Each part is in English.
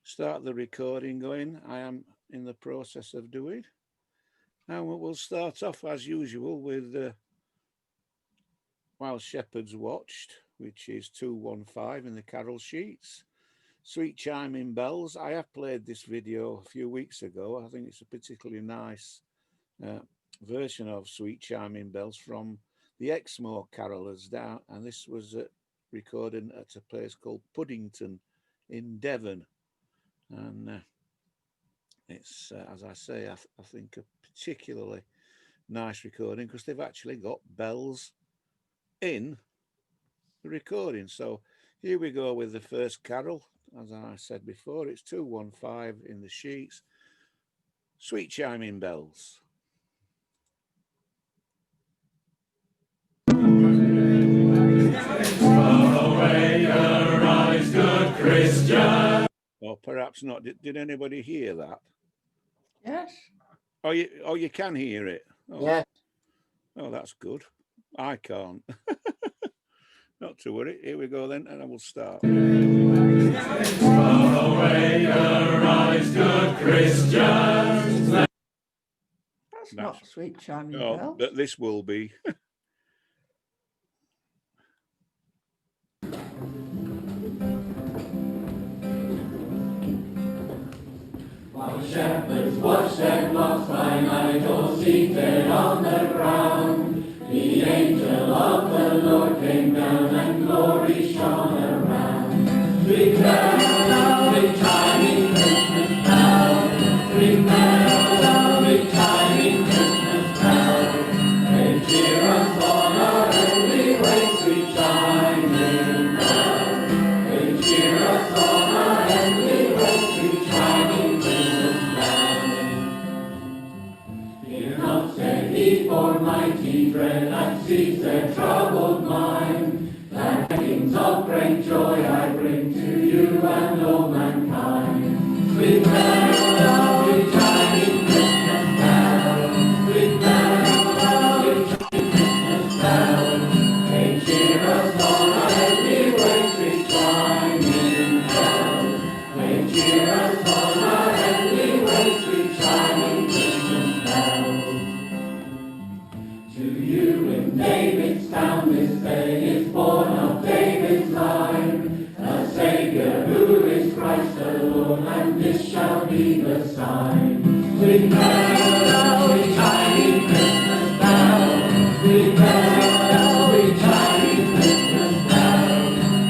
start the recording going. I am in the process of doing. And we'll start off as usual with While Shepherds Watched, which is 215 in the carol sheets. Sweet Chiming Bells. I have played this video a few weeks ago. I think it's a particularly nice version of Sweet Chiming Bells from the Exmoor Carolers down, and this was recorded at a place called Puddington in Devon. And it's, as I say, I think a particularly nice recording because they've actually got bells in the recording. So here we go with the first carol. As I said before, it's 215 in the sheets. Sweet Chiming Bells. Arise, good Christian. Or perhaps not. Did anybody hear that? Yes. Oh, you can hear it. Oh. Yes. Oh, that's good. I can't. Not to worry. Here we go then, and I will start. Far away, arise, good Christians. That's not Sweet Chiming Bells. But this will be. While shepherds watched their flocks by night, all seated on the ground, the angel of the Lord came down, and glory shone around. Ring bell, ring chiming Christmas bell, ring bell, ring chiming Christmas bell. They cheer us on our early way, sweet chiming bell. They cheer us on our early way, sweet chiming for mighty dread that sees their troubled mind. Tidings of great joy I bring to you and all mankind. Sweet bell, sweet chiming Christmas bell, sweet bell, sweet chiming Christmas bell. They cheer us on our heavenly way, sweet chiming bell. They cheer us on our heavenly way, sweet chiming Christmas bell. To you in David's town this day is born of David's line, a Saviour who is Christ the Lord, and this shall be the sign. Sweet bell, sweet chiming Christmas bell, sweet bell, sweet chiming Christmas bell.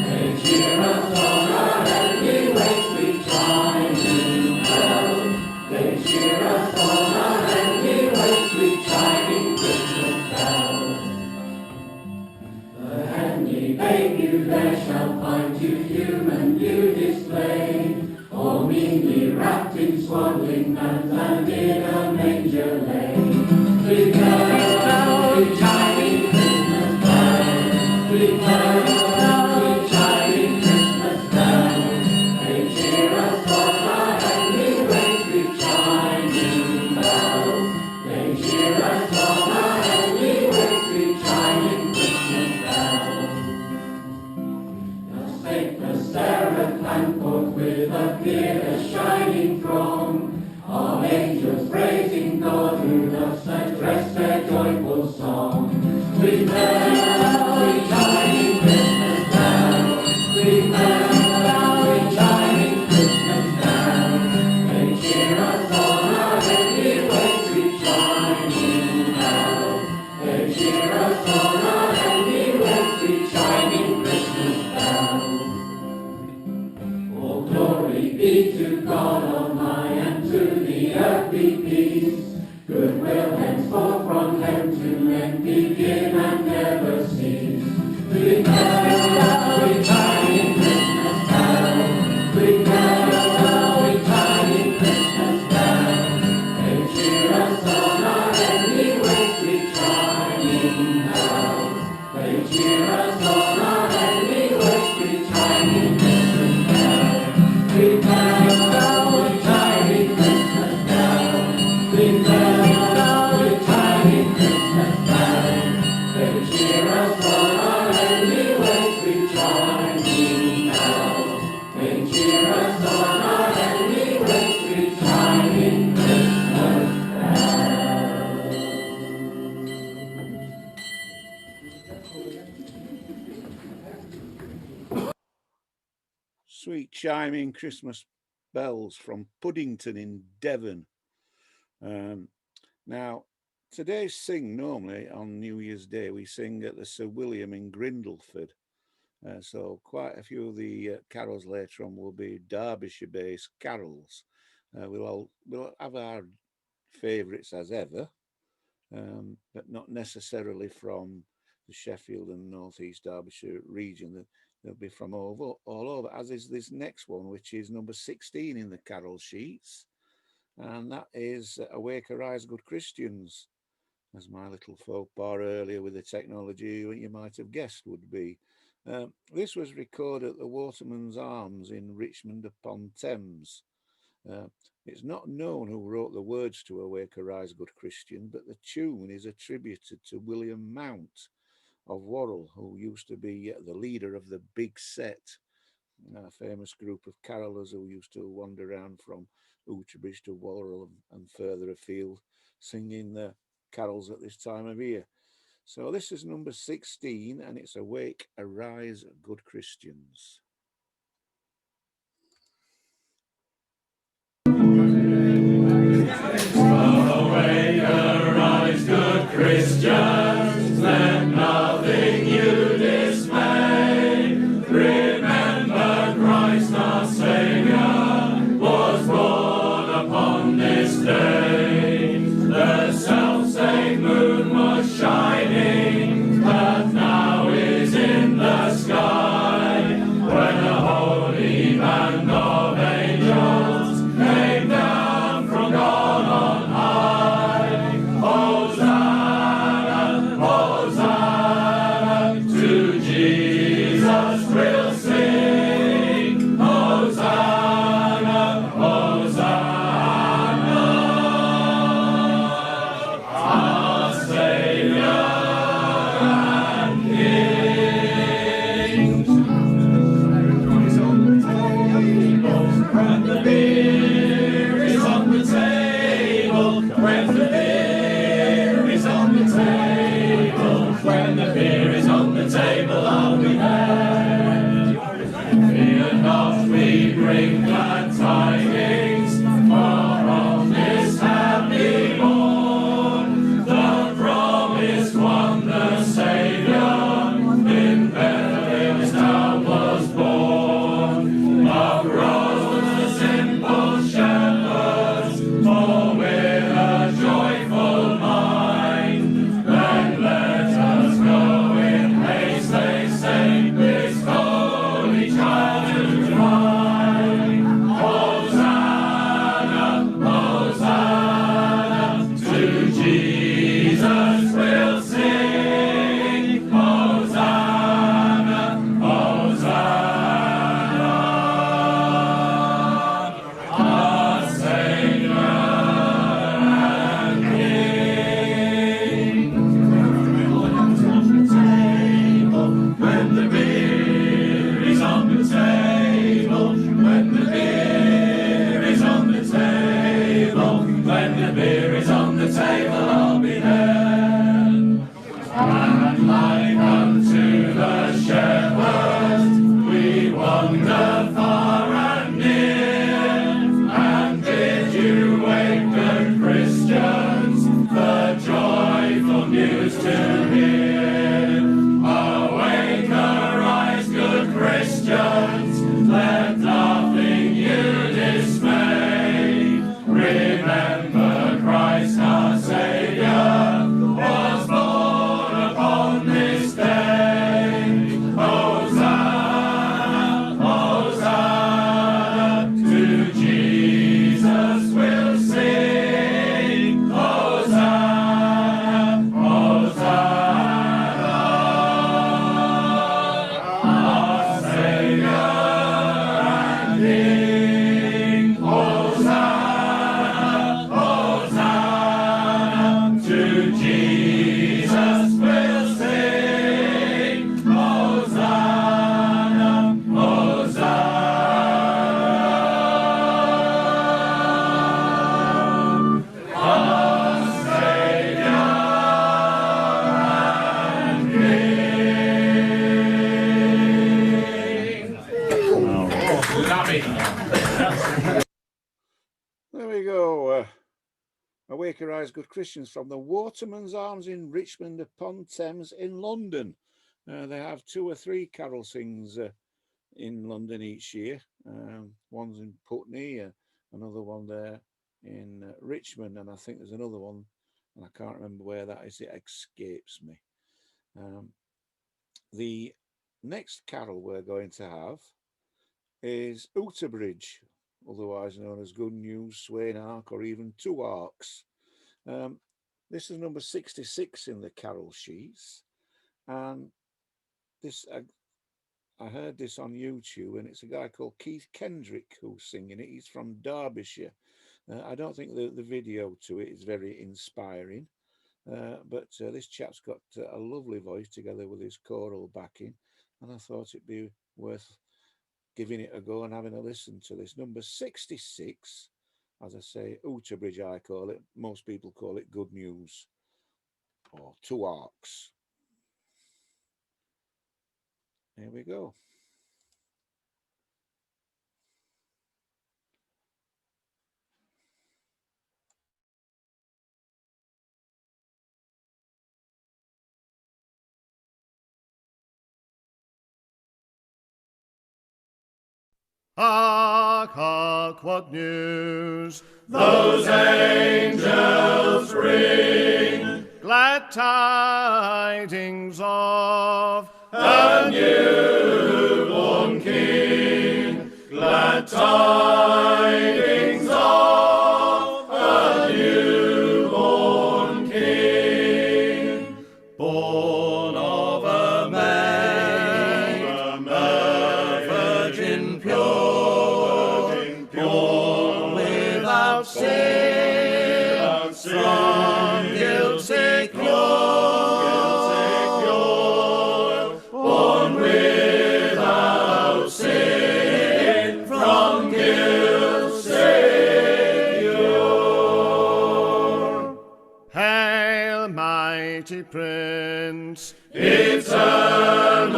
They cheer us on our heavenly way, sweet chiming bell. They cheer us on our heavenly way, sweet chiming Christmas bell. The heavenly babe you there shall find, you human you display, all meanly wrapped in swaddling bands and in a manger lay. Sweet bell, sweet chiming Christmas bell, sweet bell, sweet chiming Christmas bell. They cheer us on our heavenly way, sweet chiming bell. They cheer us on our heavenly way, sweet chiming Christmas bell. Now spake the seraph and forth with a clear shining throng of angels praising God who thus addressed their joyful song. Sweet bell, sweet chiming Christmas bell, sweet bell, sweet chiming Christmas bell. They cheer us on our heavenly way, sweet chiming bell. They cheer us on our heavenly way, sweet chiming Christmas bell. All glory be to God on high, and to the earth be peace, good Sweet chiming Christmas bells from Puddington in Devon. Now, today's sing normally on New Year's Day, we sing at the Sir William in Grindleford. So quite a few of the carols later on will be Derbyshire-based carols. We'll have our favourites as ever, but not necessarily from the Sheffield and North East Derbyshire region. They'll be from all over, as is this next one, which is number 16 in the carol sheets. And that is Awake Arise Good Christians, as my little faux pas earlier with the technology you might have guessed would be. This was recorded at the Waterman's Arms in Richmond upon Thames. It's not known who wrote the words to Awake Arise Good Christian, but the tune is attributed to William Mount of Worrell, who used to be the leader of the Big Set, a famous group of carolers who used to wander around from Uterbridge to Worrell and further afield, singing the carols at this time of year. So this is number 16, and it's Awake Arise Good Christians. Awake arise good Christians, let nothing you dismay. Remember Christ our Saviour was born upon this day. The self-same moon was shining, but now is in the sky, when a holy band of angels came down from God on high. Quakerised Good Christians from the Waterman's Arms in Richmond upon Thames in London. They have 2 or 3 carol sings in London each year. One's in Putney, another one there in Richmond, and I think there's another one, and I can't remember where that is. It escapes me. The next carol we're going to have is Outerbridge, otherwise known as Good News, Swain Ark, or even Two Arks. This is number 66 in the carol sheets, and this I heard this on YouTube, and it's a guy called Keith Kendrick who's singing it. He's from Derbyshire. I don't think the video to it is very inspiring, but this chap's got a lovely voice together with his choral backing, and I thought it'd be worth giving it a go and having a listen to this. Number 66, as I say, Outerbridge I call it. Most people call it Good News, or Two Arks. Here we go. Hark, hark, what news those angels bring, glad tidings of a newborn King, glad tidings of a newborn King, born of a maid, a virgin pure, born without sin, from guilt secure, born without sin, from guilt secure. Hail, mighty Prince, Eternal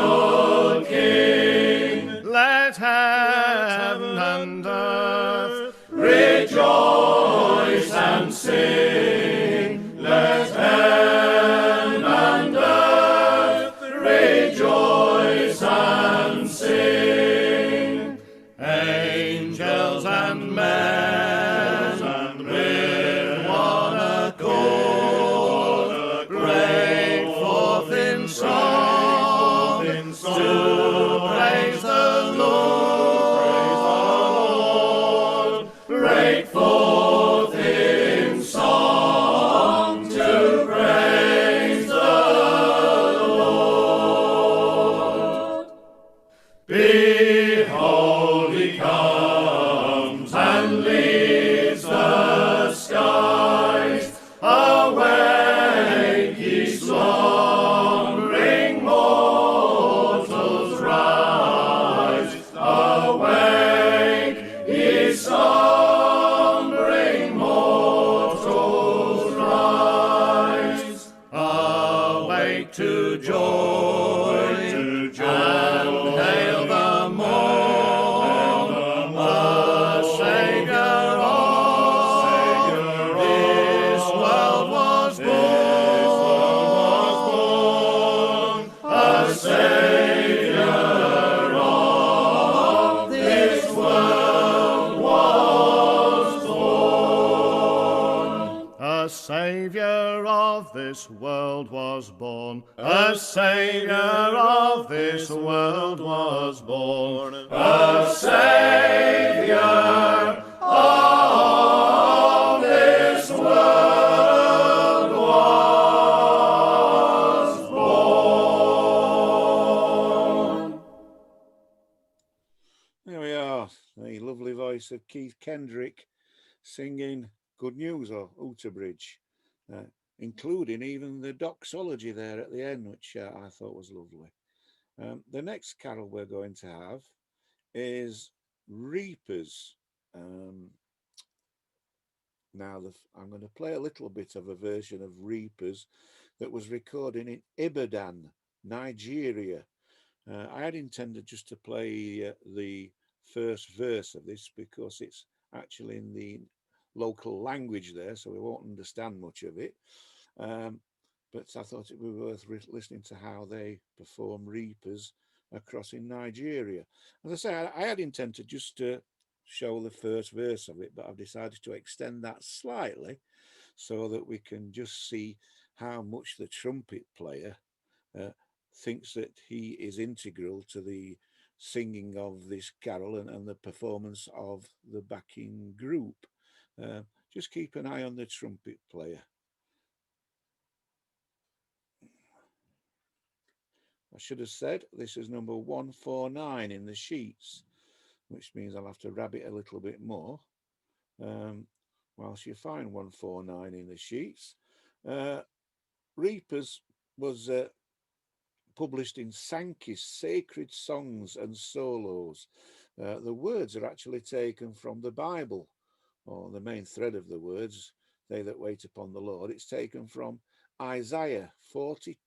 King, let heaven and earth rejoice and sing. Let heaven and earth rejoice and sing. Angels and men with one accord break forth in song to praise the Lord. Break forth in song to praise the Lord. Behold, he comes and leaves the skies. Awake, ye slumbering mortals, rise. Awake, ye slumbering mortals, rise. Awake to joy, and hail the morn, the Saviour of this world was born. A Saviour of this world was born. a Saviour of this world was born. A Saviour of this world was born. A Saviour of this world was born. There we are, the lovely voice of Keith Kendrick singing Good News, or Outerbridge, including even the doxology there at the end, which I thought was lovely. The next carol we're going to have is Reapers. Now, I'm going to play a little bit of a version of Reapers that was recorded in Ibadan, Nigeria. I had intended just to play the first verse of this because it's actually in the local language there, so we won't understand much of it. But I thought it would be worth listening to how they perform reapers across in Nigeria. As I say, I had intended just to show the first verse of it, but I've decided to extend that slightly so that we can just see how much the trumpet player thinks that he is integral to the singing of this carol and the performance of the backing group. Just keep an eye on the trumpet player. I should have said this is number 149 in the sheets, which means I'll have to rabbit a little bit more whilst you find 149 in the sheets. Reapers was published in Sankey's Sacred Songs and Solos. The words are actually taken from the Bible, or the main thread of the words, they that wait upon the Lord. It's taken from Isaiah 40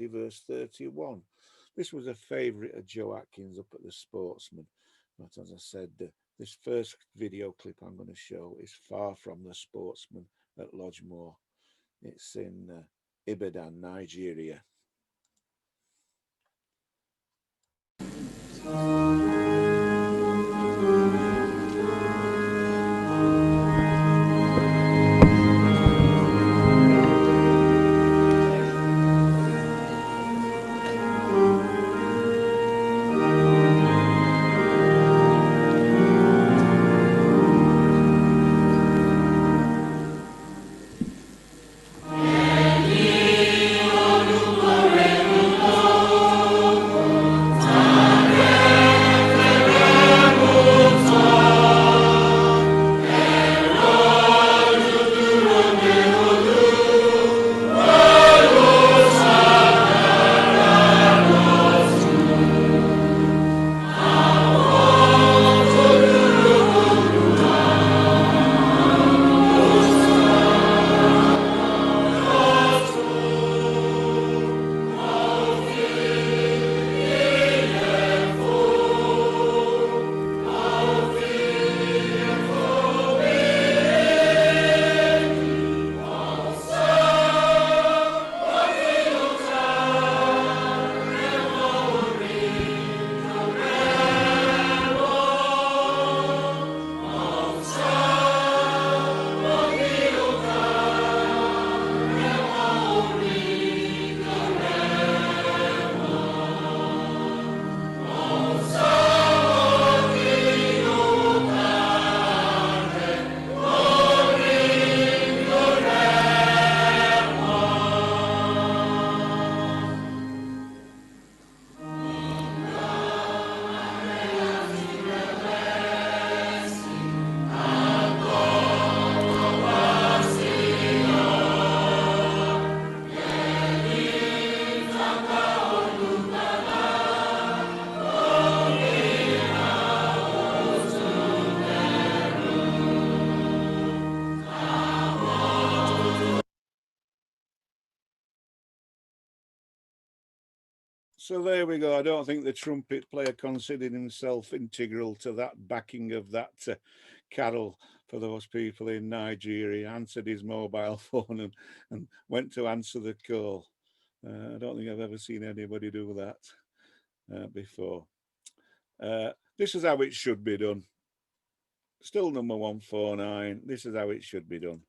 verse 31. This was a favourite of Joe Atkins up at the Sportsman, but as I said, this first video clip I'm going to show is far from the Sportsman at Lodgemore. It's in Ibadan, Nigeria. So there we go. I don't think the trumpet player considered himself integral to that backing of that carol for those people in Nigeria. He answered his mobile phone and went to answer the call. I don't think I've ever seen anybody do that before. This is how it should be done. Still number 149. This is how it should be done.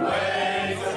Ways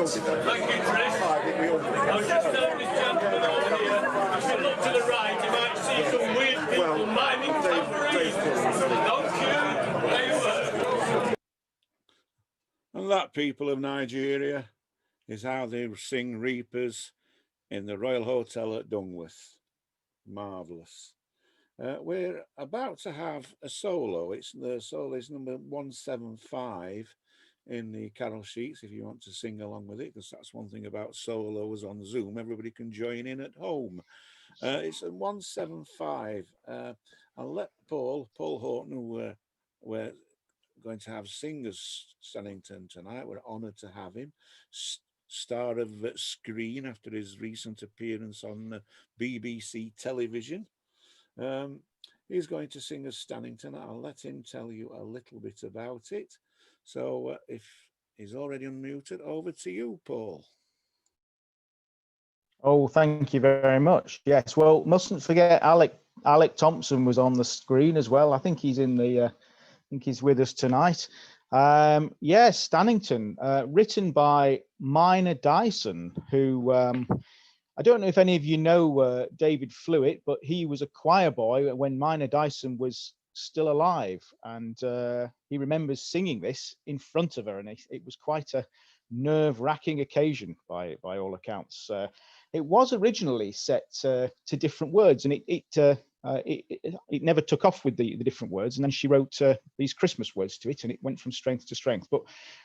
Thank you, Chris. I was just telling this gentleman over here, if you look to the right, you might see some weird people miming tambourines. Don't you? There you were. And that, people of Nigeria, is how they sing Reapers in the Royal Hotel at Dungworth. Marvellous. We're about to have a solo. The solo is number 175 in the carol sheets if you want to sing along with it, because that's one thing about solos on Zoom. Everybody can join in at home. It's a 175. I'll let Paul Horton, who we're going to have singers Stannington tonight. We're honoured to have him. Star of Screen after his recent appearance on BBC television. He's going to sing as Stannington. I'll let him tell you a little bit about it. So if he's already unmuted, over to you, Paul. Oh, thank you very much. Yes, well, mustn't forget Alec Thompson was on the screen as well. I think he's in the I think he's with us tonight. Yes, Stannington, written by Minor Dyson, who I don't know if any of you know David Flewitt, but he was a choir boy when Minor Dyson was still alive, and he remembers singing this in front of her, and it was quite a nerve-wracking occasion by all accounts. It was originally set to different words, and it never took off with the different words, and then she wrote these Christmas words to it, and it went from strength to strength. But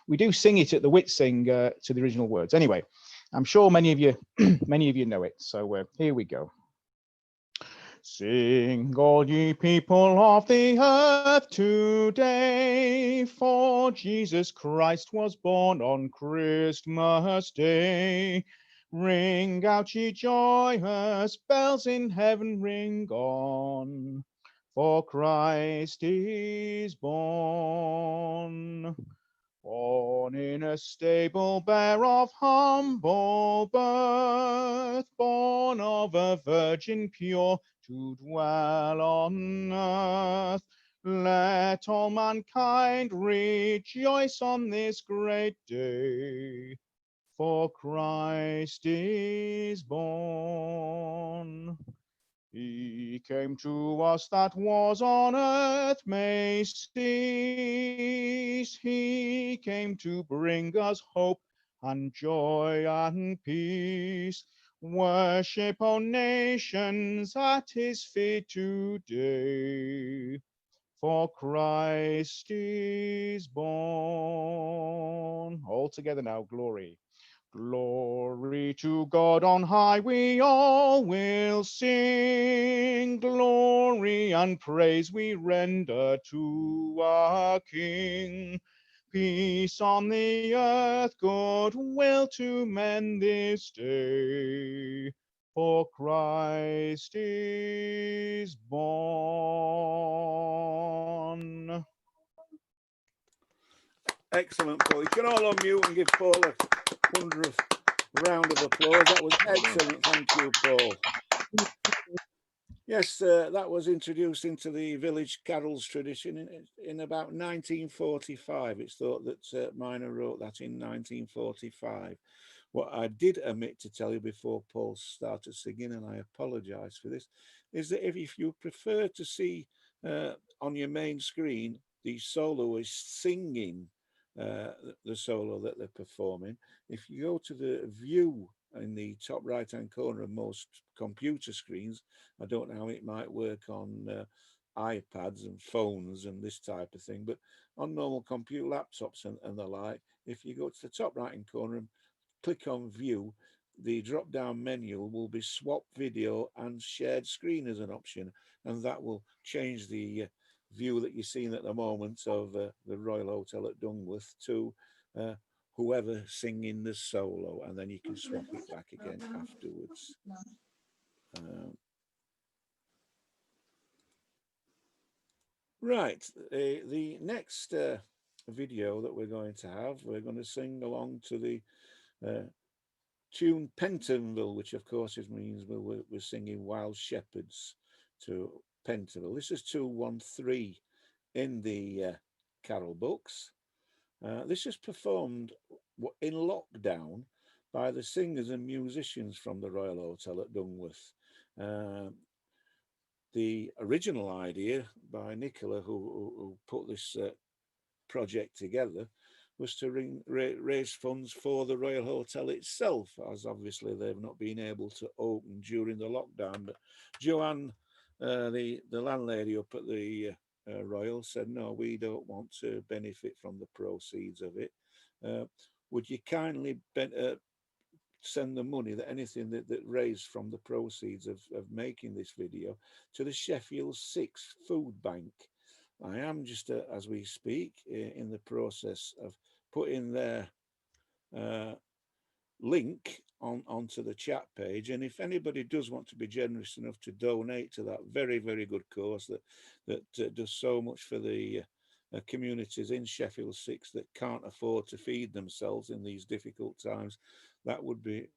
we do sing it at the Whitsing to the original words. Anyway, I'm sure many of you know it, so here we go. Sing, all ye people of the earth today, for Jesus Christ was born on Christmas Day. Ring out, ye joyous bells in heaven, ring on, for Christ is born. Born in a stable bare of humble birth, born of a virgin pure, to dwell on earth. Let all mankind rejoice on this great day, for Christ is born. He came to us that wars on earth may cease. He came to bring us hope and joy and peace. Worship, O nations, at his feet today, for Christ is born. All together now, glory. Glory to God on high, we all will sing. Glory and praise we render to our King. Peace on the earth, goodwill to men this day, for Christ is born. Excellent, Paul. You can all unmute and give Paul a wondrous round of applause. That was excellent. Thank you, Paul. Yes, that was introduced into the village carols tradition in about 1945. It's thought that Minor wrote that in 1945. What I did omit to tell you before Paul started singing, and I apologise for this, is that if you prefer to see on your main screen the soloist singing the solo that they're performing, if you go to the view in the top right hand corner of most computer screens, I don't know how it might work on iPads and phones and this type of thing, but on normal computer laptops and the like, if you go to the top right hand corner and click on view, the drop down menu will be swap video and shared screen as an option, and that will change the view that you're seeing at the moment of the Royal Hotel at Dungworth to whoever singing the solo, and then you can swap it back again afterwards. Right, the next video that we're going to have, we're going to sing along to the tune Pentonville, which of course means we're singing Wild Shepherds to Pentonville. This is 213 in the carol books. This is performed in lockdown by the singers and musicians from the Royal Hotel at Dungworth. The original idea by Nicola, who put this project together, was to raise funds for the Royal Hotel itself, as obviously they've not been able to open during the lockdown. But Joanne, the landlady up at the Royal, said, no, we don't want to benefit from the proceeds of it. Would you kindly send the money, that anything that raised from the proceeds of making this video, to the Sheffield 6 food bank? I am just as we speak in the process of putting their link onto the chat page, and if anybody does want to be generous enough to donate to that very, very good cause that does so much for the communities in Sheffield 6 that can't afford to feed themselves in these difficult times, that would be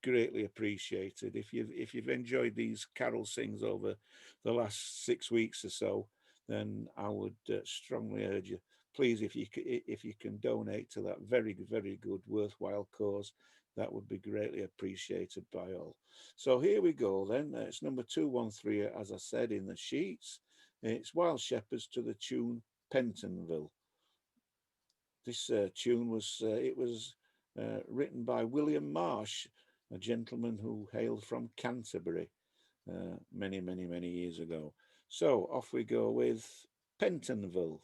greatly appreciated. If you've enjoyed these carol sings over the last 6 weeks or so, then I would strongly urge you, please, if you can donate to that very, very good, worthwhile cause, that would be greatly appreciated by all. So here we go then. It's number 213, as I said, in the sheets. It's Wild Shepherds to the tune Pentonville. This tune was written by William Marsh, a gentleman who hailed from Canterbury many, many, many years ago. So off we go with Pentonville.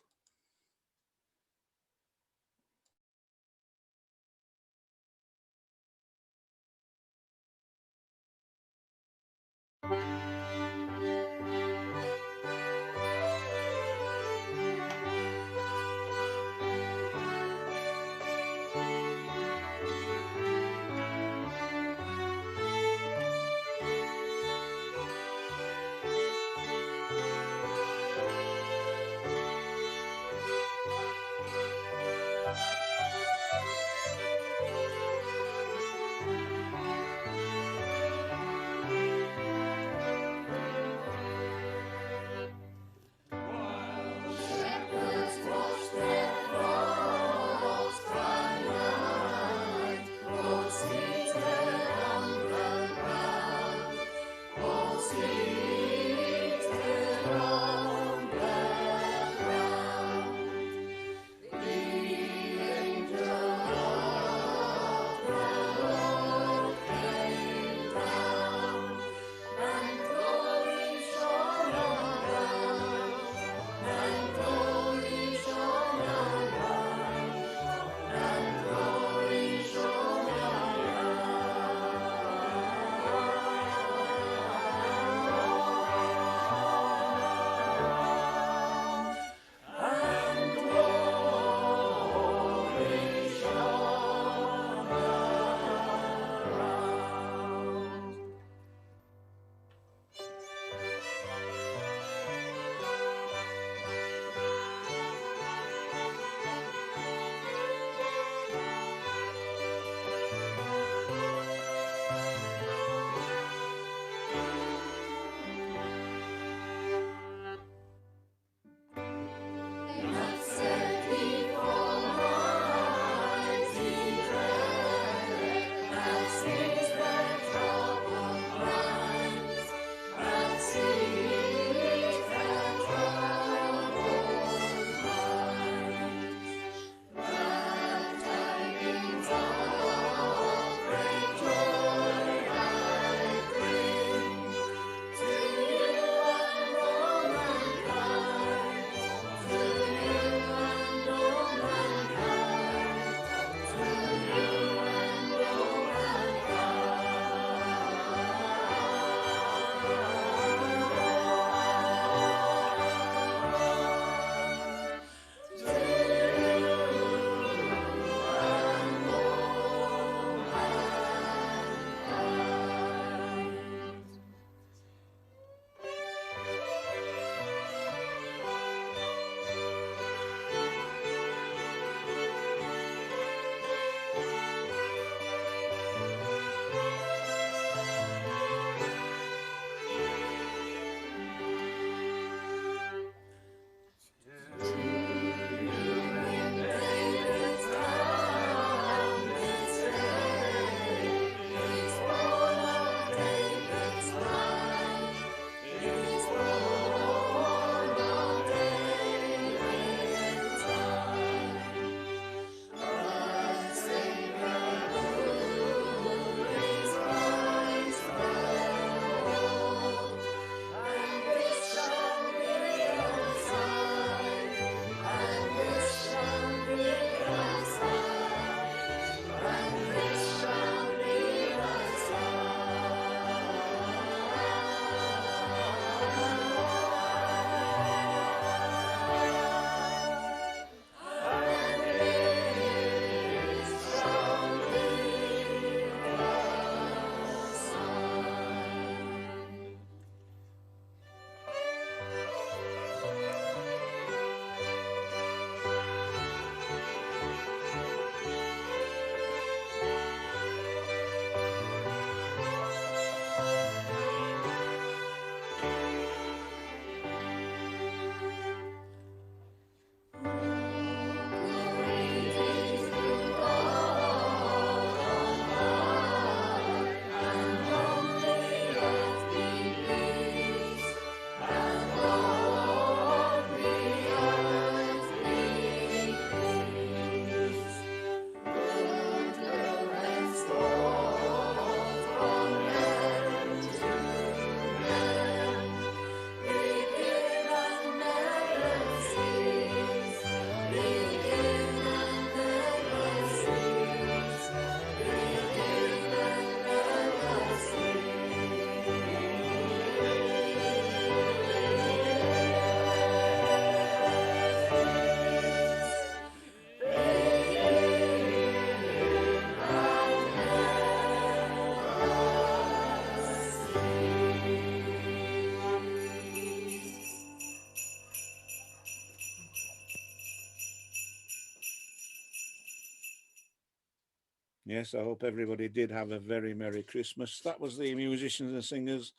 Yes, I hope everybody did have a very Merry Christmas. That was the musicians and singers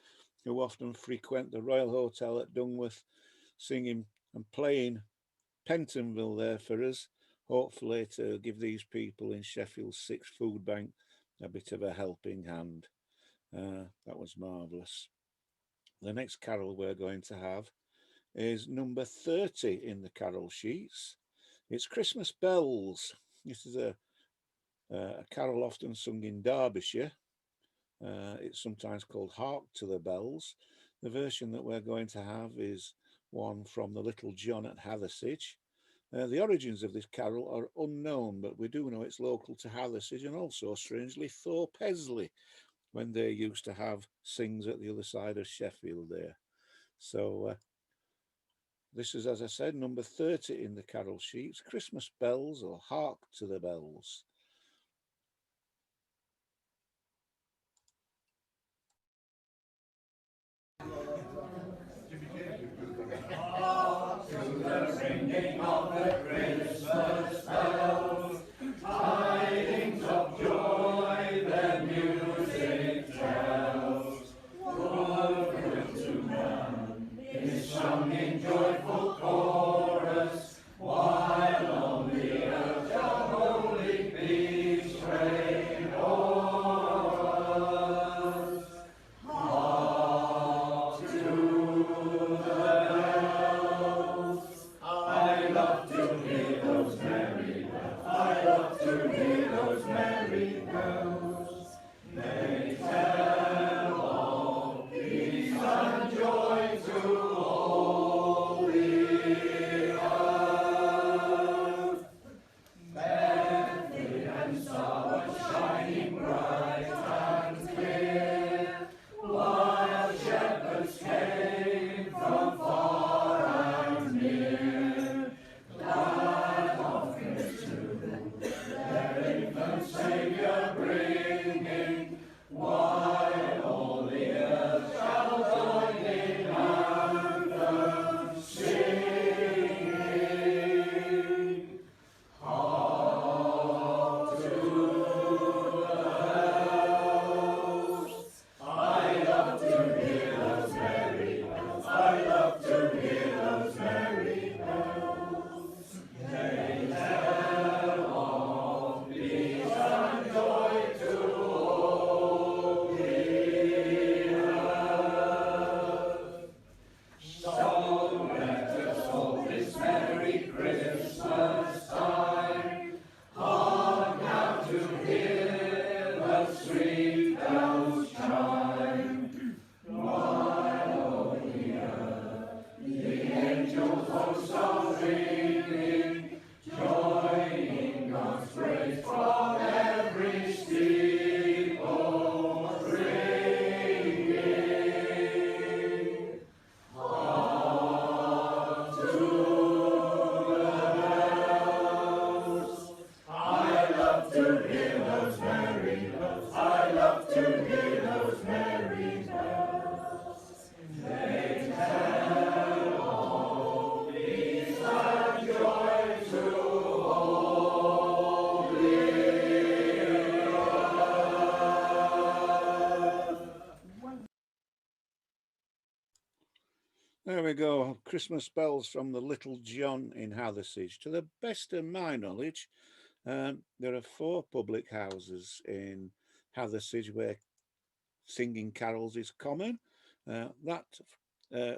who often frequent the Royal Hotel at Dungworth, singing and playing Pentonville there for us, hopefully to give these people in Sheffield's Sixth Food Bank a bit of a helping hand. That was marvellous. The next carol we're going to have is number 30 in the carol sheets. It's Christmas Bells. This is a carol often sung in Derbyshire. It's sometimes called Hark to the Bells. The version that we're going to have is one from the Little John at Hathersage. The origins of this carol are unknown, but we do know it's local to Hathersage and also, strangely, Thorpe Hesley, when they used to have sings at the other side of Sheffield there. So this is, as I said, number 30 in the carol sheets, Christmas Bells or Hark to the Bells. Hark to the ringing of the Christmas bells, tidings of joy their music tells. What good to man is sung in joyful chorus, while on the earth the holy peace reign o'er us. Hark to the bells. I love to hear those merry bells. I love to hear those merry bells. They tell of peace and joy to all the earth. Bethlehem star was shining bright and clear, while shepherds came from far and near, glad offerings to their infant Saviour bringing, while all the earth shall join in anthem singing. Hark to the bells. I love to hear those merry bells. I love to hear those merry bells. They tell of peace and joy to all the earth. So let us all this merry Christmas time hark now to hear the sweet bells chime, while on the earth the angels' hosts are ringing, joining God's praise from every steeple ringing. Hark to the bells. I love to hear those merry bells. I love to hear those merry bells. They tell of peace and joy to all the earth. There we go, Christmas Bells from the Little John in Hathersage. To the best of my knowledge, there are 4 public houses in Hathersage where singing carols is common. That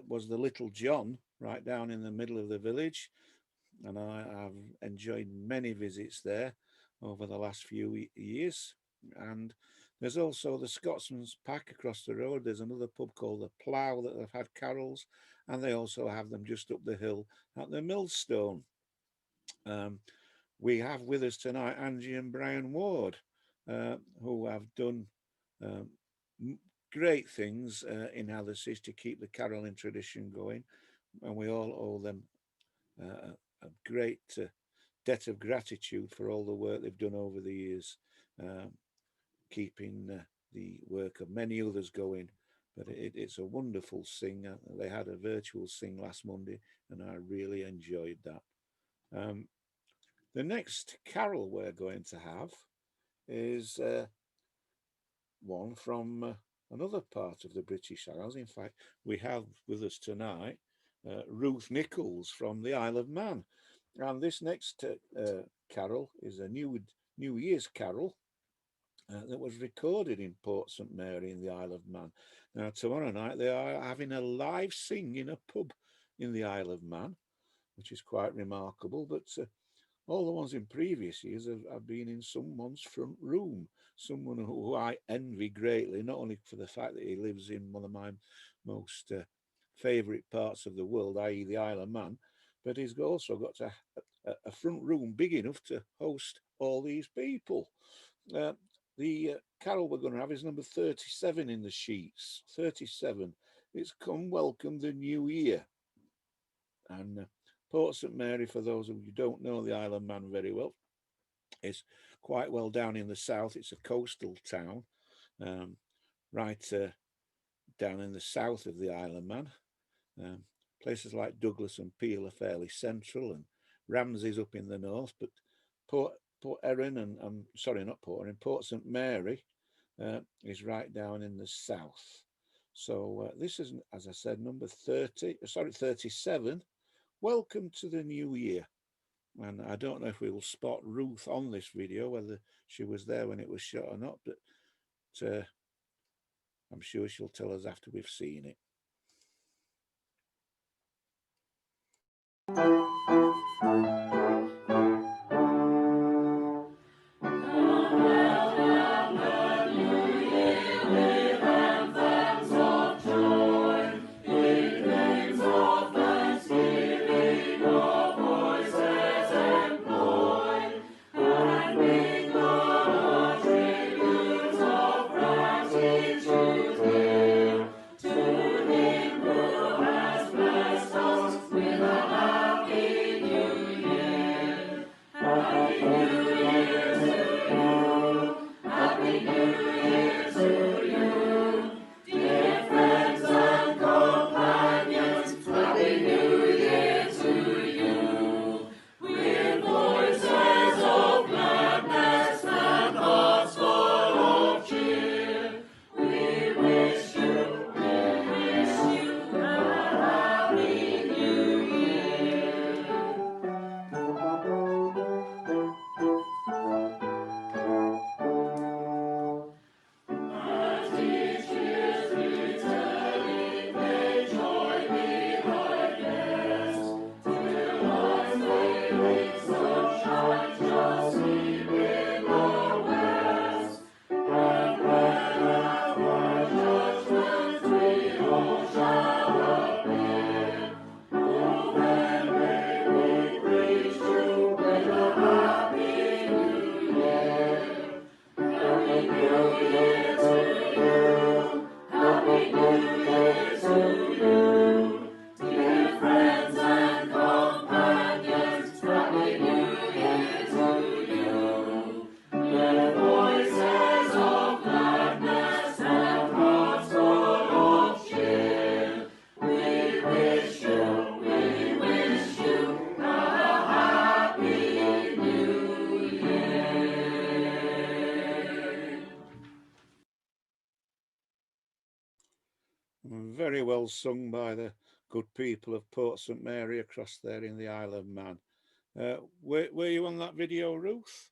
was the Little John, right down in the middle of the village, and I've enjoyed many visits there over the last few years. And there's also the Scotsman's Pack across the road. There's another pub called the Plough that have had carols, and they also have them just up the hill at the Millstone. We have with us tonight Angie and Brian Ward, who have done great things in Hathersage to keep the carolling tradition going, and we all owe them a great debt of gratitude for all the work they've done over the years, keeping the work of many others going. But it's a wonderful sing. They had a virtual sing last Monday, and I really enjoyed that. The next carol we're going to have is one from another part of the British Isles. In fact, we have with us tonight Ruth Nichols from the Isle of Man. And this next carol is a New Year's carol that was recorded in Port St Mary in the Isle of Man. Now, tomorrow night they are having a live sing in a pub in the Isle of Man, which is quite remarkable. But all the ones in previous years have been in someone's front room, someone who I envy greatly, not only for the fact that he lives in one of my most favourite parts of the world, i.e. the Isle of Man, but he's also got a front room big enough to host all these people. The carol we're going to have is number 37 in the sheets. 37. It's Come Welcome the New Year. And Port St Mary, for those of you who don't know the Isle of Man very well, is quite well down in the south. It's a coastal town, right down in the south of the Isle of Man. Places like Douglas and Peel are fairly central, and Ramsay's up in the north, but Port Erin and sorry, not Port Erin, Port St Mary is right down in the south. So this is, as I said, number 37. Welcome to the new year. And I don't know if we will spot Ruth on this video, whether she was there when it was shot or not, but I'm sure she'll tell us after we've seen it. Very well sung by the good people of Port St Mary across there in the Isle of Man. Were you on that video, Ruth?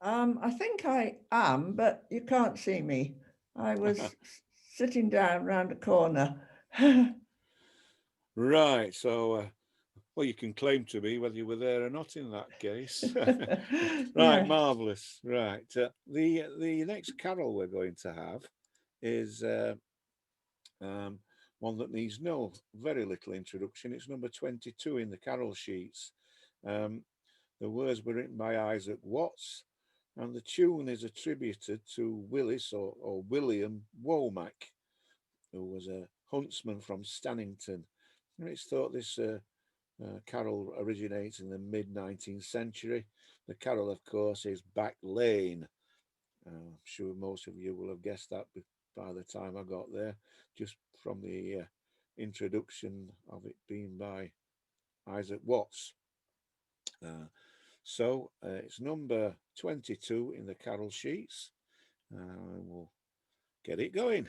I think I am, but you can't see me. I was sitting down round a corner. Right, so well, you can claim to be whether you were there or not in that case. Right, yeah. Marvellous. Right, the next carol we're going to have is one that needs very little introduction. It's number 22 in the carol sheets. The words were written by Isaac Watts, and the tune is attributed to Willis or William Womack, who was a huntsman from Stannington. And it's thought this carol originates in the mid-19th century. The carol, of course, is Back Lane. I'm sure most of you will have guessed that by the time I got there, just from the introduction of it being by Isaac Watts. So it's number 22 in the carol sheets. We'll get it going.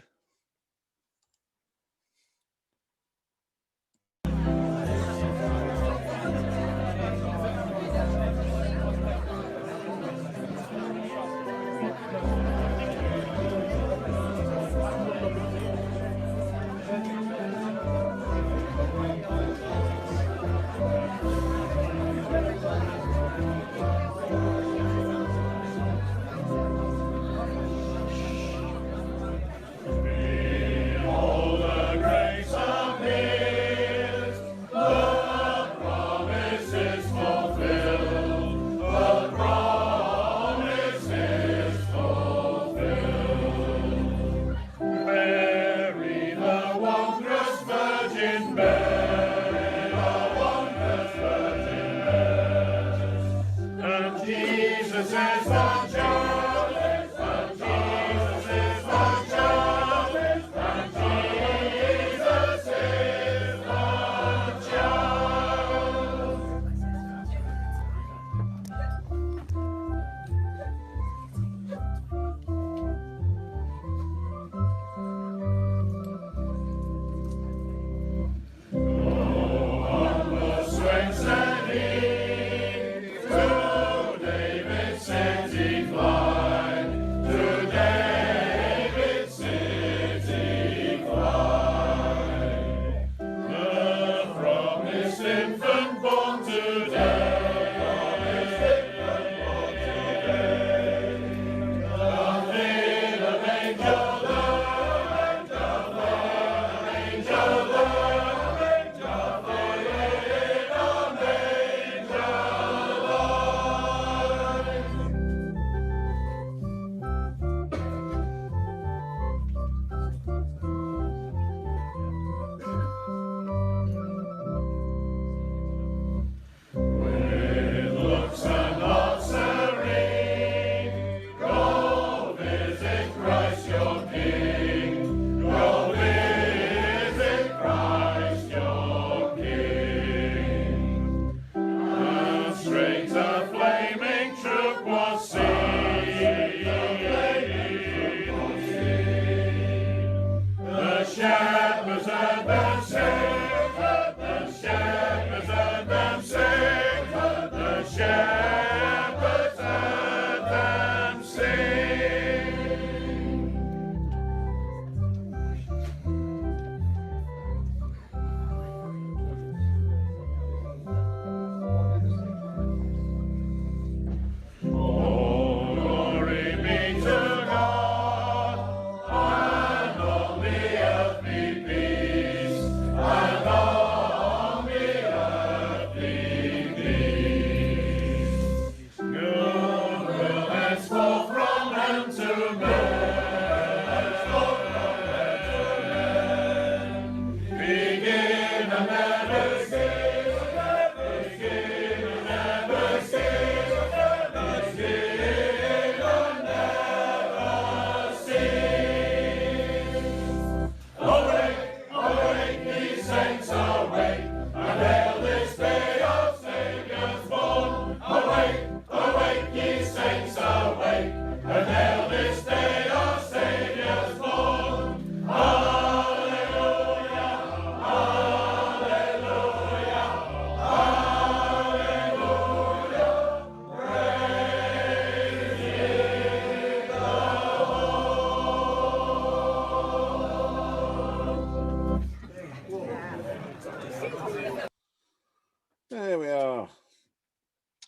There we are,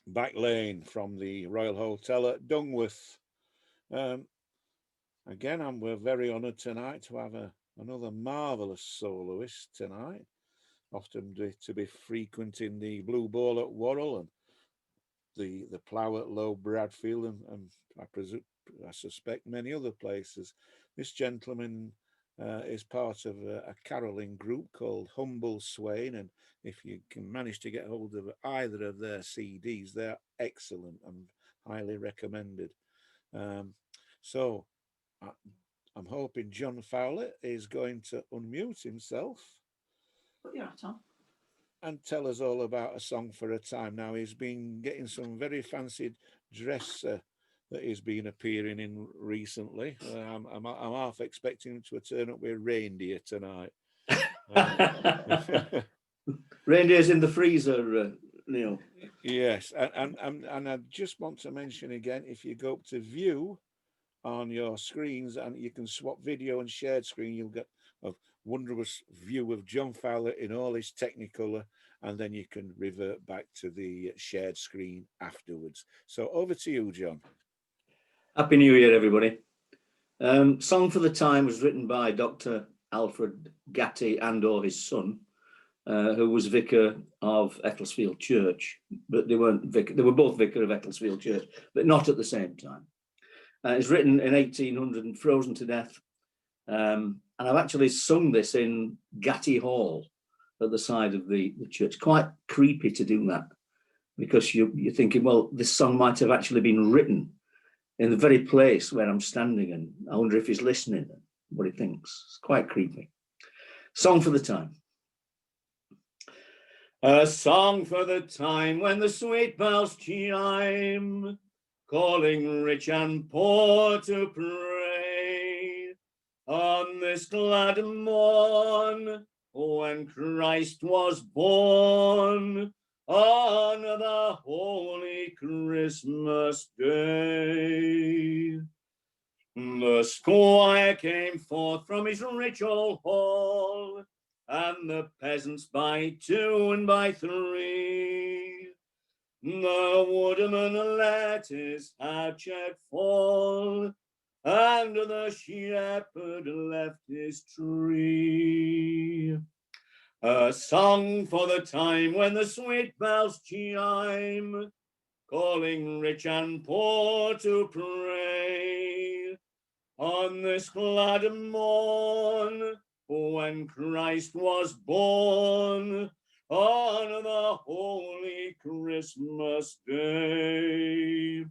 back lane from the Royal Hotel at Dungworth. Again, we're very honoured tonight to have another marvellous soloist tonight, often to be frequenting the Blue Ball at Worrell and the Plough at Low Bradfield and I suspect many other places. This gentleman is part of a carolling group called Humble Swain, and if you can manage to get hold of either of their CDs, they're excellent and highly recommended. So I'm hoping John Fowler is going to unmute himself. Put your hat on. and tell us all about A Song for a Time. Now, he's been getting some very fancied dress that he's been appearing in recently. I'm half expecting him to turn up with reindeer tonight. Reindeer's in the freezer, Neil. Yes, and I just want to mention again, if you go up to view on your screens and you can swap video and shared screen, you'll get a wondrous view of John Fowler in all his Technicolor, and then you can revert back to the shared screen afterwards. So over to you, John. Happy New Year, everybody. Song for the Time was written by Dr. Alfred Gatty and or his son, who was vicar of Ecclesfield Church, but they weren't vicar. They were both vicar of Ecclesfield Church, but not at the same time. It's written in 1800 and frozen to death. And I've actually sung this in Gatty Hall at the side of the church. Quite creepy to do that, because you're thinking, well, this song might have actually been written in the very place where I'm standing, and I wonder if he's listening and what he thinks. It's quite creepy. Song for the Time. A song for the time when the sweet bells chime, calling rich and poor to pray. On this glad morn, when Christ was born, on the holy Christmas day. The squire came forth from his rich old hall, and the peasants by two and by three. The woodman let his hatchet fall, and the shepherd left his tree. A song for the time when the sweet bells chime, calling rich and poor to pray. On this glad morn, when Christ was born, on the holy Christmas day.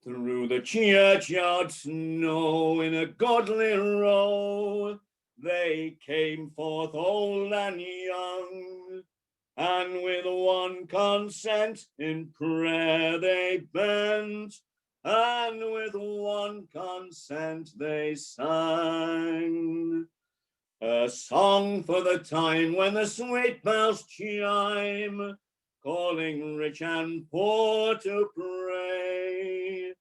Through the churchyard snow in a godly row, they came forth old and young, and with one consent in prayer they bent, and with one consent they sang. A song for the time when the sweet bells chime, calling rich and poor to pray.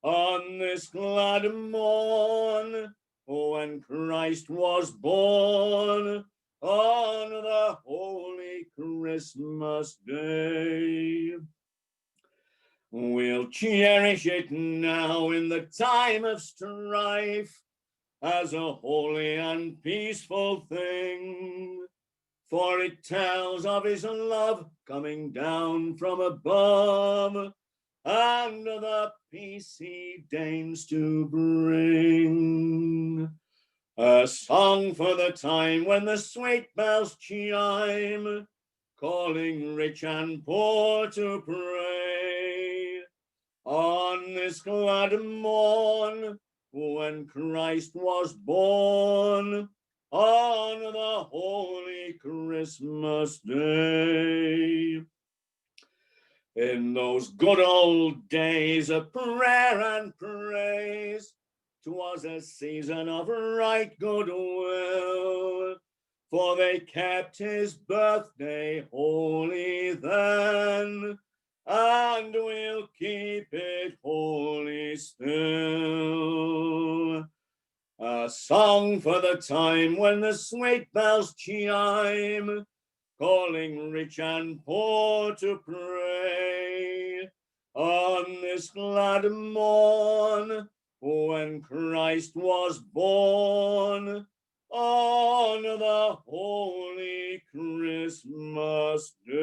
On this glad morn, when Christ was born, on the holy Christmas day. We'll cherish it now in the time of strife as a holy and peaceful thing, for it tells of his love coming down from above, and the peace he deigns to bring. A song for the time when the sweet bells chime, calling rich and poor to pray. On this glad morn, when Christ was born, on the holy Christmas day. In those good old days of prayer and praise, 'twas a season of right goodwill, for they kept his birthday holy then, and we'll keep it holy still. A song for the time when the sweet bells chime, calling rich and poor to pray. On this glad morn, when Christ was born, on the holy Christmas day.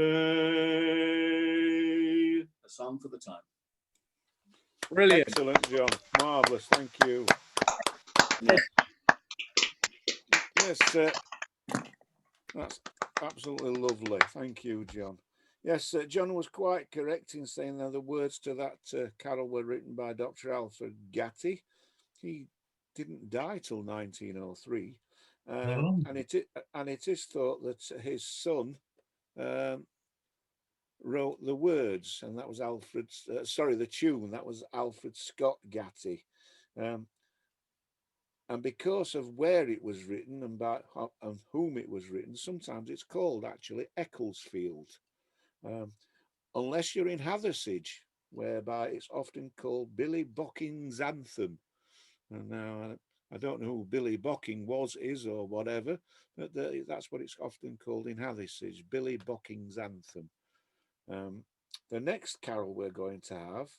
A song for the time. Brilliant. Excellent, John. Marvellous. Thank you. Yes, that's absolutely lovely. Thank you, John. Yes, John was quite correct in saying that the words to that carol were written by Dr. Alfred Gatty. He didn't die till 1903. and it is thought that his son wrote the words, and that was the tune, that was Alfred Scott Gatty. And because of where it was written and by and whom it was written, sometimes it's called actually Ecclesfield, unless you're in Hathersage, whereby it's often called Billy Bocking's Anthem. And now I don't know who Billy Bocking is, or whatever, but that's what it's often called in Hathersage, Billy Bocking's Anthem. The next carol we're going to have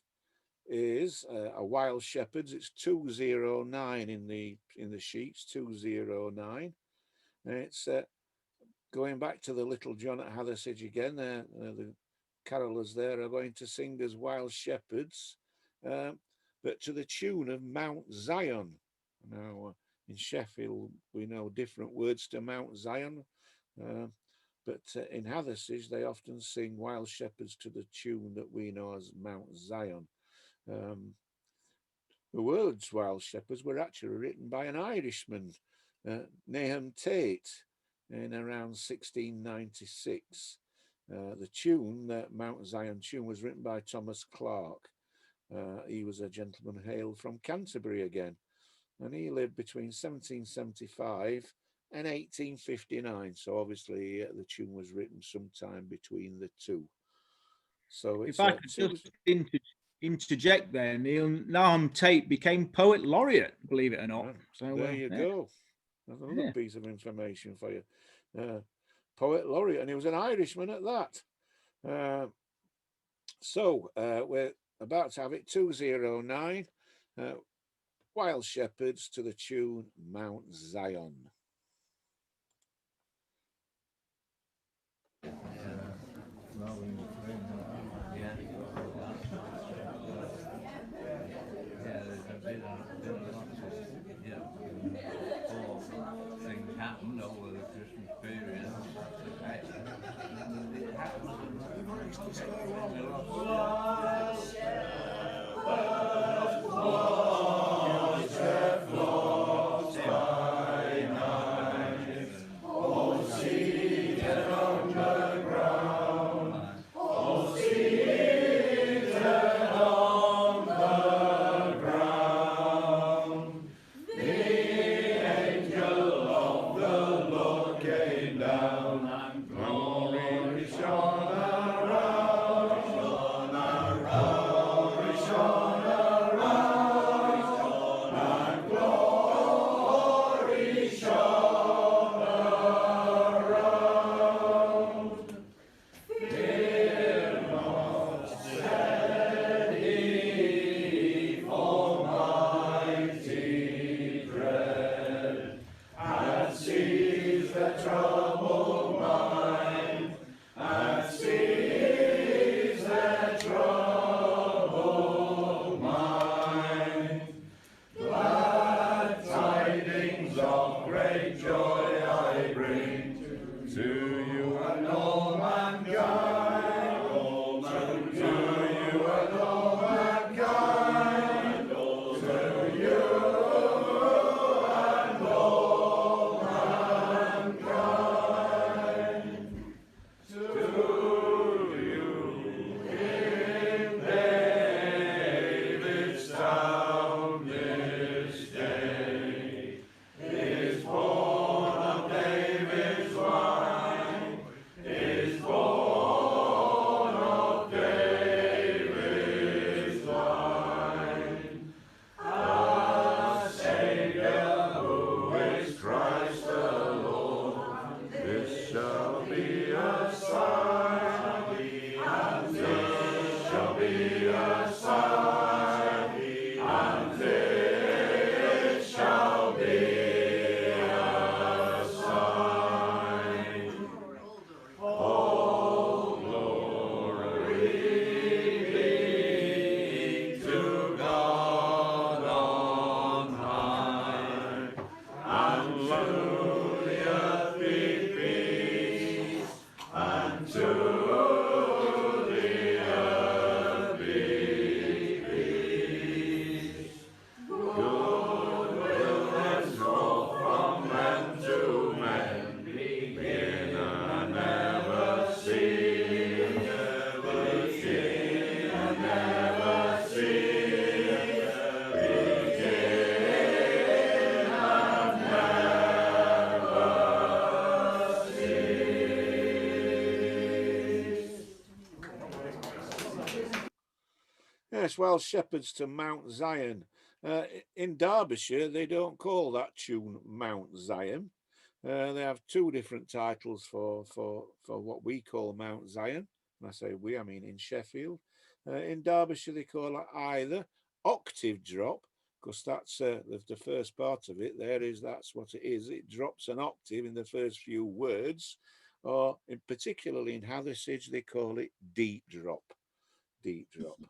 is a Wild Shepherds. It's 209 in the sheets, 209. And it's going back to the Little John at Hathersage again. The carolers there are going to sing as Wild Shepherds, but to the tune of Mount Zion. Now, in Sheffield, we know different words to Mount Zion, but in Hathersage, they often sing Wild Shepherds to the tune that we know as Mount Zion. The words Wild Shepherds were actually written by an Irishman, Nahum Tate, in around 1696. The tune, the Mount Zion tune, was written by Thomas Clark. He was a gentleman hailed from Canterbury again, and he lived between 1775 and 1859. So obviously the tune was written sometime between the two. So if I could just interject there, Neil, Nahum Tate became poet laureate, believe it or not. So there you go. That's another piece of information for you. Poet laureate, and he was an Irishman at that. So we're about to have it, 209, Wild Shepherds to the tune Mount Zion. Things happened over the Christmas period. Good will and from men to Yes, Welsh Shepherds to Mount Zion. In Derbyshire, they don't call that tune Mount Zion. They have two different titles for what we call Mount Zion. When I say we, I mean in Sheffield. In Derbyshire, they call it either Octave Drop, because that's the first part of it. That's what it is. It drops an octave in the first few words, or particularly in Hathersage, they call it Deep Drop. Deep Drop.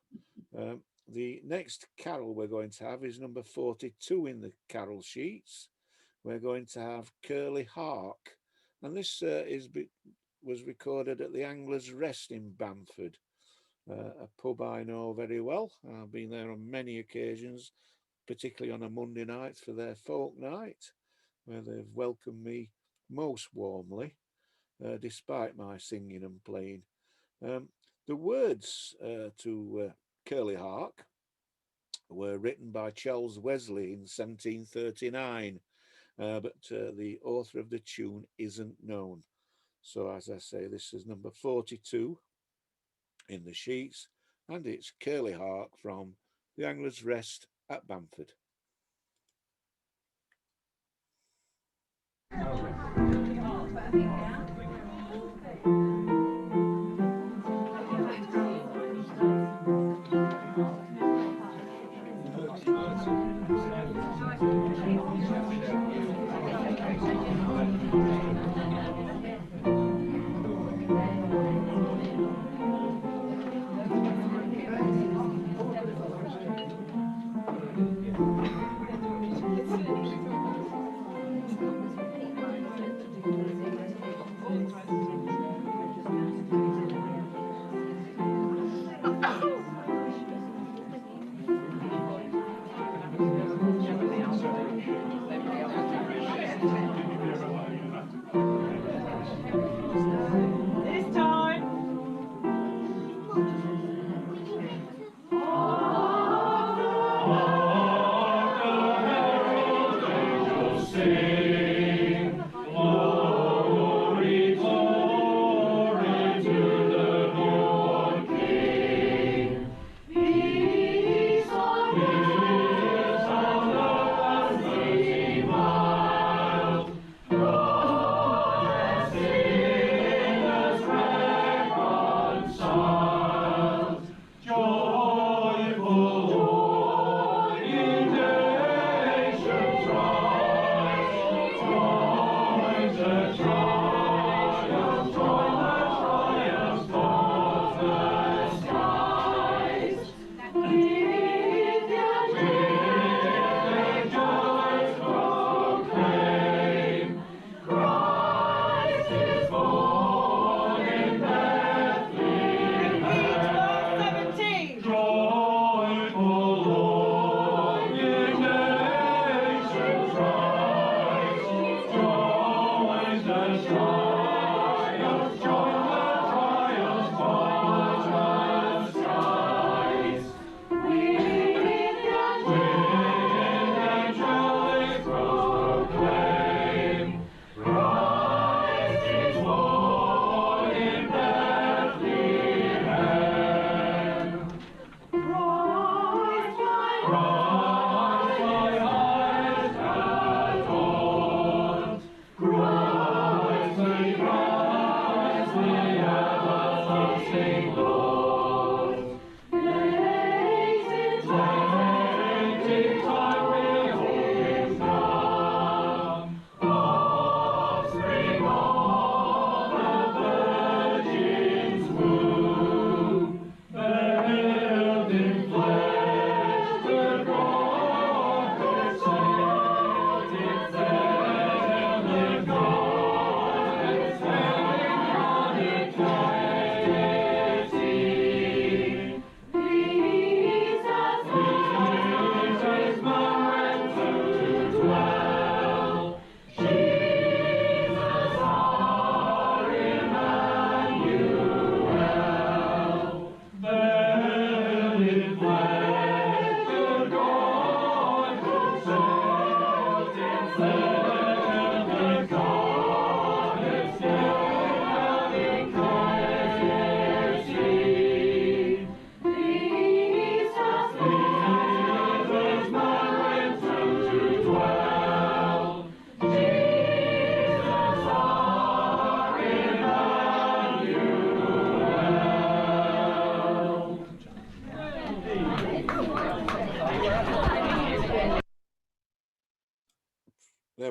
The next carol we're going to have is number 42 in the carol sheets. We're going to have Curly Hark, and this was recorded at the Anglers Rest in Bamford, a pub I know very well. I've been there on many occasions, particularly on a Monday night for their folk night, where they've welcomed me most warmly, despite my singing and playing. The words to Curly Hark were written by Charles Wesley in 1739, but the author of the tune isn't known. So as I say, this is number 42 in the sheets, and it's Curly Hark from the Anglers Rest at Bamford.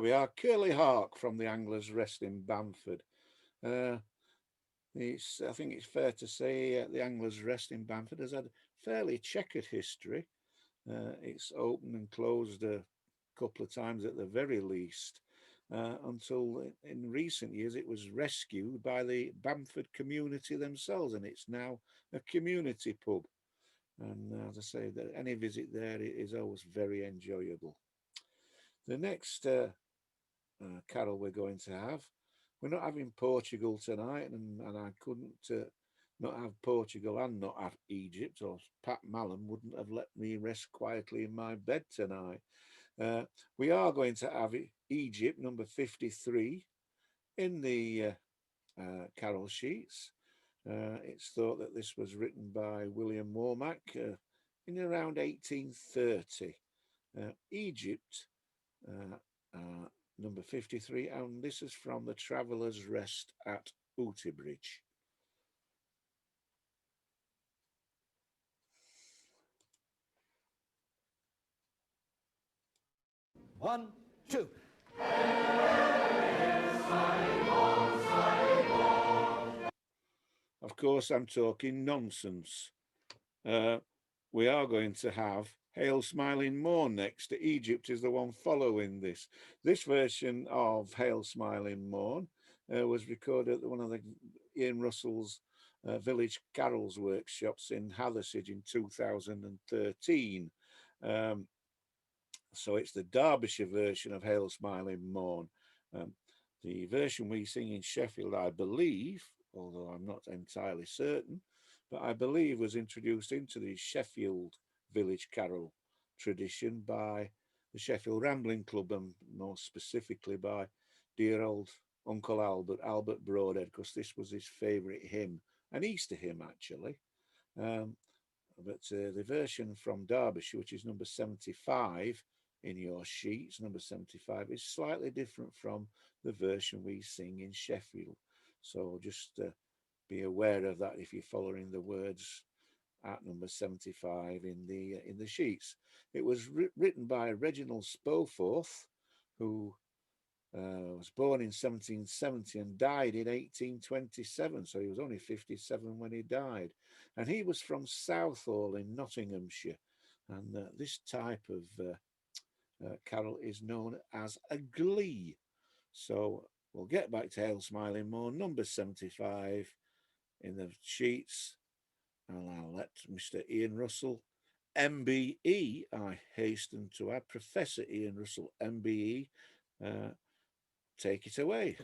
There we are, Curly Hawk from the Anglers Rest in Bamford. I think it's fair to say the Anglers Rest in Bamford has had fairly checkered history. It's opened and closed a couple of times at the very least, until in recent years it was rescued by the Bamford community themselves, and it's now a community pub. And as I say, that any visit there is always very enjoyable. The next carol we're going to have, we're not having Portugal tonight, and I couldn't not have Portugal and not have Egypt, or Pat Mallon wouldn't have let me rest quietly in my bed tonight. We are going to have Egypt, number 53, in the carol sheets. It's thought that this was written by William Womack in around 1830. Egypt, number 53, and this is from the Traveller's Rest at Ootibridge. One, two. Of course, I'm talking nonsense. We are going to have Hail Smiling Morn next. Egypt is the one following this. This version of Hail Smiling Morn was recorded at one of the Ian Russell's Village Carols workshops in Hathersage in 2013. So it's the Derbyshire version of Hail Smiling Morn. The version we sing in Sheffield, I believe, although I'm not entirely certain, but I believe was introduced into the Sheffield Village Carol tradition by the Sheffield Rambling Club, and more specifically by dear old Uncle Albert Broadhead, because this was his favourite hymn, an Easter hymn actually. But the version from Derbyshire, which is number 75 in your sheets, number 75, is slightly different from the version we sing in Sheffield. So just be aware of that if you're following the words at number 75 in the sheets. It was written by Reginald Spoforth, who was born in 1770 and died in 1827, so he was only 57 when he died, and he was from Southall in Nottinghamshire, and this type of carol is known as a glee. So we'll get back to Hail Smiling Morn, number 75 in the sheets, and I'll let Mr. Ian Russell, MBE, I hasten to add, Professor Ian Russell, MBE, take it away.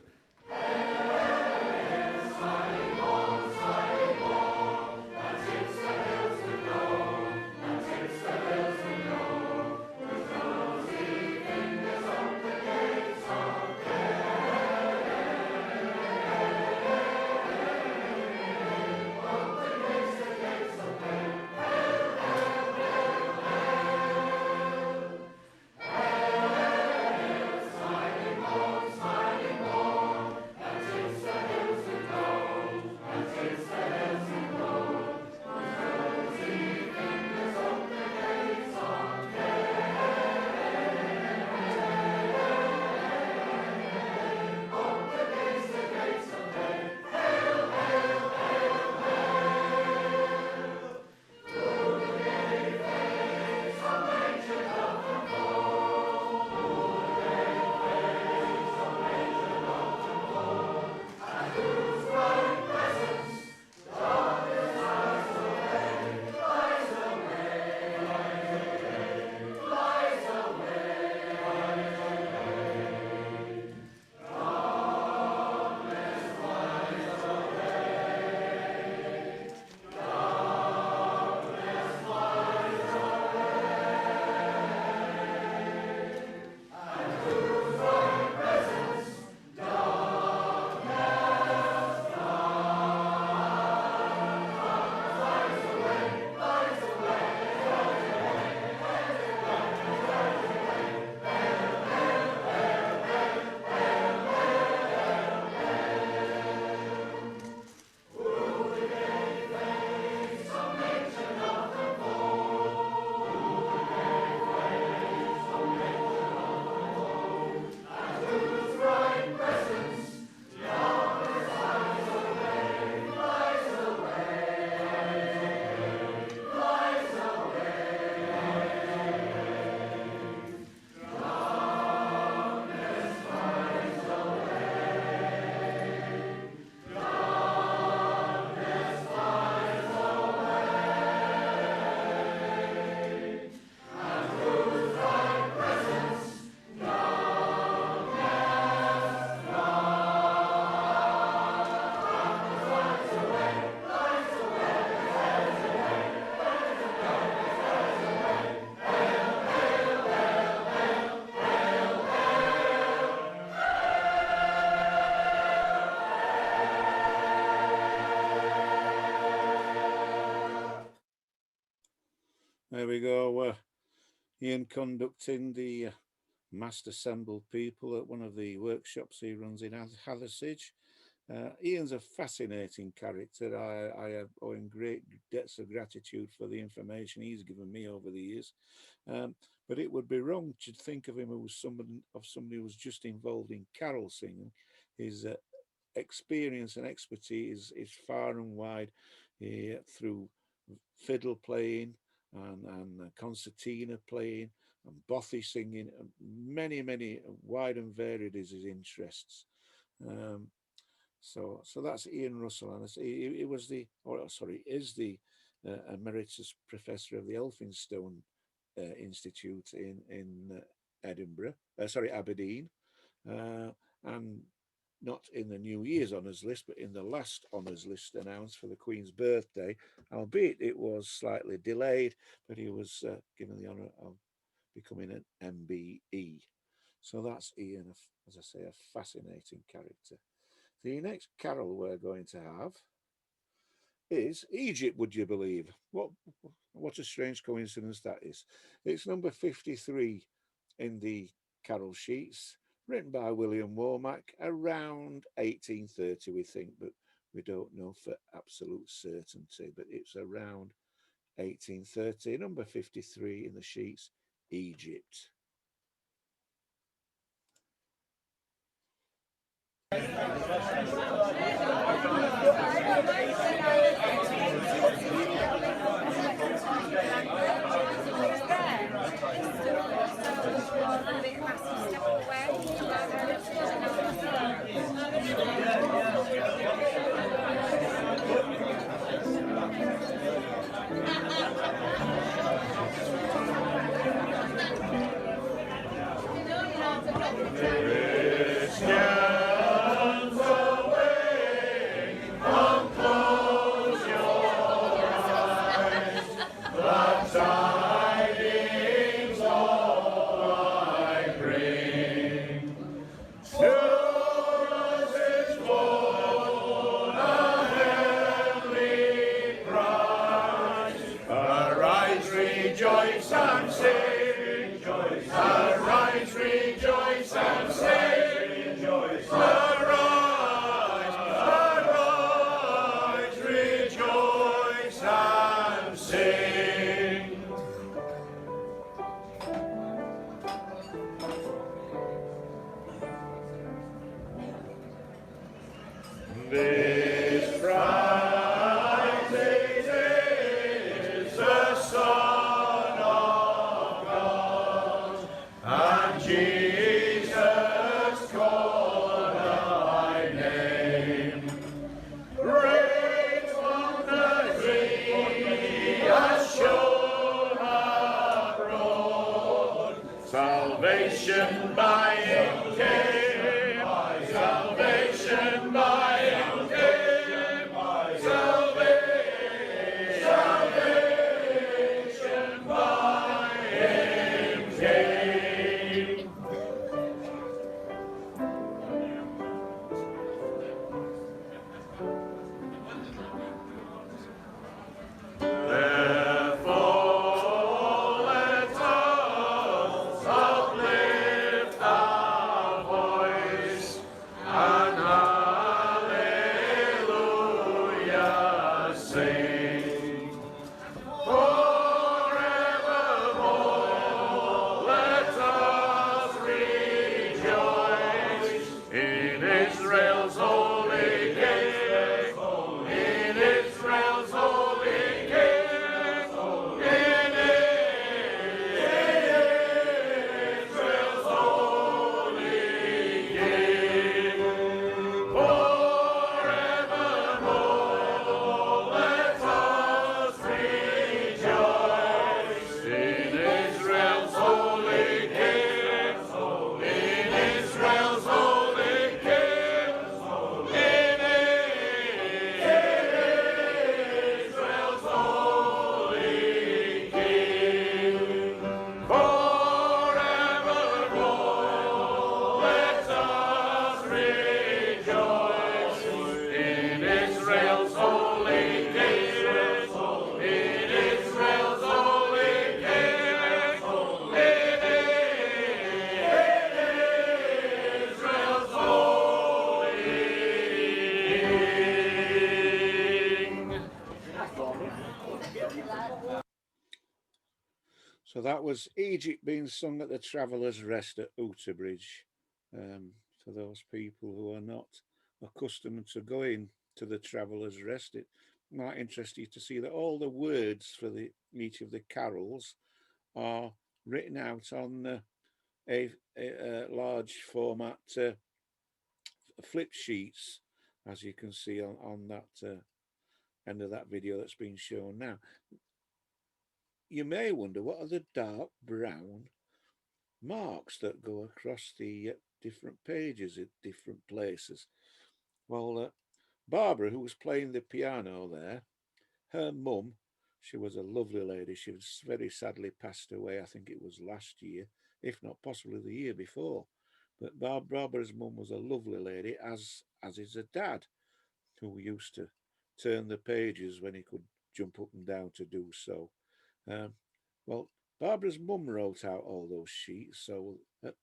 There we go. Ian conducting the mass assembled people at one of the workshops he runs in Hathersage. Ian's a fascinating character. I owe him great debts of gratitude for the information he's given me over the years. But it would be wrong to think of him as somebody who was just involved in carol singing. His experience and expertise is far and wide through fiddle playing and concertina playing and bothy singing. Many wide and varied is his interests. So that's Ian Russell, and he was is the emeritus professor of the Elphinstone Institute in Aberdeen, and not in the New Year's honours list, but in the last honours list announced for the Queen's birthday, albeit it was slightly delayed, but he was given the honour of becoming an MBE. So that's Ian, as I say, a fascinating character. The next carol we're going to have is Egypt, would you believe? What a strange coincidence that is. It's number 53 in the carol sheets, written by William Womack around 1830, we think, but we don't know for absolute certainty, but it's around 1830, number 53 in the sheets, Egypt. Salvation by him came, salvation by him came, salvation by him came. Therefore let us uplift our voice and hallelujah sing. Forevermore let us rejoice in Israel's holy King, in Israel's holy King, in Israel's holy King. Forevermore let So that was Egypt being sung at the Traveller's Rest at Outerbridge. For those people who are not accustomed to going to the Traveller's Rest, it might interest you to see that all the words for each of the carols are written out on a large format flip sheets, as you can see on that end of that video that's been shown now. You may wonder, what are the dark brown marks that go across the different pages at different places? Well, Barbara, who was playing the piano there, her mum, she was a lovely lady. She was very sadly passed away. I think it was last year, if not possibly the year before. But Barbara's mum was a lovely lady, as is her dad, who used to turn the pages when he could jump up and down to do so. Well, Barbara's mum wrote out all those sheets, so at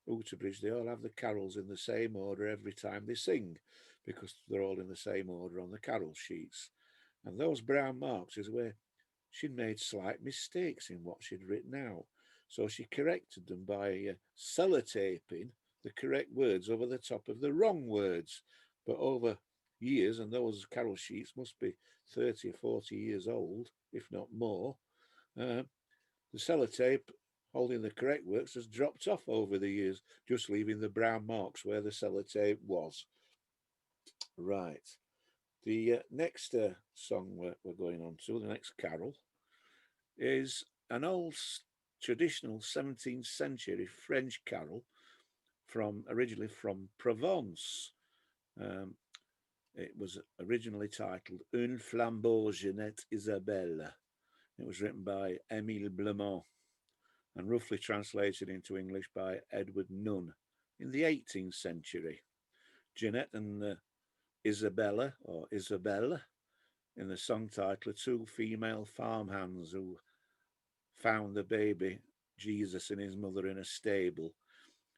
Outerbridge they all have the carols in the same order every time they sing, because they're all in the same order on the carol sheets. And those brown marks is where she'd made slight mistakes in what she'd written out. So she corrected them by sellotaping the correct words over the top of the wrong words. But over years, and those carol sheets must be 30 or 40 years old, if not more, the sellotape holding the correct words has dropped off over the years, just leaving the brown marks where the sellotape was. Right. The next song we're going on to, the next carol, is an old traditional 17th century French carol originally from Provence. It was originally titled Un flambeau Jeanette Isabelle. It was written by Émile Blemont and roughly translated into English by Edward Nunn in the 18th century. Jeanette and Isabella, or Isabelle, in the song title, are two female farmhands who found the baby Jesus and his mother in a stable.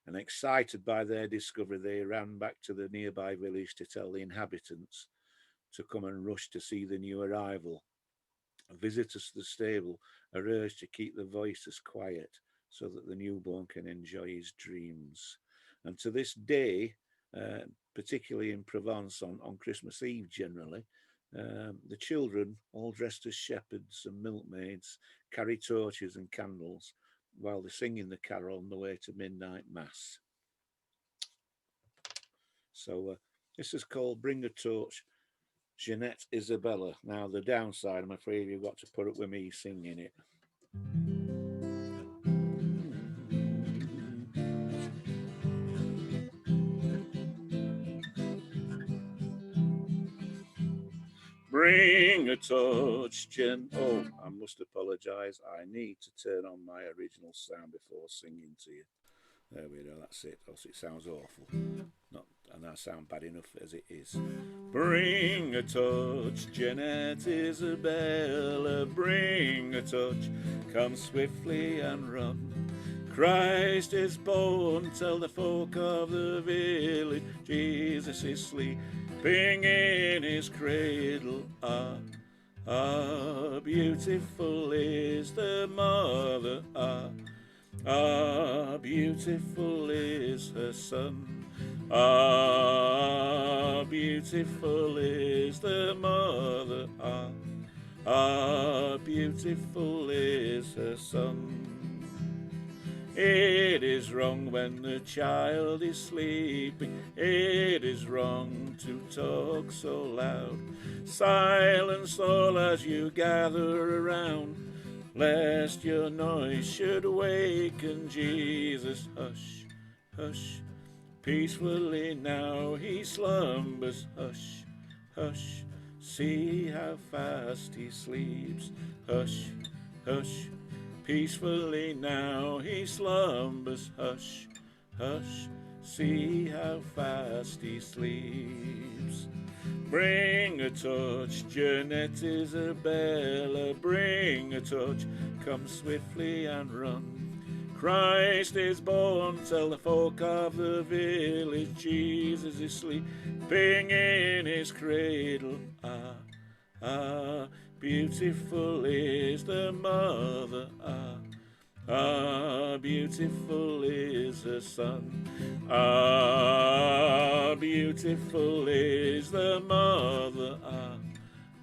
And excited by their discovery, they ran back to the nearby village to tell the inhabitants to come and rush to see the new arrival. Visitors to the stable are urged to keep their voices quiet so that the newborn can enjoy his dreams. And to this day, particularly in Provence on Christmas Eve generally, the children, all dressed as shepherds and milkmaids, carry torches and candles while they're singing the carol on the way to midnight mass. So this is called Bring a Torch, Jeanette Isabella. Now the downside, I'm afraid you've got to put up with me singing it. Bring a torch, Jen. Oh, I must apologise. I need to turn on my original sound before singing to you. There we go, that's it. Also, it sounds awful. And I sound bad enough as it is. Bring a torch, Jeanette Isabella. Bring a torch, come swiftly and run. Christ is born, tell the folk of the village. Jesus is sleeping in his cradle. Ah, ah, beautiful is the mother. Ah, ah, beautiful is her son. Ah, beautiful is the mother. Ah, ah, beautiful is her son. It is wrong when the child is sleeping. It is wrong to talk so loud. Silence all as you gather around, lest your noise should waken Jesus. Hush, hush, peacefully now he slumbers. Hush, hush, see how fast he sleeps. Hush, hush, peacefully now he slumbers. Hush, hush, see how fast he sleeps. Bring a torch, Jeanette Isabella. Bring a torch, come swiftly and run. Christ is born, tell the folk of the village. Jesus is sleeping in his cradle. Ah, ah, beautiful is the mother. Ah, Ah, beautiful is the sun. Ah, beautiful is the mother.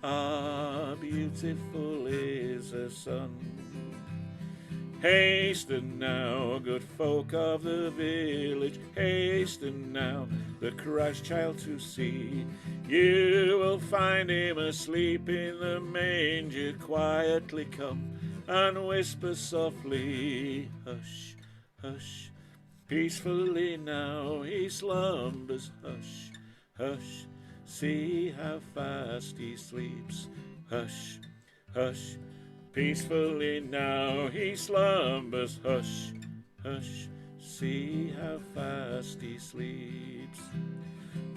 Ah, beautiful is the sun. Hasten now, good folk of the village, hasten now, the Christ child to see. You will find him asleep in the manger. Quietly come and whisper softly, hush, hush. Peacefully now he slumbers, hush, hush. See how fast he sleeps, hush, hush. Peacefully now he slumbers, hush, hush. See how fast he sleeps.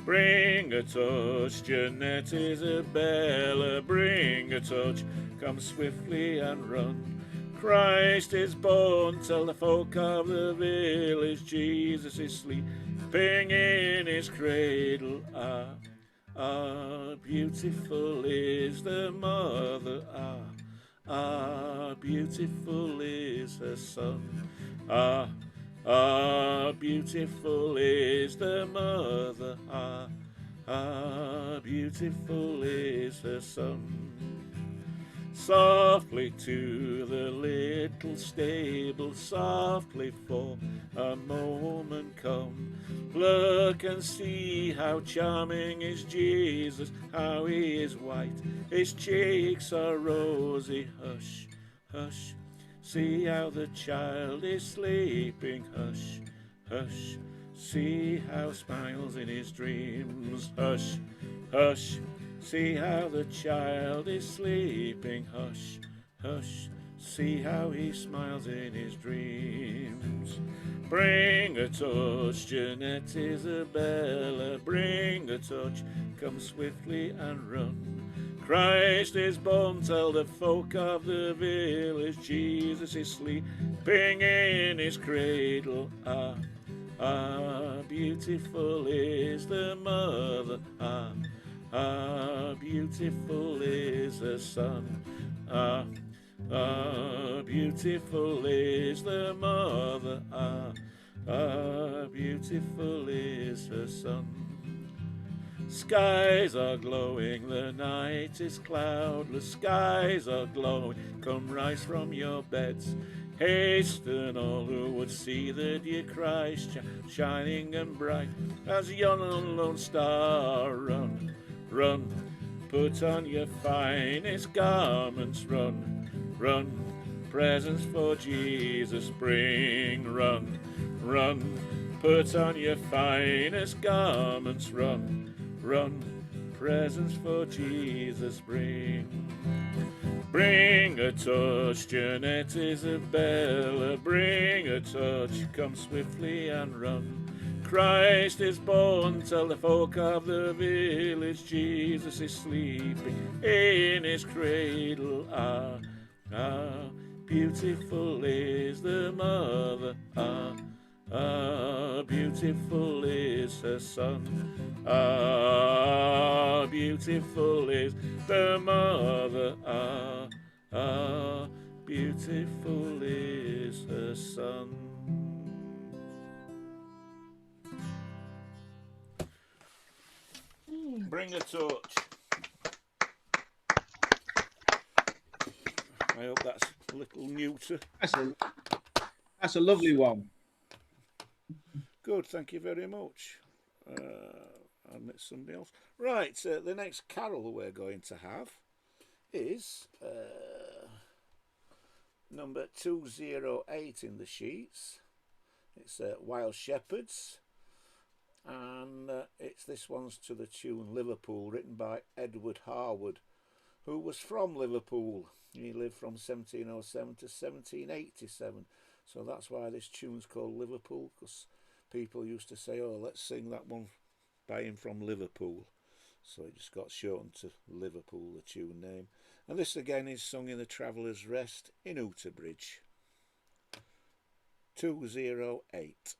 Bring a torch, Jeanette Isabella, bring a torch, come swiftly and run. Christ is born, tell the folk of the village, Jesus is sleeping in his cradle. Ah, ah, beautiful is the mother, ah, beautiful is her son. Ah, ah, beautiful is the mother. Ah, beautiful is her son. Softly to the little stable, softly for a moment come. Look and see how charming is Jesus, how he is white, his cheeks are rosy. Hush, hush, see how the child is sleeping. Hush, hush, see how smiles in his dreams. Hush, hush, see how the child is sleeping. Hush, hush, see how he smiles in his dreams. Bring a torch, Jeanette Isabella, bring a torch, come swiftly and run. Christ is born, tell the folk of the village, Jesus is sleeping in his cradle. Ah, ah, beautiful is the mother. Ah, ah, beautiful is the son. Ah, ah, beautiful is the mother. Ah, ah, beautiful is her son. Skies are glowing, the night is cloudless. Skies are glowing, come rise from your beds. Hasten all who would see the dear Christ shining and bright as yon lone star. Run, run, put on your finest garments. Run, run, presents for Jesus bring. Run, run, put on your finest garments. Run, run, presents for Jesus bring. Bring a torch, Jeanette Isabella, bring a torch, come swiftly and run. Christ is born, tell the folk of the village, Jesus is sleeping in his cradle. Ah, ah, beautiful is the mother. Ah, ah, beautiful is her son. Ah, beautiful is the mother. Ah, ah, beautiful is her son. Bring a torch. I hope that's a little neuter. That's a lovely one. Good, thank you very much. I'll miss somebody else. Right, the next carol we're going to have is number 208 in the sheets. It's Wild Shepherds, and this one's to the tune Liverpool, written by Edward Harwood, who was from Liverpool. He lived from 1707 to 1787, so that's why this tune's called Liverpool, because people used to say, oh, let's sing that one by him from Liverpool. So it just got shortened to Liverpool, the tune name. And this again is sung in the Traveller's Rest in Outerbridge. 208.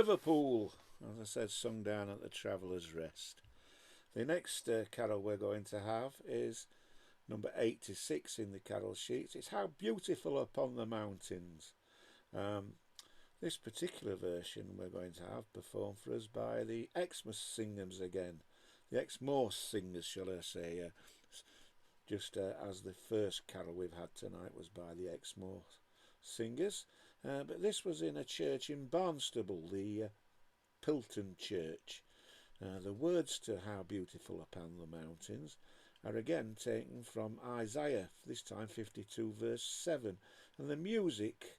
Liverpool, as I said, sung down at the Traveller's Rest. The next carol we're going to have is number 86 in the carol sheets. It's How Beautiful Upon the Mountains. This particular version we're going to have performed for us by the Exmouth Singers again. The Exmouth Singers, shall I say, just as the first carol we've had tonight was by the Exmouth Singers. But this was in a church in Barnstable, the Pilton Church. The words to How Beautiful Upon the Mountains are again taken from Isaiah, this time 52 verse 7. And the music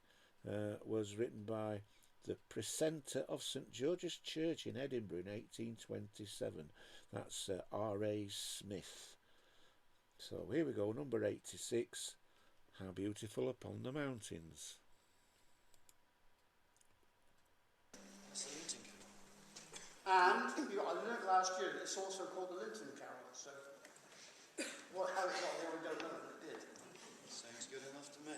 was written by the precentor of St George's Church in Edinburgh in 1827. That's R.A. Smith. So here we go, number 86, How Beautiful Upon the Mountains. And I learned last year that it's also called the Linton Carol. So how it got there, we don't know, but it did. Sounds good enough to me.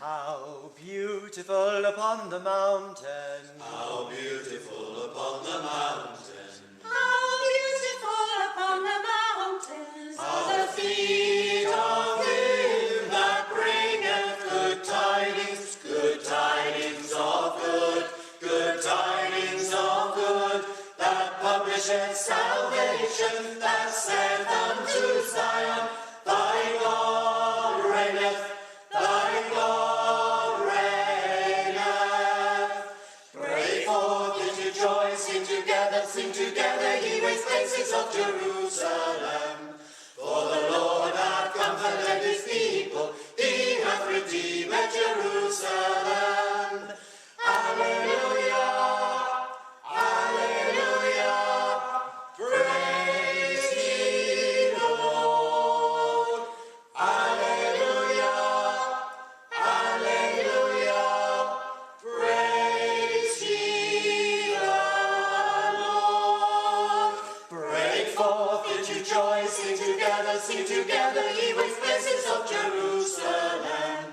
How beautiful upon the mountain. How beautiful upon the mountain. How beautiful upon the mountains are the Feet of him that bringeth good tidings of good, good tidings of good, that publisheth salvation, that saith unto Zion, thy God reigneth, thy God reigneth. Break forth into joy, sing together, ye waste places of Jerusalem. For the Lord hath comforted his people, he hath redeemed Jerusalem. Alleluia, alleluia, praise ye the Lord. Alleluia, alleluia, praise ye the Lord. Break forth into joy, sing together, ye waste places of Jerusalem.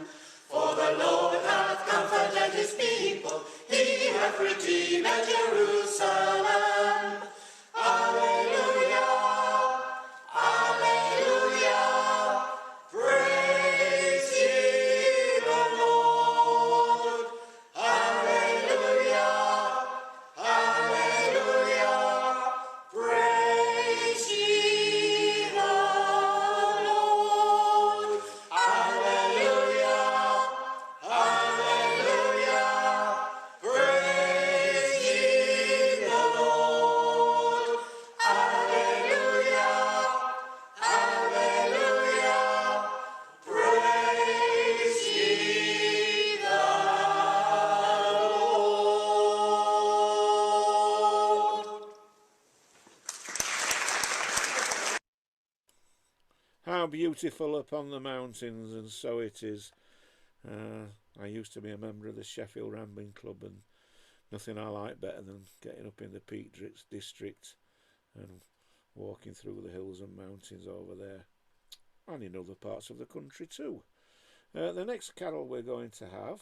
For the Lord hath comforted his people, he hath redeemed Jerusalem. Alleluia, alleluia, praise ye the Lord. Alleluia, alleluia, praise ye the Lord. Alleluia, alleluia, praise ye the Lord. Alleluia, alleluia, praise ye the Lord. How beautiful upon the mountains, and so it is. I used to be a member of the Sheffield Rambling Club, and nothing I like better than getting up in the Peak District and walking through the hills and mountains over there, and in other parts of the country too. The next carol we're going to have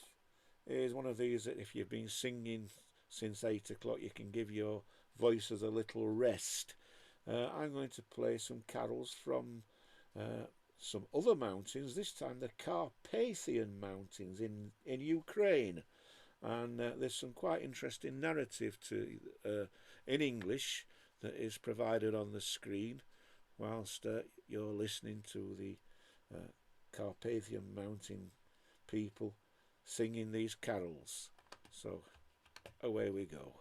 is one of these that if you've been singing since 8 o'clock, you can give your voices a little rest. I'm going to play some carols from some other mountains, this time the Carpathian Mountains in Ukraine. And there's some quite interesting narrative in English that is provided on the screen whilst you're listening to the Carpathian Mountain people singing these carols. So away we go.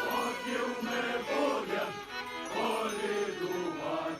Ходімо, Боже, полі думай.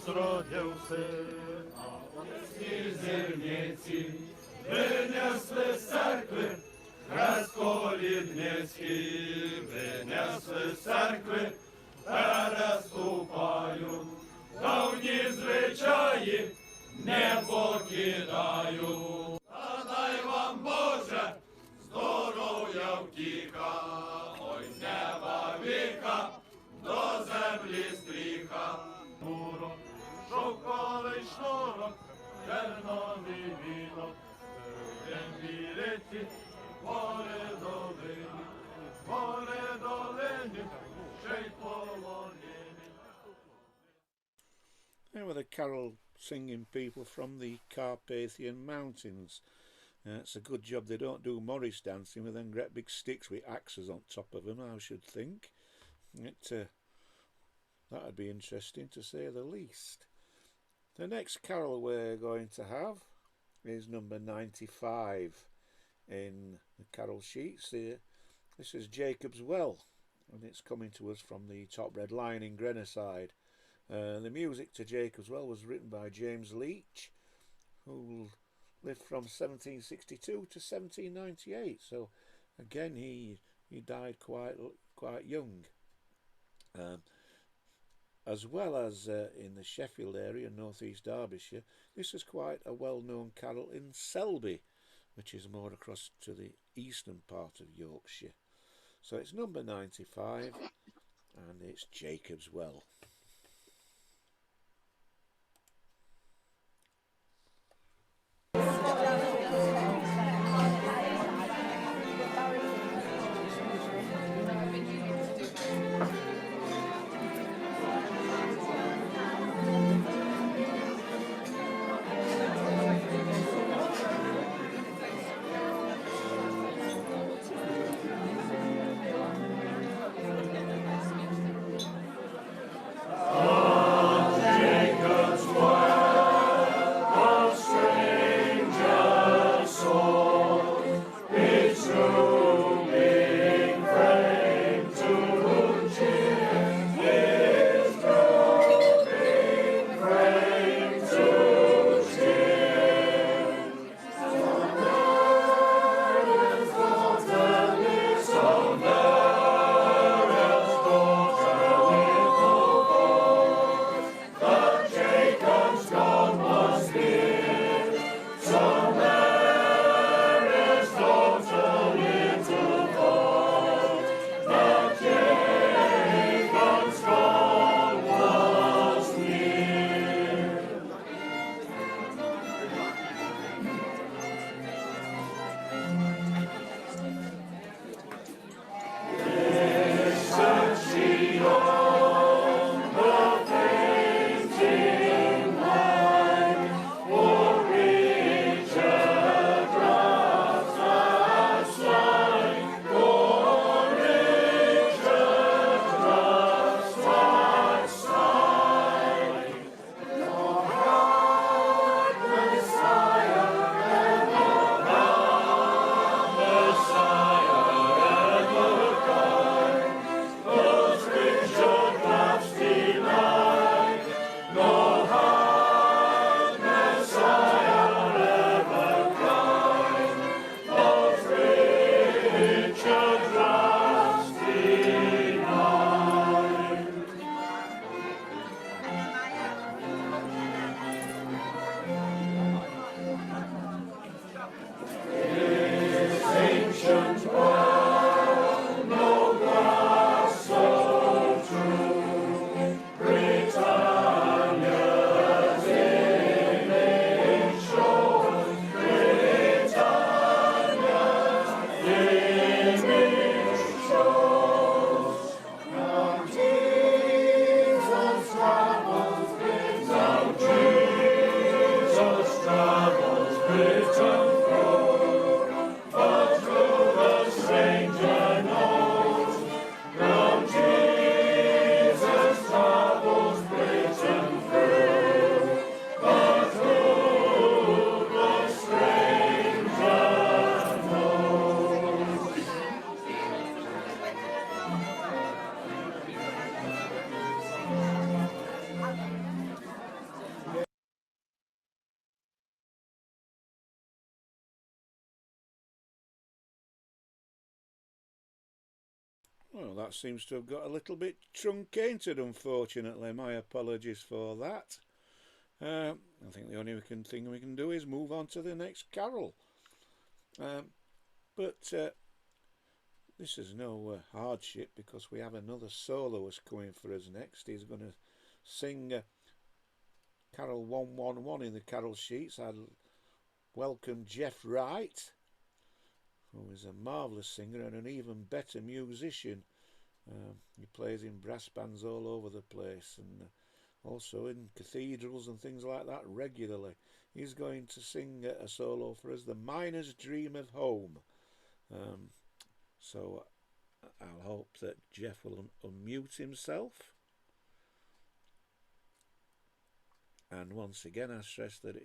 zrodil syn. A oni zirnici wyniosły z cerkwy kres kolidnicki, wyniosły z cerkwy, teraz stupają. Dawni zwyczaji nie pokidają. A daj wam Boże zdrowia wtіка, oj z nieba wieka do землі стріха. Муром, шовковий шнурок, терновий вінок, стелем білеті, горе долині, ще й полонені. They were the carol singing people from the Carpathian Mountains. It's a good job they don't do Morris dancing with them great big sticks with axes on top of them, I should think. That would be interesting to say the least. The next carol we're going to have is number 95 in the carol sheets. This is Jacob's Well, and it's coming to us from the Top Red Lion in Grenoside. The music to Jacob's Well was written by James Leach, who lived from 1762 to 1798. So again, he died quite young. As well as in the Sheffield area, northeast Derbyshire, this is quite a well-known carol in Selby, which is more across to the eastern part of Yorkshire. So it's number 95, and it's Jacob's Well. Well, that seems to have got a little bit truncated, unfortunately. My apologies for that. I think the only thing we can do is move on to the next carol. But this is no hardship, because we have another soloist coming for us next. He's going to sing Carol 111 in the carol sheets. I welcome Jeff Wright, who is a marvellous singer and an even better musician. He plays in brass bands all over the place, and also in cathedrals and things like that regularly. He's going to sing a solo for us, The Miner's Dream of Home. So I'll hope that Jeff will unmute himself. And once again, I stress that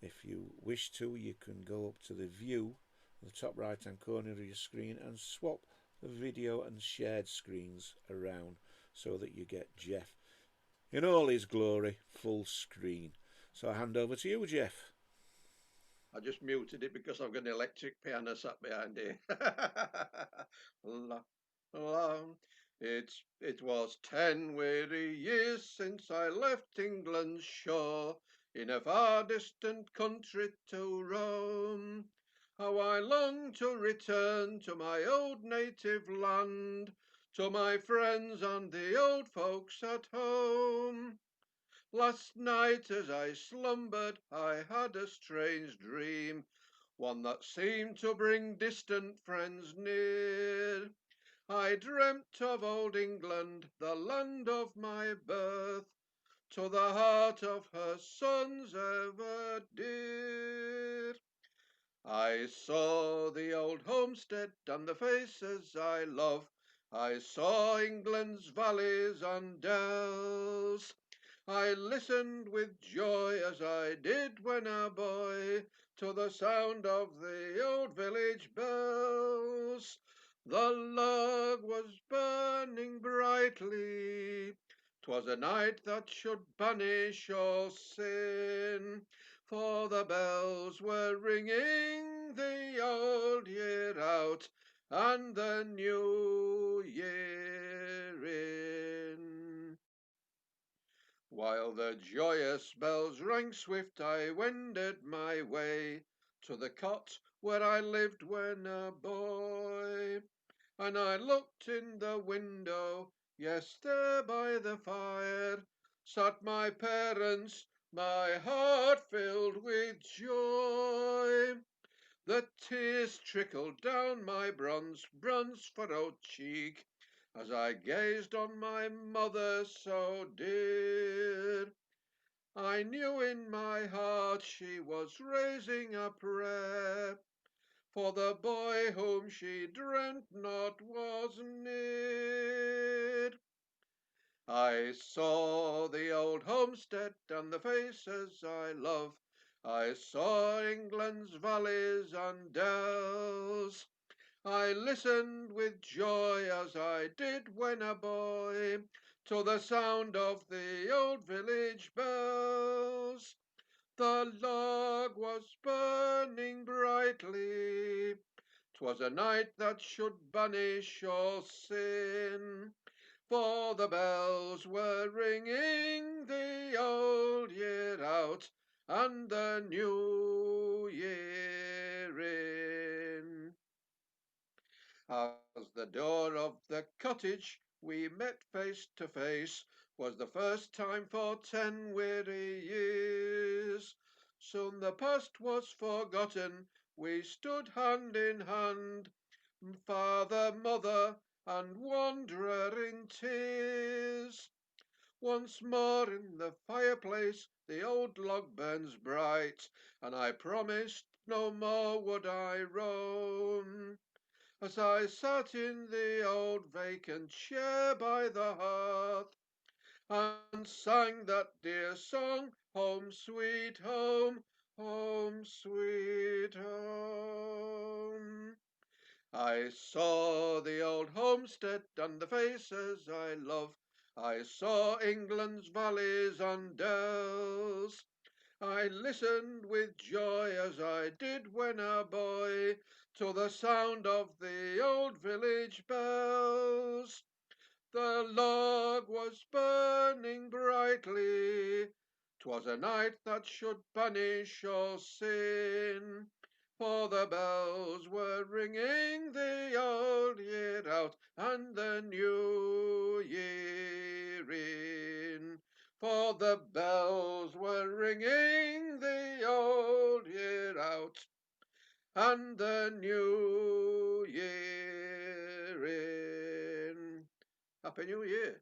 if you wish to, you can go up to the view, the top right hand corner of your screen, and swap the video and shared screens around so that you get Jeff in all his glory, full screen. So I hand over to you, Jeff. I just muted it because I've got an electric piano sat behind here. La, la. It was 10 weary years since I left England's shore, in a far distant country to roam. How I long to return to my old native land, to my friends and the old folks at home. Last night as I slumbered, I had a strange dream, one that seemed to bring distant friends near. I dreamt of old England, the land of my birth, to the heart of her sons ever dear. I saw the old homestead and the faces I love. I saw England's valleys and dells. I listened with joy, as I did when a boy, to the sound of the old village bells. The log was burning brightly. 'Twas a night that should banish all sin, for the bells were ringing the old year out and the new year in. While the joyous bells rang swift, I wended my way to the cot where I lived when a boy. And I looked in the window, yes, there by the fire sat my parents, my heart filled with joy. The tears trickled down my bronze furrowed cheek as I gazed on my mother so dear. I knew in my heart she was raising a prayer for the boy whom she dreamt not was near. I saw the old homestead and the faces I love. I saw England's valleys and dells. I listened with joy, as I did when a boy, to the sound of the old village bells. The log was burning brightly. 'Twas a night that should banish all sin, for the bells were ringing the old year out and the new year in. As the door of the cottage we met face to face was the first time for 10 weary years. Soon the past was forgotten, we stood hand in hand, father, mother, and wanderer in tears. Once more in the fireplace the old log burns bright, and I promised no more would I roam. As I sat in the old vacant chair by the hearth and sang that dear song, Home, sweet home, home, sweet home. I saw the old homestead and the faces I love. I saw England's valleys and dells. I listened with joy as I did when a boy to the sound of the old village bells. The log was burning brightly. 'Twas a night that should punish all sin. For the bells were ringing the old year out and the new year in. For the bells were ringing the old year out and the new year in. Happy New Year.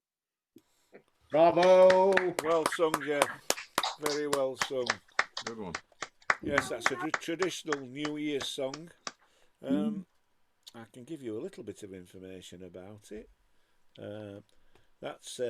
Bravo. Well sung, Jeff. Very well sung. Good one. Yes, that's a traditional New Year's song. I can give you a little bit of information about it. That's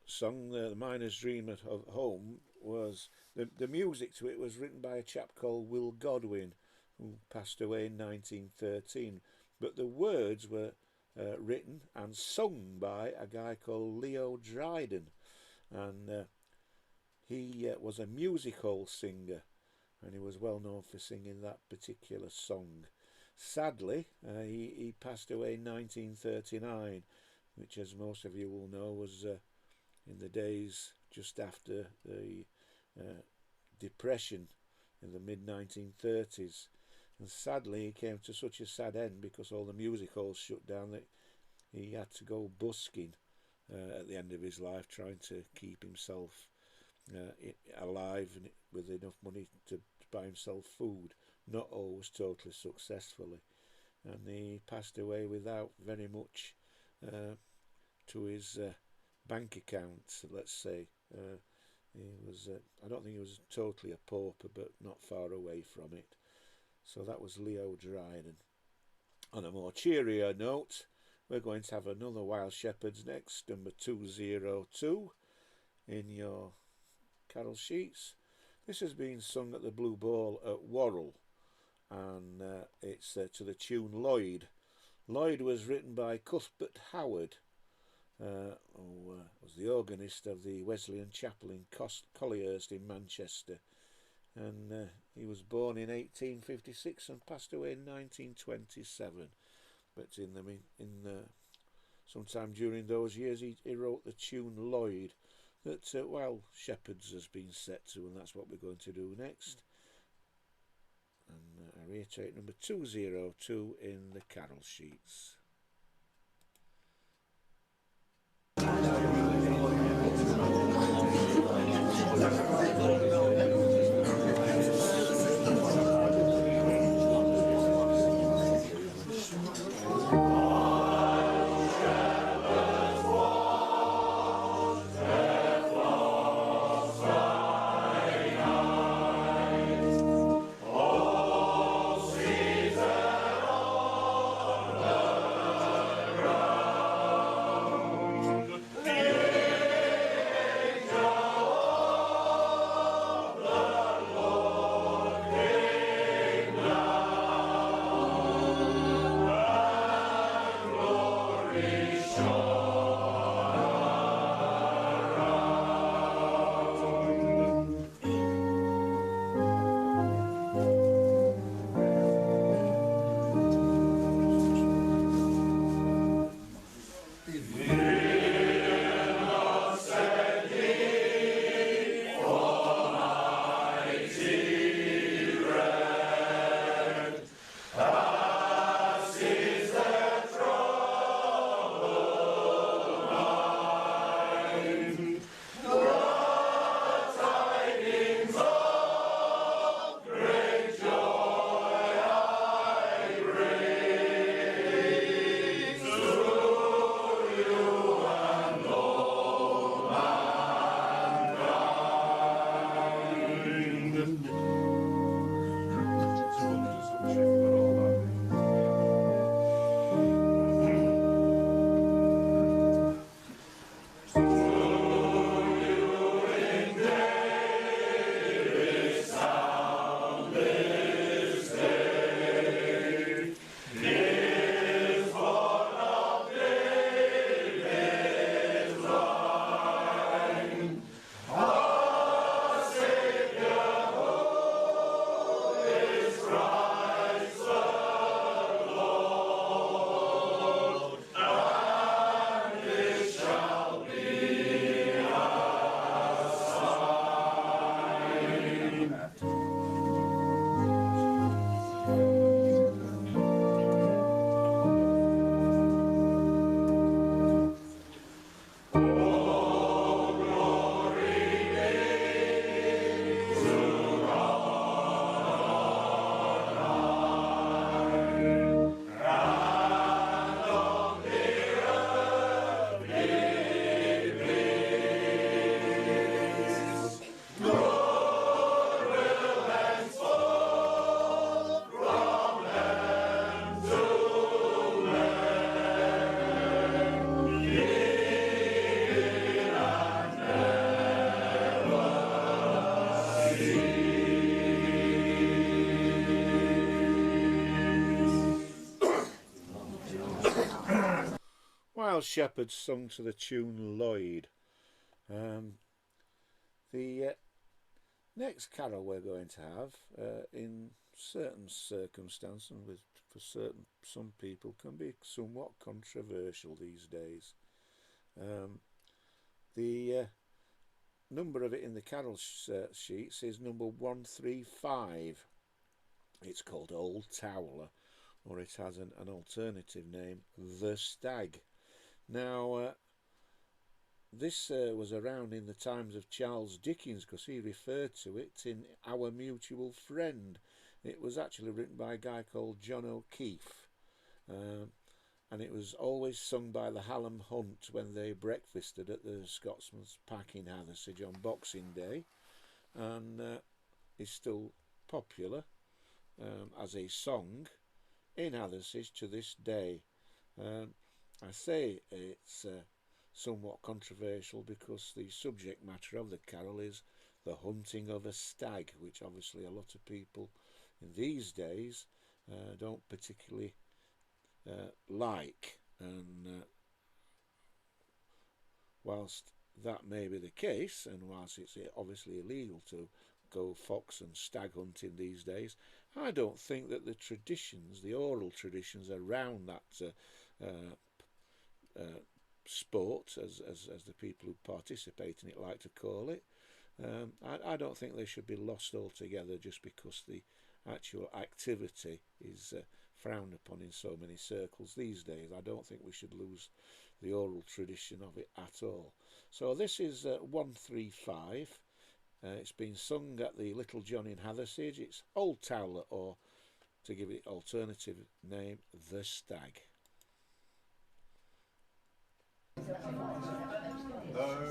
song, The Miner's Dream at Home, was the music to it was written by a chap called Will Godwin, who passed away in 1913. But the words were written and sung by a guy called Leo Dryden, and he was a music hall singer, and he was well known for singing that particular song. Sadly, he passed away in 1939, which, as most of you will know, was in the days just after the Depression in the mid-1930s. And sadly, he came to such a sad end because all the music halls shut down that he had to go busking at the end of his life, trying to keep himself alive and with enough money to buy himself food, not always totally successfully. And he passed away without very much to his bank account, let's say. He was, I don't think he was totally a pauper, but not far away from it. So that was Leo Dryden. On a more cheerier note, we're going to have another Wild Shepherds next, number 202 in your carol sheets. This has been sung at the Blue Ball at Worrell, and it's to the tune Lloyd. Lloyd was written by Cuthbert Howard, who was the organist of the Wesleyan Chapel in Collyhurst in Manchester, and he was born in 1856 and passed away in 1927. But sometime during those years he wrote the tune Lloyd that Wild Shepherds has been set to, and that's what we're going to do next. And I reiterate, number 202 in the carol sheets. Miles Shepherd sung to the tune Lloyd. The next carol we're going to have, in certain circumstances, and for some people, can be somewhat controversial these days. The number of it in the carol sheets is number 135. It's called Old Towler, or it has an alternative name, The Stag. Now, this was around in the times of Charles Dickens, because he referred to it in Our Mutual Friend. It was actually written by a guy called John O'Keefe, and it was always sung by the Hallam Hunt when they breakfasted at the Scotsman's Pack in Hathersage on Boxing Day, and is still popular as a song in Hathersage to this day. I say it's somewhat controversial because the subject matter of the carol is the hunting of a stag, which obviously a lot of people in these days don't particularly like, and whilst that may be the case, and whilst it's obviously illegal to go fox and stag hunting these days, I don't think that the traditions, the oral traditions around that sport, as the people who participate in it like to call it, I don't think they should be lost altogether just because the actual activity is frowned upon in so many circles these days. I don't think we should lose the oral tradition of it at all. So this is 135. It's been sung at the Little John in Hathersage. It's Old Towler, or to give it alternative name, The Stag. The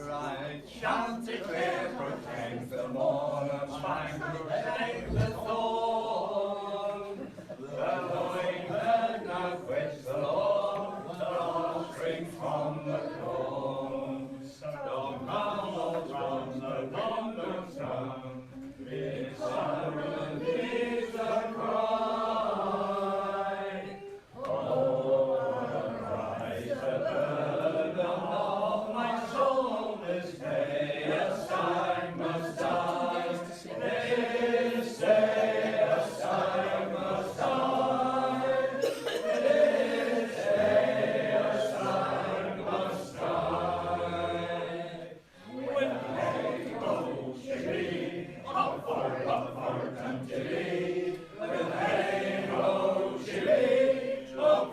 right chanticleer proclaims the morn of spangled banner the thorn. The lowing bird now quits the lawn, the lark springs from the corn. Don't rumble from the London sun, midsummer is the cry. Oh, arise, the burden of my soul this day, a stag must die. This day a stag must die. This day a stag must die. When hay goes chilly, up for Tantilly. When hay goes chilly, up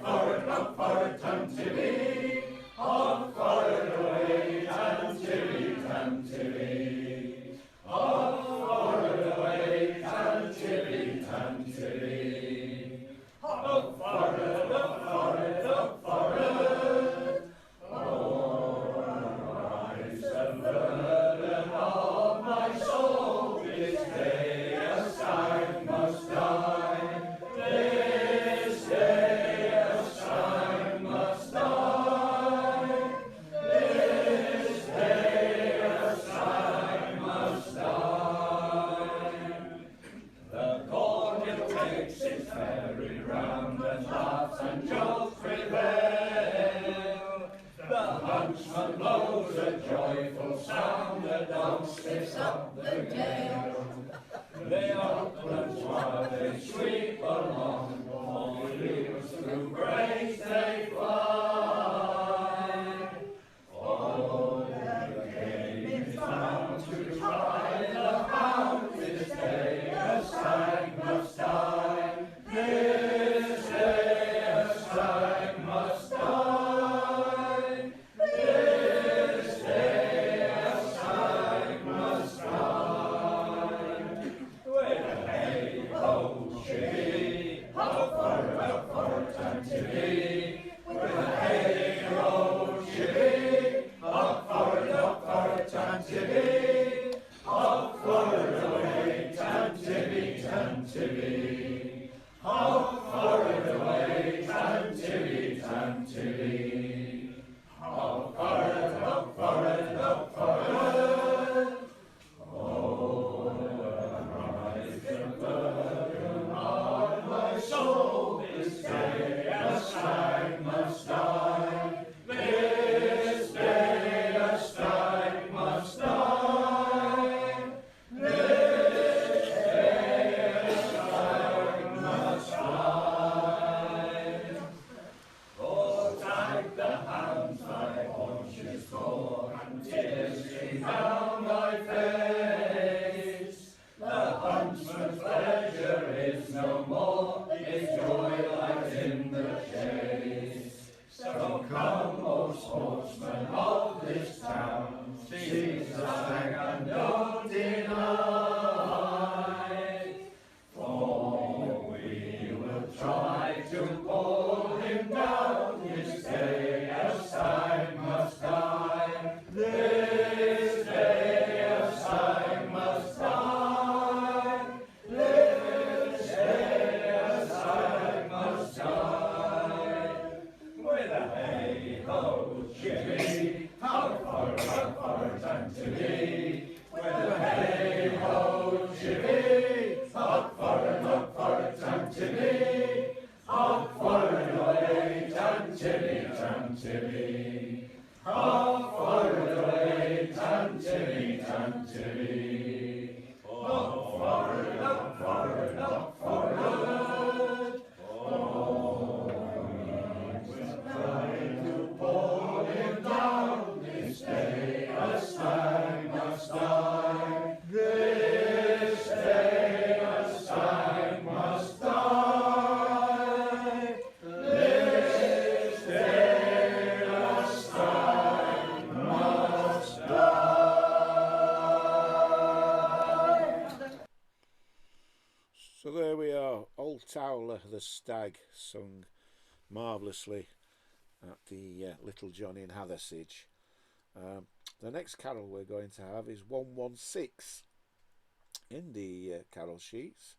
for Tantilly. Up for away, Tantilly, Tantilly. Up for away, Tantilly, Tantilly. Up for it, up for it, up for it. Oh, arise, the burden of my soul. This day a stag must die. This day a stag must die. This day a stag must die. The cordial takes its merry round and laughs and jokes prevail. The huntsman blows a joyful sound, the dog sniffs up the gale. The uplands while they sweep along, all leaves through brakes they fly. Oh, the game is bound to try the hound. This day a stag must die. This day a stag must die. This day a stag must die. When the hay goes chilly, up for Tantilly. Tantilly. Off forward away, Tantilly, Tantilly. Up forward, up forward, up forward. Oh, we're trying to pull him down this day, a stag must die. This day a stag must die. This day a stag must die. So there we are, Old Towler the Stag, sung marvellously at the Little Johnny in Hathersage. The next carol we're going to have is 116 in the carol sheets,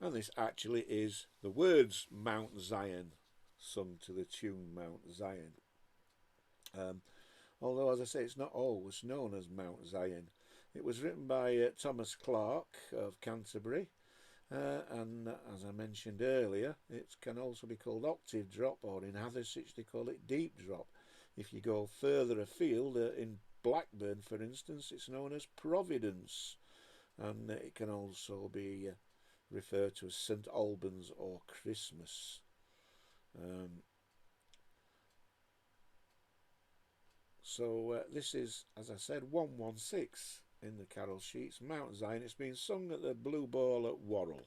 and this actually is the words Mount Zion, sung to the tune Mount Zion. Although, as I say, it's not always known as Mount Zion. It was written by Thomas Clarke of Canterbury, and as I mentioned earlier, it can also be called octave drop, or in Hathersage they call it deep drop. If you go further afield, in Blackburn for instance, it's known as Providence, and it can also be referred to as St Albans or Christmas. So this is, as I said, 116 in the carol sheets, Mount Zion. It's been sung at the Blue Ball at Worrell.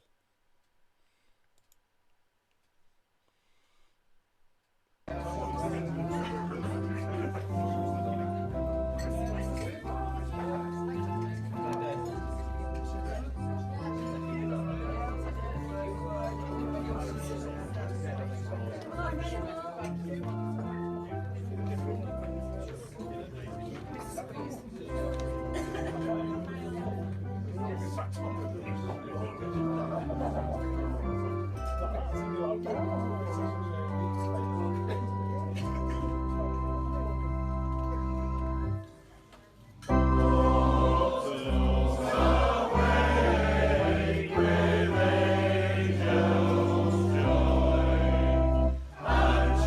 And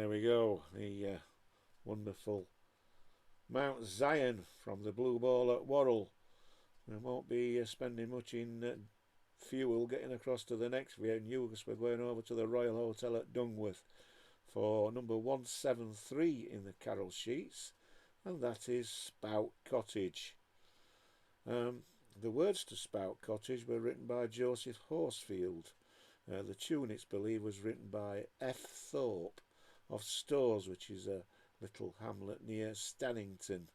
There we go. The wonderful Mount Zion from the Blue Ball at Worrell. We won't be spending much in fuel getting across to the next venue because we're going over to the Royal Hotel at Dungworth for number 173 in the Carol sheets, and that is Spout Cottage. The words to Spout Cottage were written by Joseph Horsfield. The tune, it's believed, was written by F. Thorpe of Stores, which is a little hamlet near Stannington.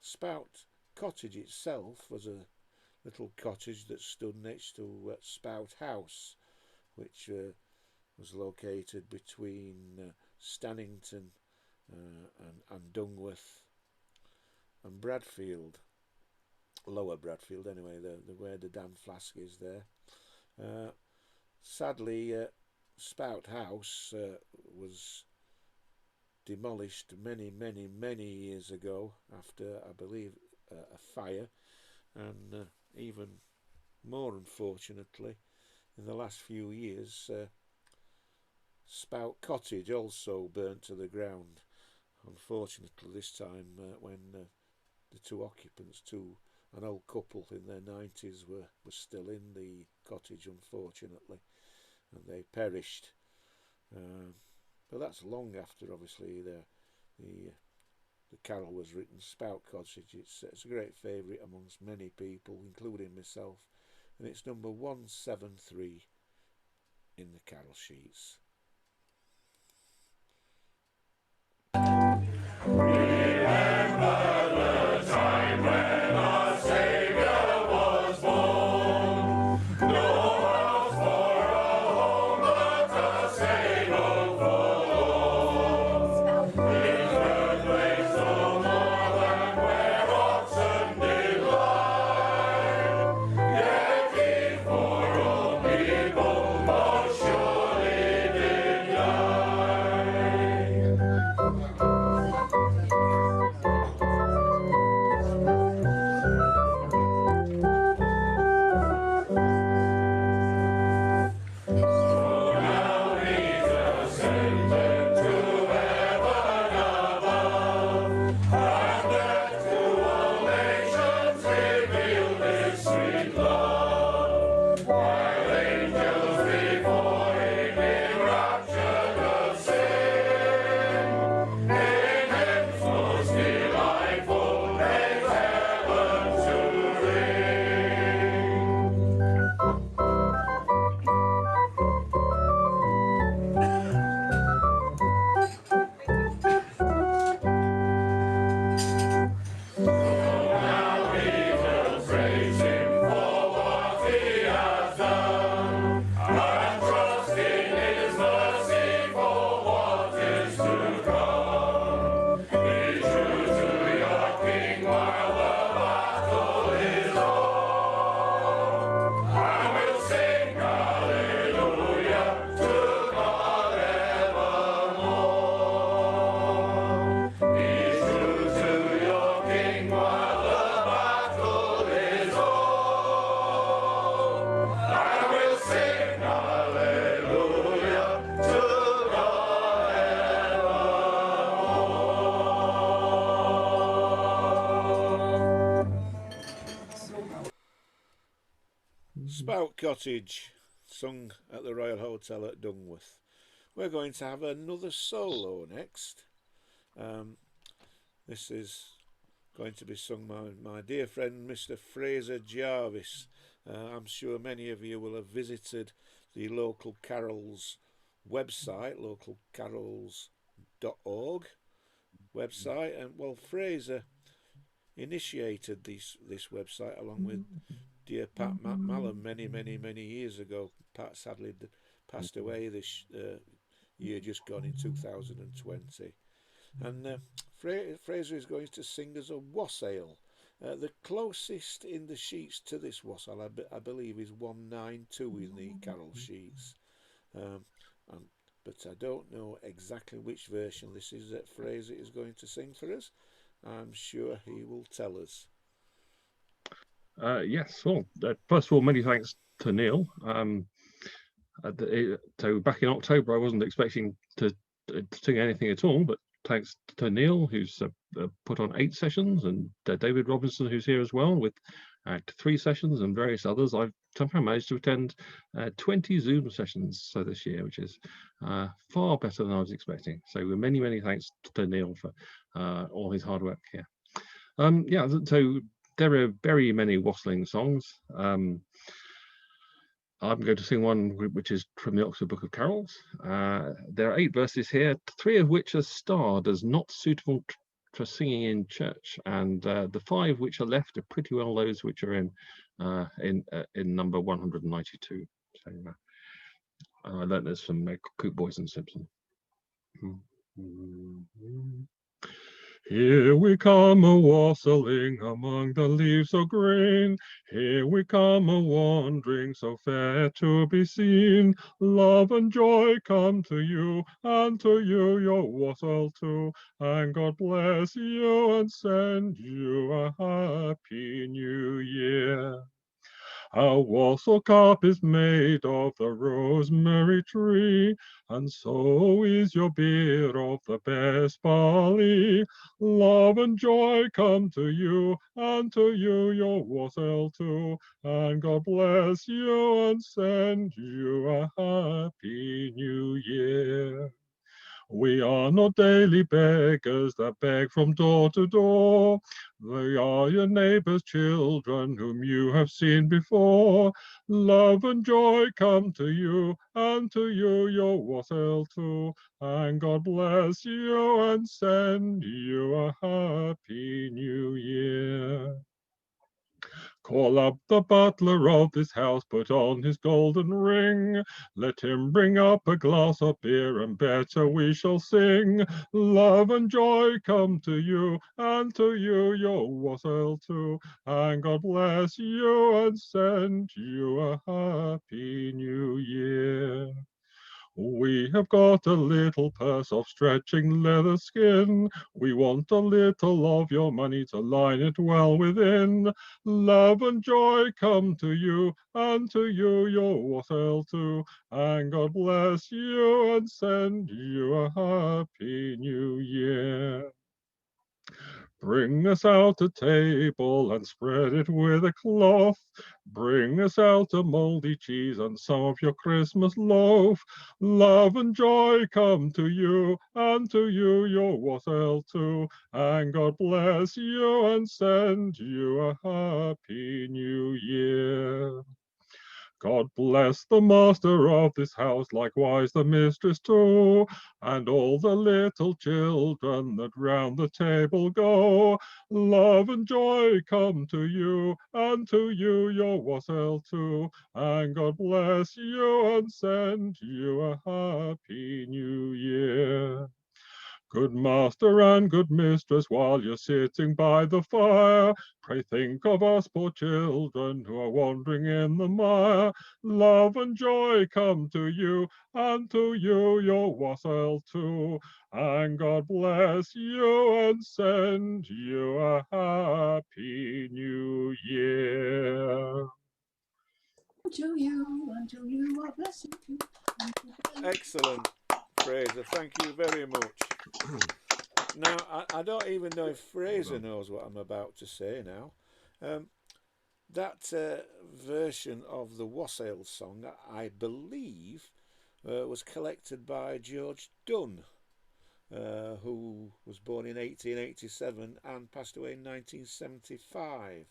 Spout Cottage itself was a little cottage that stood next to Spout House, which was located between Stannington and Dungworth and Bradfield, Lower Bradfield anyway, where the dam flask is there. Sadly, Spout House was demolished many years ago after, I believe, a fire, and even more unfortunately, in the last few years, Spout Cottage also burnt to the ground. Unfortunately, this time when the two occupants, an old couple in their 90s, were still in the cottage, unfortunately, and they perished. But that's long after, obviously, the carol was written. Spout Cottage, it's a great favourite amongst many people, including myself, and it's number 173 in the carol sheets. Spout Cottage, sung at the Royal Hotel at Dungworth. We're going to have another solo next. This is going to be sung by my dear friend Mr. Fraser Jarvis. I'm sure many of you will have visited the Local Carols website, localcarols.org website, and well, Fraser initiated this website along with dear Pat McMallen many years ago. Pat sadly passed away this year just gone in 2020, and Fraser is going to sing us a wassail. The closest in the sheets to this wassail, I believe, is 192 in the carol sheets, but I don't know exactly which version this is that Fraser is going to sing for us. I'm sure he will tell us. Yes, well, first of all, many thanks to Neil. So back in October, I wasn't expecting to sing anything at all, but thanks to Neil, who's put on 8 sessions, and David Robinson, who's here as well, with 3 sessions, and various others. I've somehow managed to attend 20 Zoom sessions so this year, which is far better than I was expecting. So many, many thanks to Neil for all his hard work here. Yeah, so there are very many wassailing songs. I'm going to sing one which is from the Oxford Book of Carols. There are 8 verses here, 3 of which are starred as not suitable for singing in church, and the 5 which are left are pretty well those which are in number 192. So I learned this from Coop Boys and Simpson. Here we come a-wassailing among the leaves of green. Here we come a-wandering, so fair to be seen. Love and joy come to you, and to you your wassail too. And God bless you and send you a happy new year. Our wassail cup is made of the rosemary tree, and so is your beer of the best barley. Love and joy come to you, and to you your wassail too. And God bless you and send you a happy new year. We are not daily beggars that beg from door to door. They are your neighbor's children whom you have seen before. Love and joy come to you, and to you your wassail too. And God bless you and send you a happy new year. Call up the butler of this house, put on his golden ring. Let him bring up a glass of beer, and better we shall sing. Love and joy come to you, and to you your wassail too. And God bless you and send you a happy new year. We have got a little purse of stretching leather skin. We want a little of your money to line it well within. Love and joy come to you, and to you your wassail too. And God bless you and send you a happy new year. Bring us out a table and spread it with a cloth. Bring us out a mouldy cheese and some of your Christmas loaf. Love and joy come to you, and to you your wassail too. And God bless you and send you a happy new year. God bless the master of this house, likewise the mistress too, and all the little children that round the table go. Love and joy come to you, and to you your wassail too. And God bless you and send you a happy new year. Good master and good mistress, while you're sitting by the fire, pray think of us poor children who are wandering in the mire. Love and joy come to you, and to you your wassail too. And God bless you and send you a happy new year. To you, our blessing. Excellent, Fraser. Thank you very much. Now, I don't even know if Fraser knows what I'm about to say now. That version of the wassail song, I believe, was collected by George Dunn, who was born in 1887 and passed away in 1975.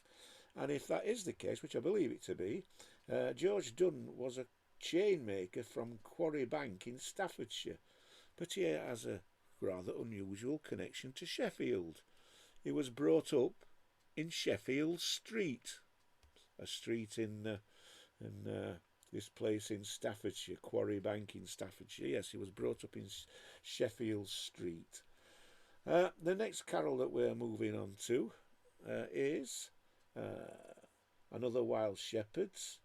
And if that is the case, which I believe it to be, George Dunn was a chain maker from Quarry Bank in Staffordshire, but he has a rather unusual connection to Sheffield. He was brought up in Sheffield Street, a street in this place in Staffordshire, Quarry Bank in Staffordshire. Yes, he was brought up in Sheffield Street. The next carol that we're moving on to is Another Wild Shepherds.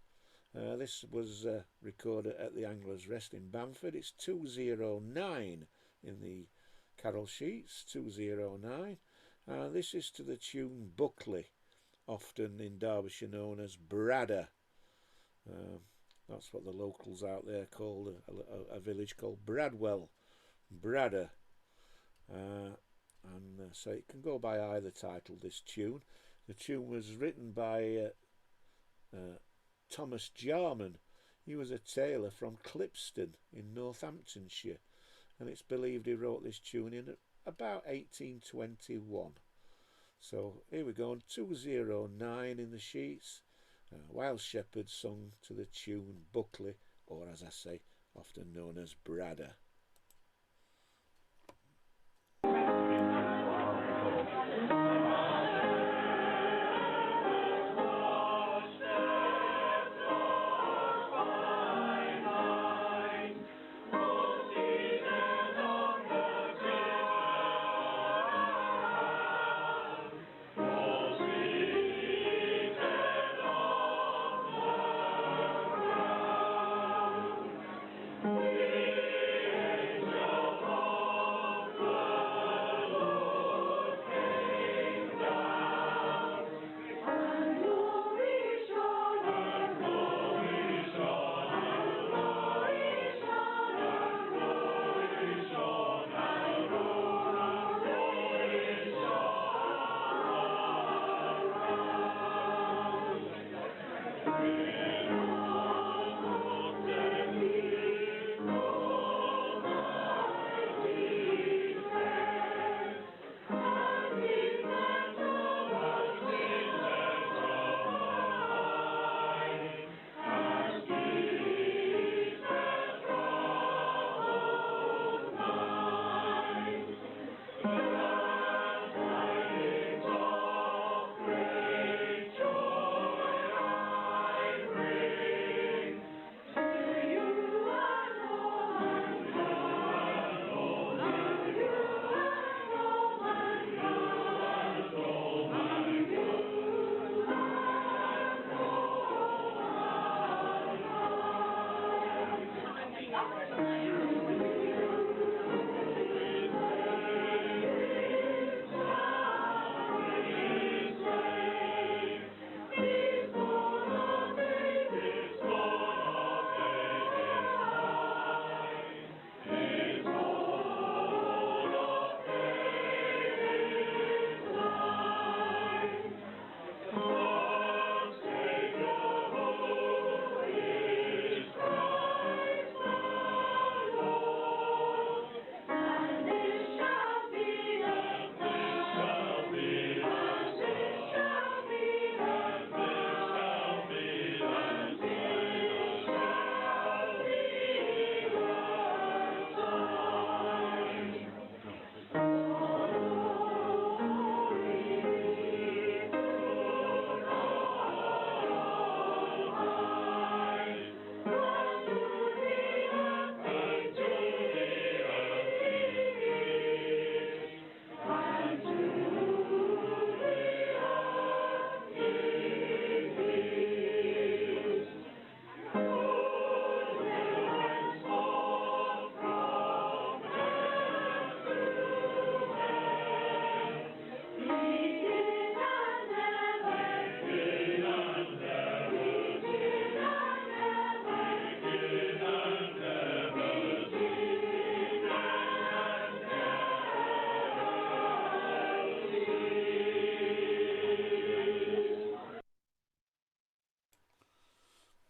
This was recorded at the Anglers' Rest in Bamford. It's 209 in the carol sheets, 209. This is to the tune Buckley, often in Derbyshire known as Bradder. That's what the locals out there call a village called Bradwell, Bradder. So it can go by either title, this tune. The tune was written by Thomas Jarman. He was a tailor from Clipston in Northamptonshire, and it's believed he wrote this tune in about 1821. So here we go, 209 in the sheets. Wild Shepherd sung to the tune Buckley, or as I say, often known as Bradder.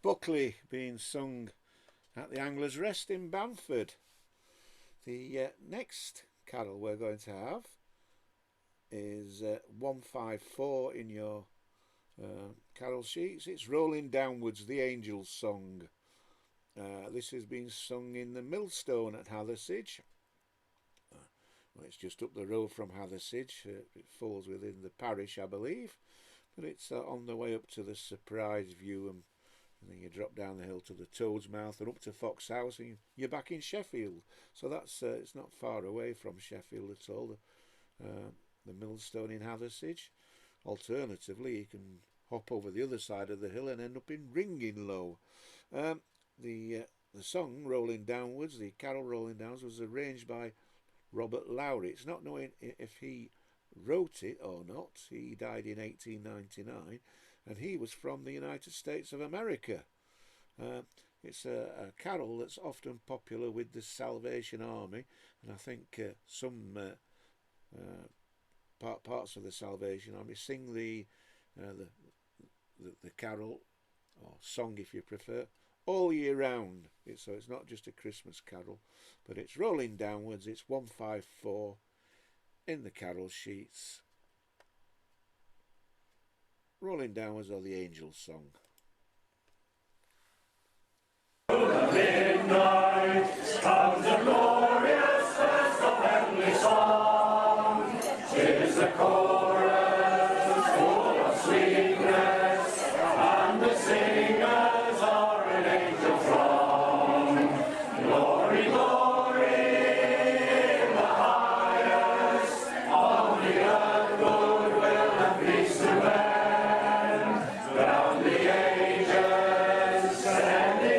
Buckley being sung at the Anglers' Rest in Bamford. The next carol we're going to have is 154 in your carol sheets. It's Rolling Downwards, the Angel's Song. This has been sung in the Millstone at Hathersage. Well, it's just up the road from Hathersage. It falls within the parish, I believe, but it's on the way up to the Surprise View, and then you drop down the hill to the Toad's Mouth and up to Fox House, and you're back in Sheffield. So that's it's not far away from Sheffield at all. The Millstone in Hathersage. Alternatively, you can hop over the other side of the hill and end up in Ringinglow. The song Rolling Downwards, the carol Rolling Downwards, was arranged by Robert Lowry. It's not knowing if he wrote it or not. He died in 1899, and he was from the United States of America. It's a carol that's often popular with the Salvation Army, and I think some parts of the Salvation Army sing the carol, or song if you prefer, all year round. So it's not just a Christmas carol, but it's Rolling Downwards. It's 154 in the carol sheets. Rolling Downwards, or the Angel's Song. Midnight comes a glorious burst of heavenly song. 'Tis a chorus full of sweetness, and the singers are an angel throng. Glory, glory in the highest, on the earth goodwill and peace to men. Round the ages send the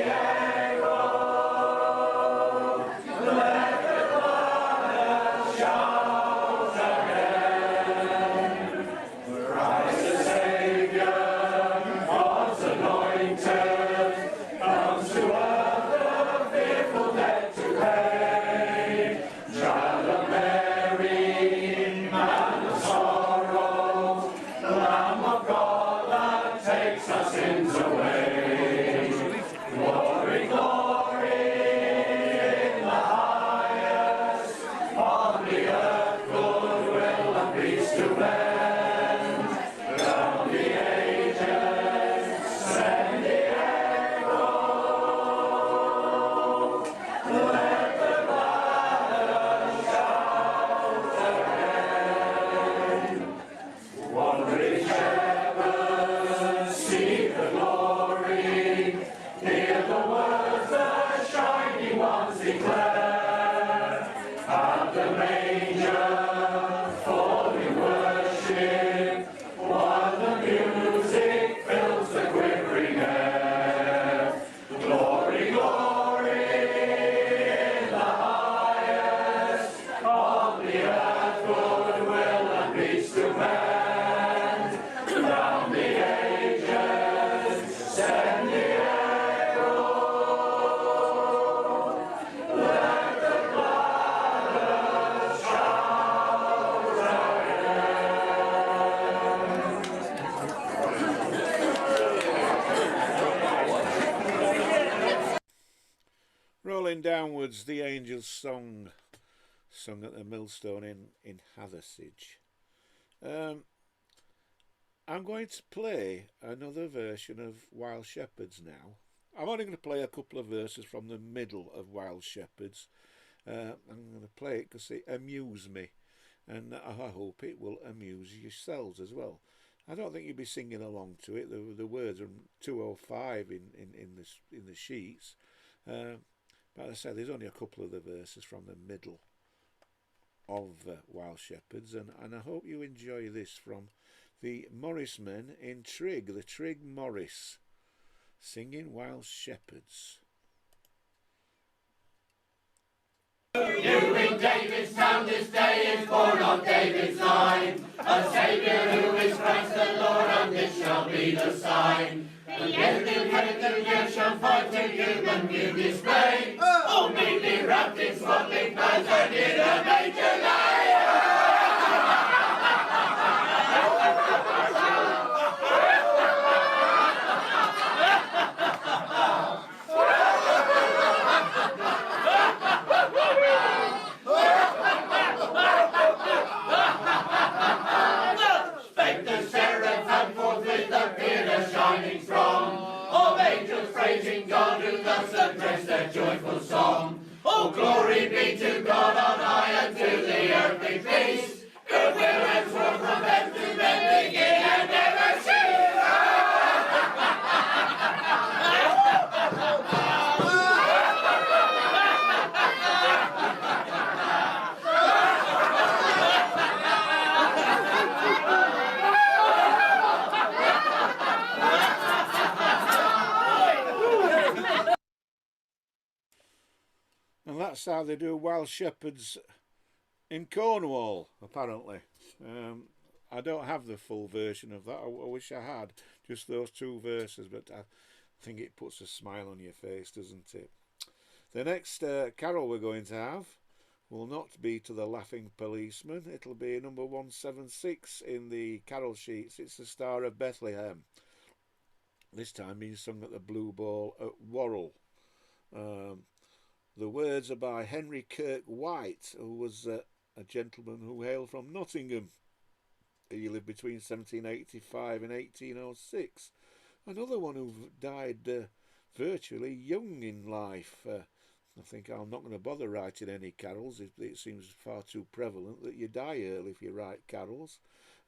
Rolling Downwards, the Angel's Song, sung at the Millstone in Hathersage. I'm going to play another version of Wild Shepherds now. I'm only going to play a couple of verses from the middle of Wild Shepherds. I'm going to play it because they amuse me, and I hope it will amuse yourselves as well. I don't think you'll be singing along to it. The words are 205 in the sheets. But as I said, there's only a couple of the verses from the middle of Wild Shepherds, and I hope you enjoy this from the Morris Men in Trigg, the Trigg Morris, singing Wild Shepherds. You in David's town this day is born on David's line, a Saviour who is Christ the Lord, and this shall be the sign. The head shall fight to human view display, all neatly wrapped in swaddling bands and in a manger lay. Spake the seraph and forthwith appeared a shining throng of angels praising God, who thus addressed their joyful song. All glory be to God on high, and to the earthly peace, goodwill and sworn from men to men, begin and never cease. And that's how they do Wild Shepherds in Cornwall, apparently. I don't have the full version of that. I wish I had just those two verses, but I think it puts a smile on your face, doesn't it? The next carol we're going to have will not be To the Laughing Policeman. It'll be number 176 in the carol sheets. It's the Star of Bethlehem. This time being sung at the Blue Ball at Worrell. The words are by Henry Kirk White, who was a gentleman who hailed from Nottingham. He lived between 1785 and 1806. Another one who died virtually young in life. I think I'm not going to bother writing any carols. It seems far too prevalent that you die early if you write carols.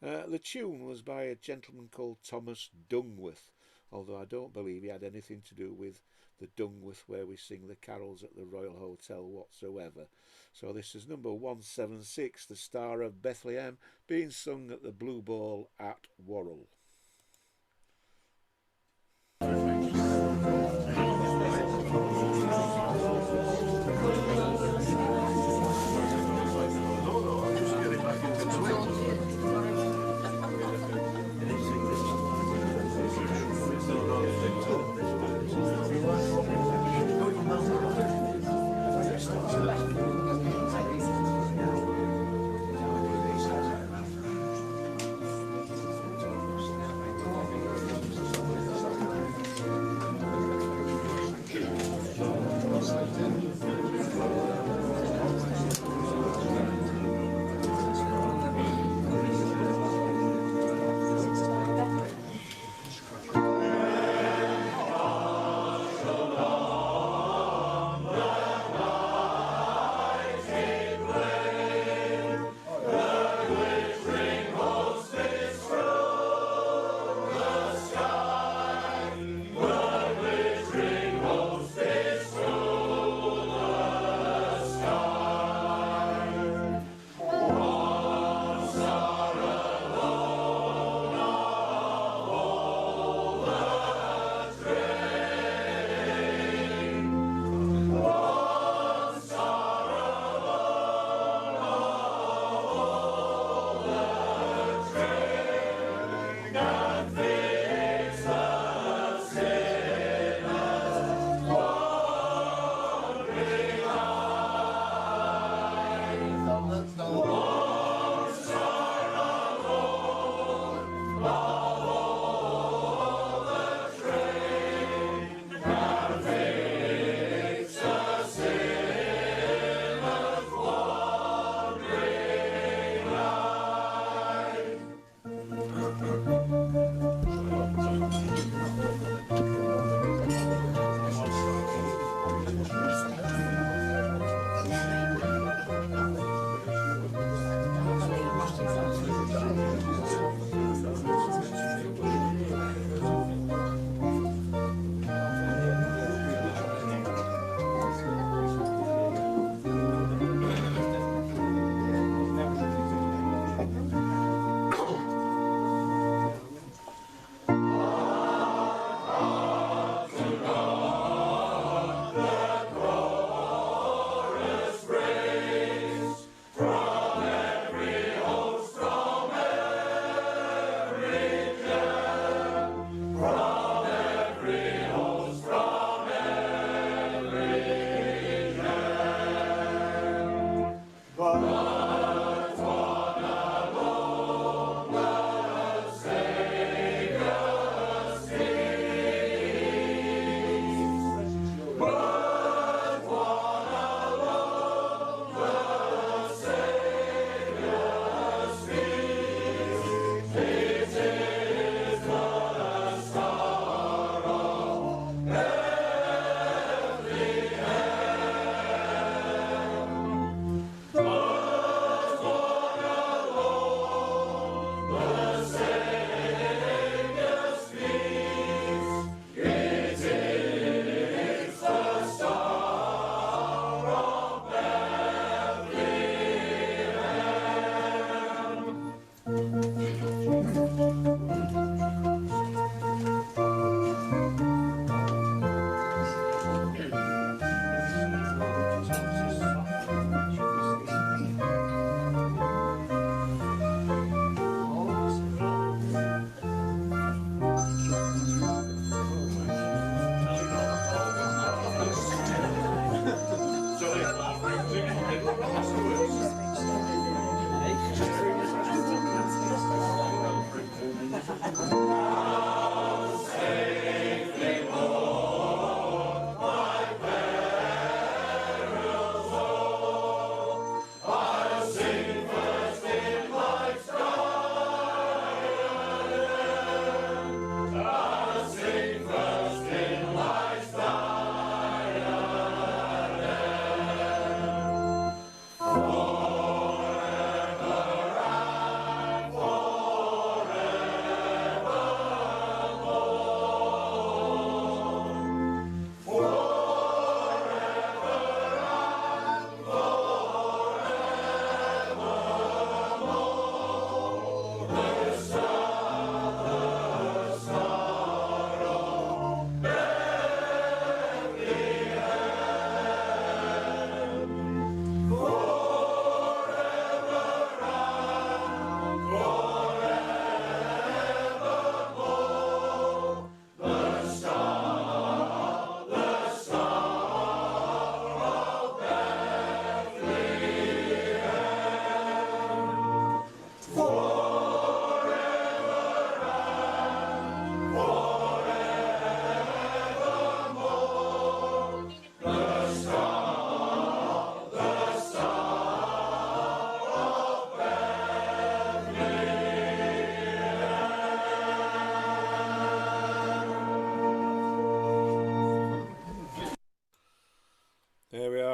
The tune was by a gentleman called Thomas Dungworth, although I don't believe he had anything to do with the Dungworth where we sing the carols at the Royal Hotel whatsoever. So this is number 176, The Star of Bethlehem, being sung at the Blue Ball at Worrell.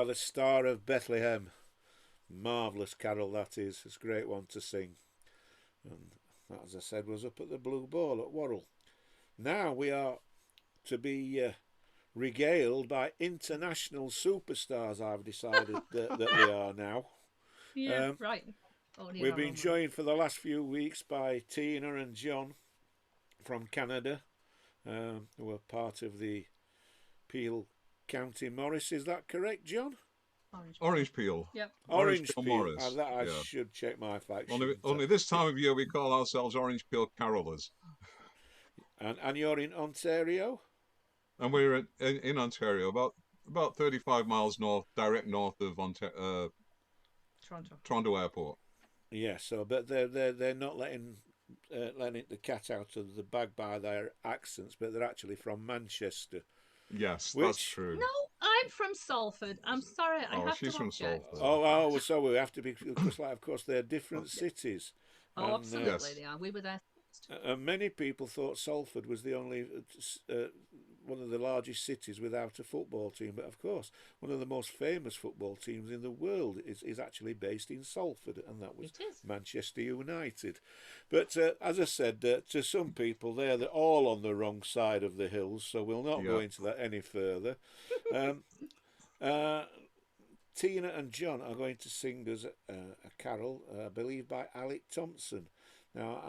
are the Star of Bethlehem. Marvellous carol that is. It's a great one to sing. And that, as I said, was up at the Blue Ball at Worrell. Now we are to be regaled by international superstars, I've decided that we are now. Yeah, right. We've been joined for the last few weeks by Tina and John from Canada, who are part of the Peel County Morris. Is that correct, John? Orange Peel. Yep. Orange Peel Peel. Morris. I yeah. should check my facts. Only this time of year we call ourselves Orange Peel Carolers. And you're in Ontario? And we're in Ontario, about 35 miles north, direct north of Toronto Airport. Yeah, so but they're not letting the cat out of the bag by their accents, but they're actually from Manchester. Yes, that's true. No, I'm from Salford. I'm sorry, I have she's to from object. Salford. Oh, so we have to be because, of course, they're different cities. Oh, And, absolutely, they are. We were there. Many people thought Salford was the only one of the largest cities without a football team, but of course, one of the most famous football teams in the world is actually based in Salford, and that was Manchester United. But as I said, to some people, they're all on the wrong side of the hills, so we'll not go into that any further. Tina and John are going to sing us a carol, I believe, by Alec Thompson. Now,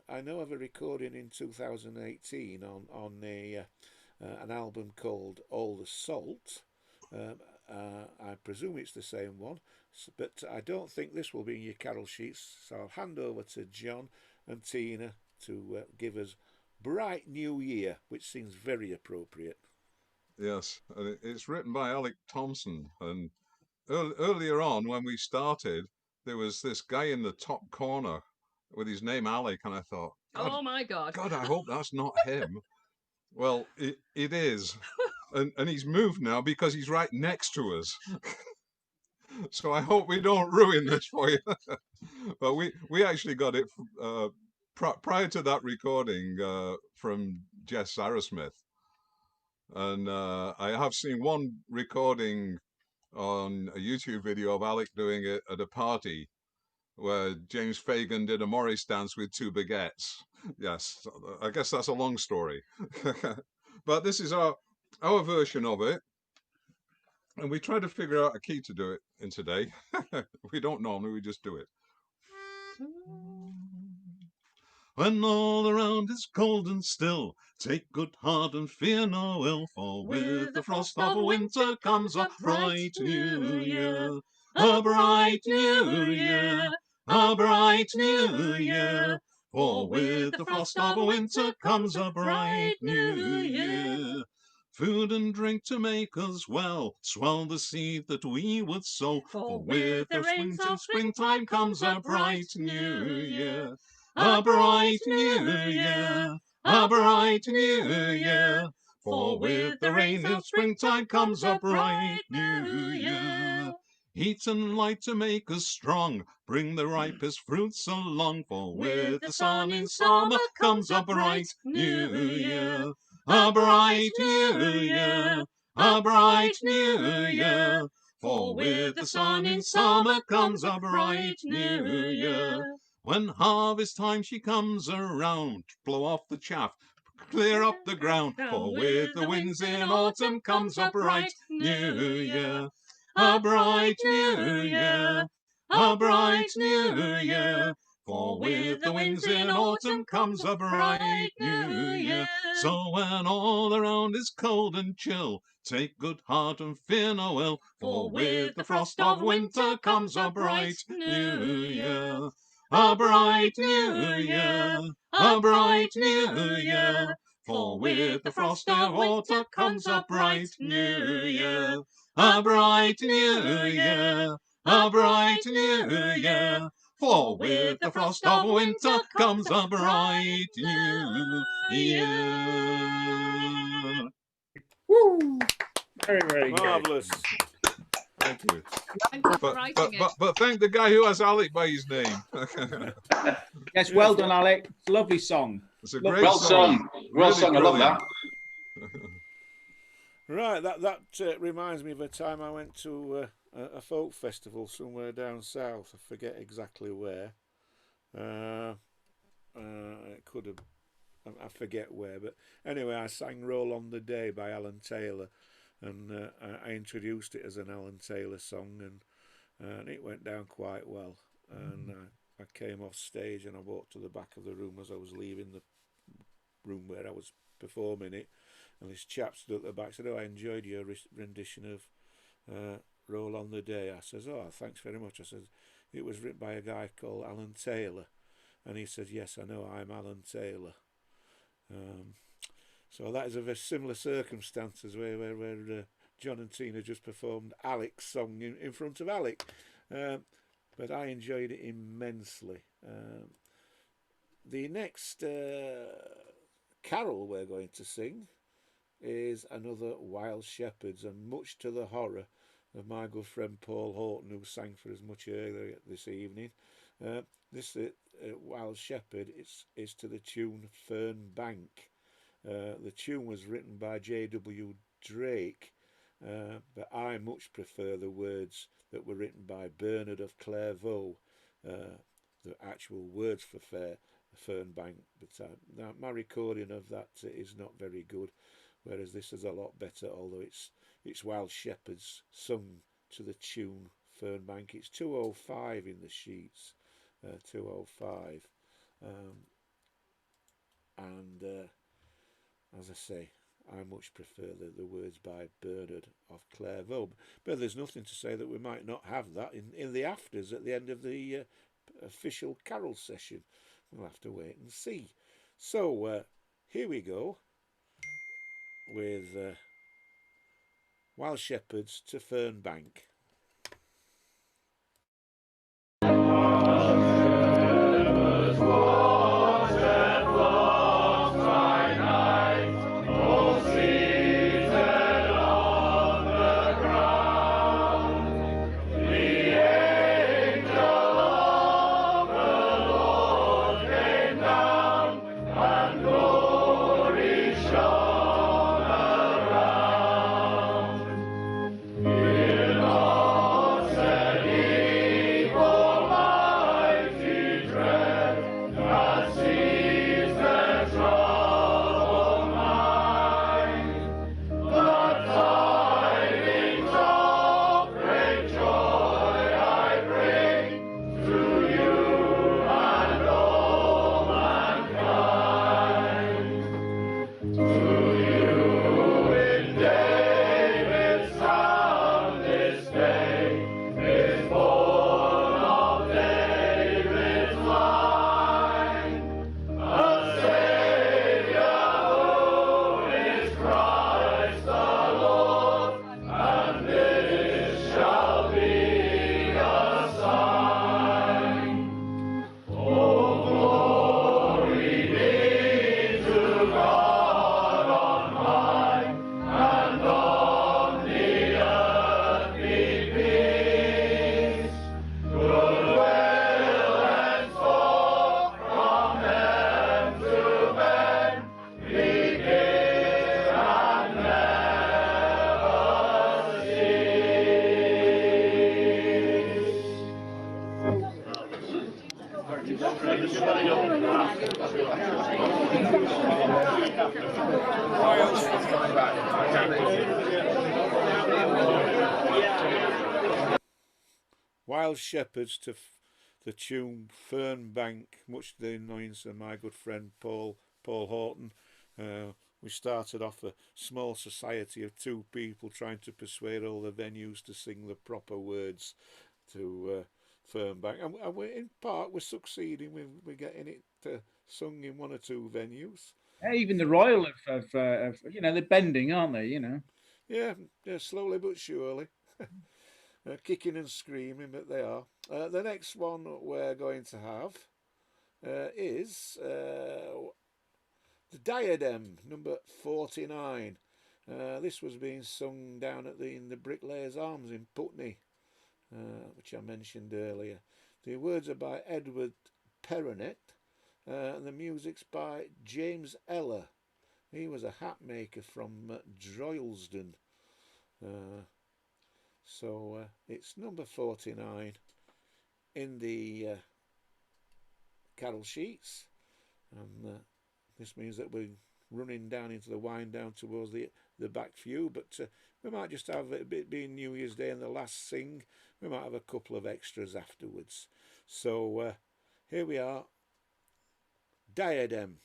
I know of a recording in 2018 on an album called All the Salt. I presume it's the same one, but I don't think this will be in your carol sheets. So I'll hand over to John and Tina to give us Bright New Year, which seems very appropriate. Yes, and it's written by Alec Thompson. And earlier on, when we started, there was this guy in the top corner with his name Alec, and I thought, oh my God, I hope that's not him. Well, it is, and he's moved now because he's right next to us. So I hope we don't ruin this for you. But we actually got it prior to that recording from Jess Sarasmith, and I have seen one recording on a YouTube video of Alec doing it at a party, where James Fagan did a Morris dance with 2 baguettes. Yes, I guess that's a long story. But this is our version of it. And we tried to figure out a key to do it in today. We don't normally, we just do it. When all around is cold and still, take good heart and fear no ill, for with the frost of winter comes a bright new year. A bright new year. A bright new year, for with the frost of winter comes a bright new year. Food and drink to make us well, swell the seed that we would sow, for with the rains of springtime comes a bright new year. A bright new year, a bright new year, for with the rains of springtime comes a bright new year. Heat and light to make us strong, bring the ripest fruits along, for with the sun in summer comes a bright new year. A bright new year, a bright new year, for with the sun in summer comes a bright new year. When harvest time she comes around, blow off the chaff, clear up the ground, for with the winds in autumn comes a bright new year. A bright new year, a bright new year, for with the winds in autumn comes a bright new year. So when all around is cold and chill, take good heart and fear no ill, for with the frost of winter comes a bright new year. A bright new year, a bright new year, for with the frost of winter comes a bright new year. A bright new year, a bright new year, for with the frost of winter comes a bright new year. Woo! Very, very Marvellous. Thank you. Thank you for writing it. But thank the guy who has Alec by his name. Yes, well done, Alec. It's a lovely song. It's a great well song. sung. Well Really sung. I love brilliant. that. Right, that reminds me of a time I went to a folk festival somewhere down south. I forget exactly where. It could have, I forget where, but anyway, I sang "Roll on the Day" by Alan Taylor, and I introduced it as an Alan Taylor song, and it went down quite well. And I came off stage and I walked to the back of the room as I was leaving the room where I was performing it. And this chap stood at the back and said, "Oh, I enjoyed your rendition of Roll on the Day." I says, "Oh, thanks very much." I said, "It was written by a guy called Alan Taylor." And he said, "Yes, I know, I'm Alan Taylor." So that is a very similar circumstances where John and Tina just performed Alec's song in front of Alec. But I enjoyed it immensely. The next carol we're going to sing is another Wild Shepherds, and much to the horror of my good friend Paul Horton, who sang for us much earlier this evening. This Wild Shepherd is to the tune Fern Bank. The tune was written by J.W. Drake, but I much prefer the words that were written by Bernard of Clairvaux, the actual words for Fern Bank. But my recording of that is not very good, whereas this is a lot better, although it's Wild Shepherds sung to the tune Fern Bank. It's 205 in the sheets, 205. As I say, I much prefer the words by Bernard of Clairvaux. But there's nothing to say that we might not have that in the afters at the end of the official carol session. We'll have to wait and see. So here we go with Wild Shepherds to Fern Bank. Wild Shepherds to the tune Fern Bank, much to the annoyance of my good friend Paul Horton. We started off a small society of two people trying to persuade all the venues to sing the proper words to Fern Bank, and in part we're succeeding. We're getting it sung in one or two venues. Even the Royal of they're bending, aren't they? Yeah, slowly but surely. Kicking and screaming, but they are. The next one we're going to have is the Diadem, number 49. This was being sung down in the Bricklayers Arms in Putney, which I mentioned earlier. The words are by Edward Perronet, and the music's by James Eller. He was a hat maker from Droylsden. So it's number 49 in the carol sheets, and this means that we're running down into the wind down towards the back few, but we might just have a bit, being New Year's Day and the last sing, we might have a couple of extras afterwards. So here we are, Diadem.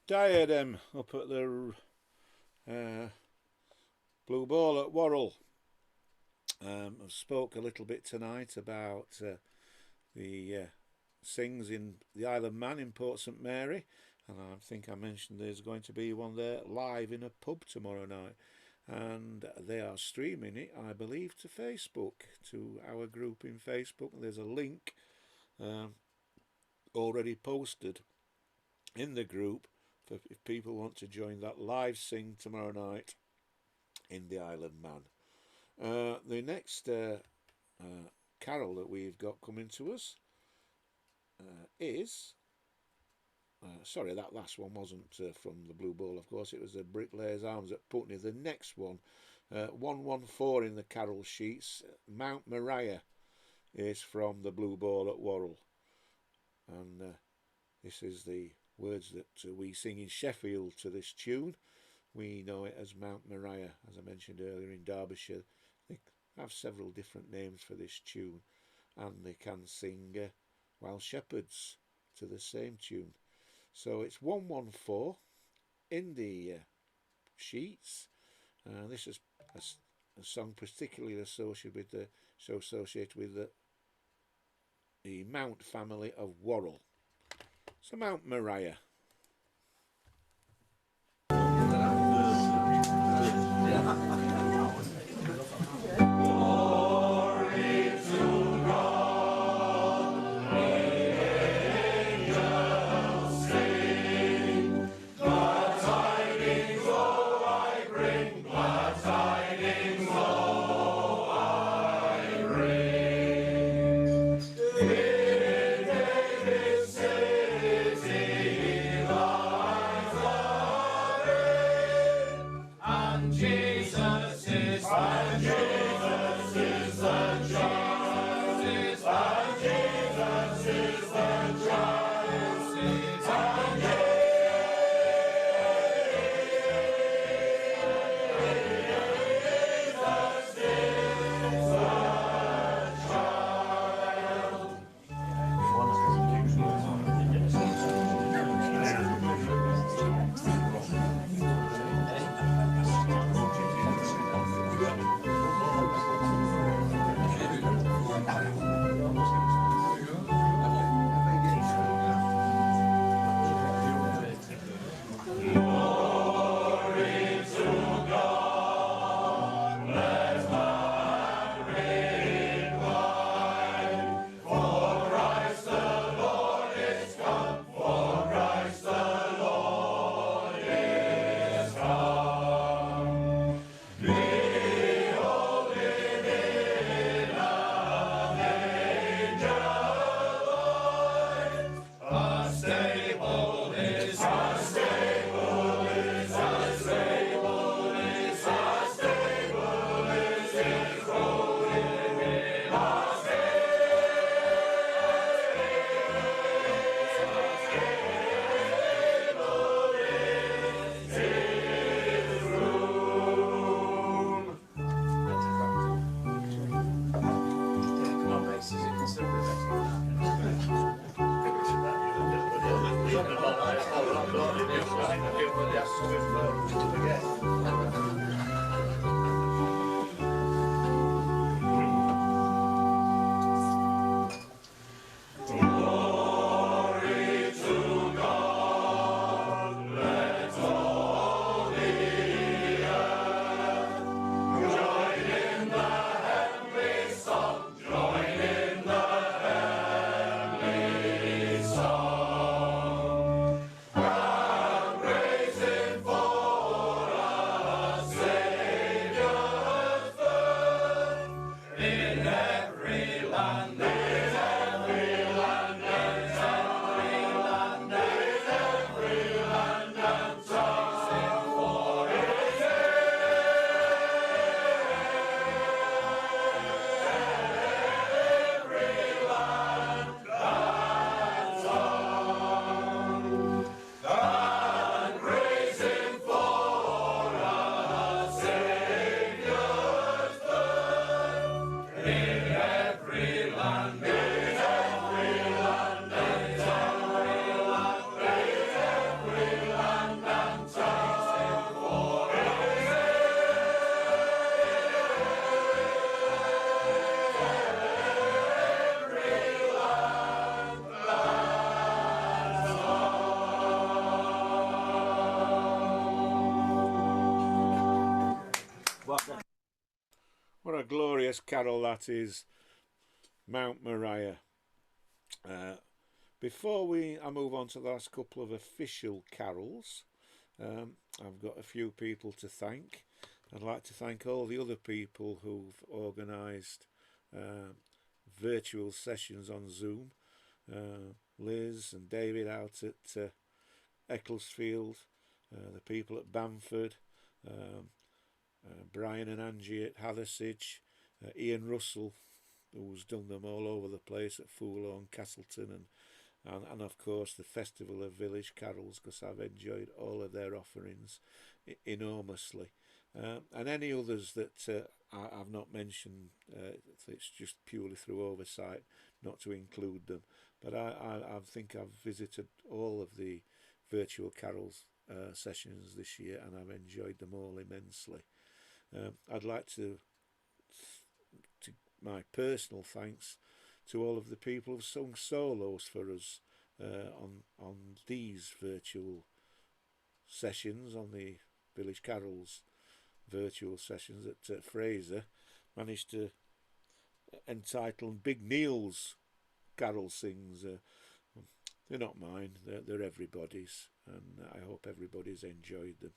Diadem up at the Blue Ball at Worrell. I've spoke a little bit tonight about the sings in the Isle of Man in Port St Mary, and I think I mentioned there's going to be one there live in a pub tomorrow night, and they are streaming it, I believe, to Facebook, to our group in Facebook. There's a link already posted in the group for if people want to join that live sing tomorrow night in the Isle of Man. The next carol that we've got coming to us is sorry, that last one wasn't from the Blue Ball, of course. It was the Bricklayers Arms at Putney. The next one, 114 in the carol sheets, Mount Moriah, is from the Blue Ball at Worrell, and this is the words that we sing in Sheffield to this tune. We know it as Mount Moriah, as I mentioned earlier, in Derbyshire. They have several different names for this tune, and they can sing Wild Shepherds to the same tune. So it's 114 in the sheets. This is a song particularly associated with the Mount family of Worrell. So Mount Moriah. What a glorious carol that is, Mount Moriah. Before I move on to the last couple of official carols, I've got a few people to thank. I'd like to thank all the other people who've organised virtual sessions on Zoom. Liz and David out at Ecclesfield, the people at Bamford, Brian and Angie at Hathersage, Ian Russell, who's done them all over the place at Foulon and Castleton, and of course the Festival of Village Carols, because I've enjoyed all of their offerings enormously. And any others that I've not mentioned, it's just purely through oversight not to include them. But I think I've visited all of the virtual carols sessions this year, and I've enjoyed them all immensely. I'd like to my personal thanks to all of the people who've sung solos for us on these virtual sessions, on the Village Carols virtual sessions at Fraser. Managed to entitle them Big Neil's Carol Sings. They're not mine, they're everybody's, and I hope everybody's enjoyed them.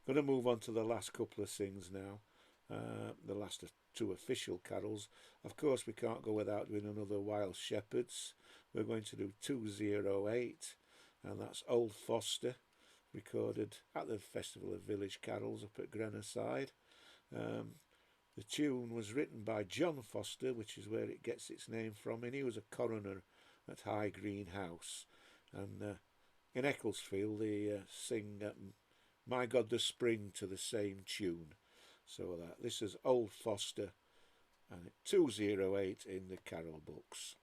Going to move on to the last couple of sings now, the last two official carols. Of course, we can't go without doing another Wild Shepherds. We're going to do 208, and that's Old Foster, recorded at the Festival of Village Carols up at Grenoside. The tune was written by John Foster, which is where it gets its name from, and he was a coroner at High Green House. And in Ecclesfield they sing My God the Spring to the same tune. So this is Old Foster, and 208 in the carol books.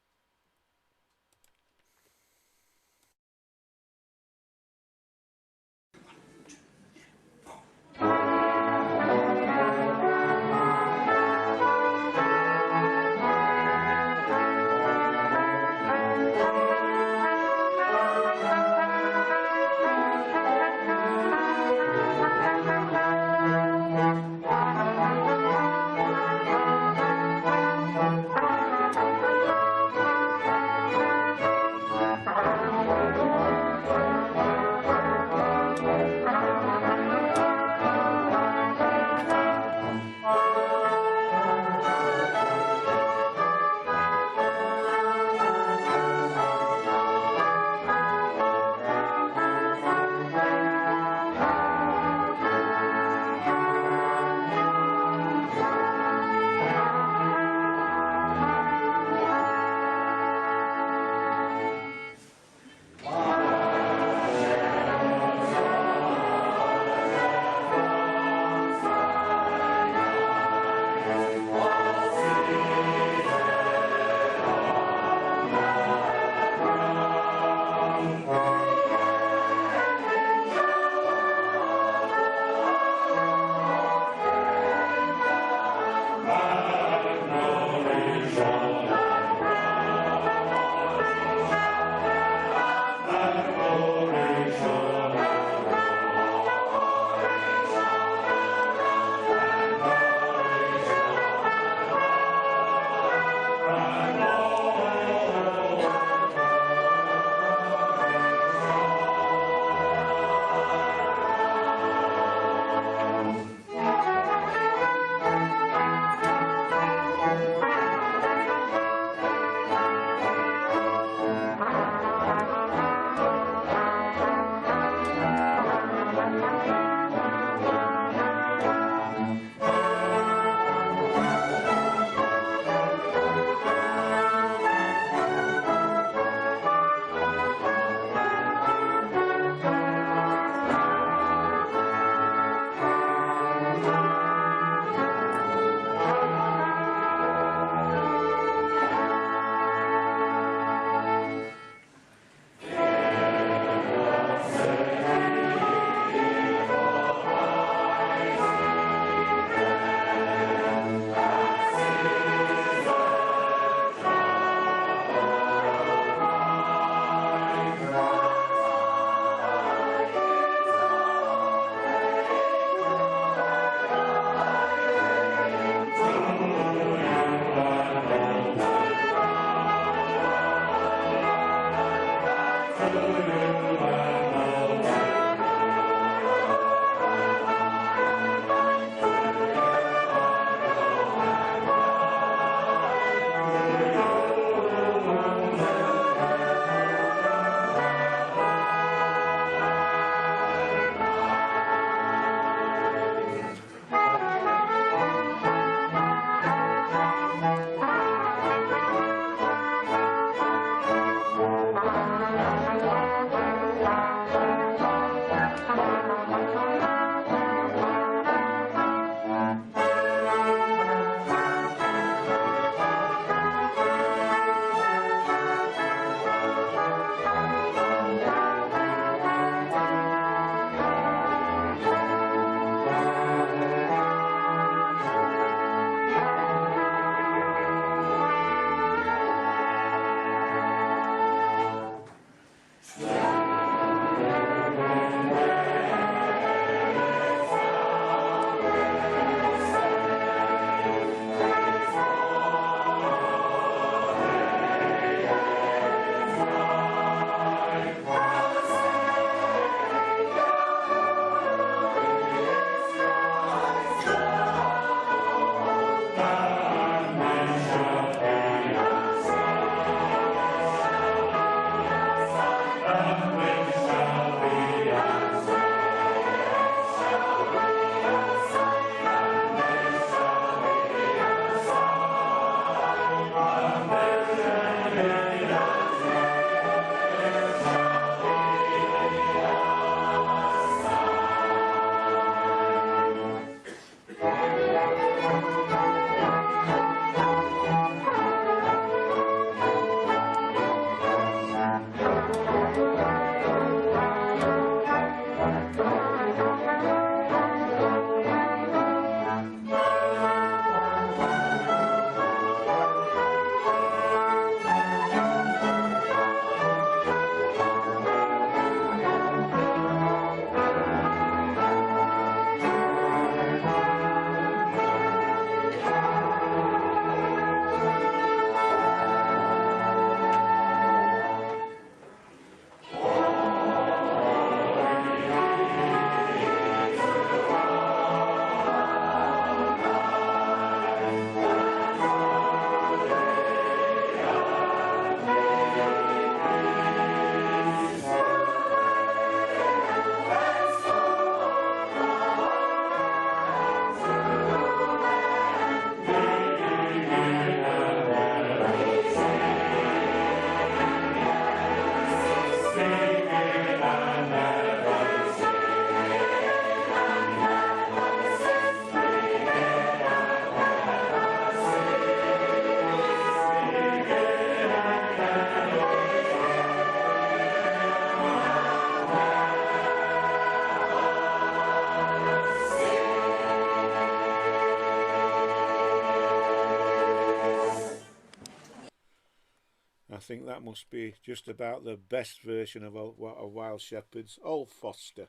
think that must be just about the best version of Wild Shepherds, Old Foster.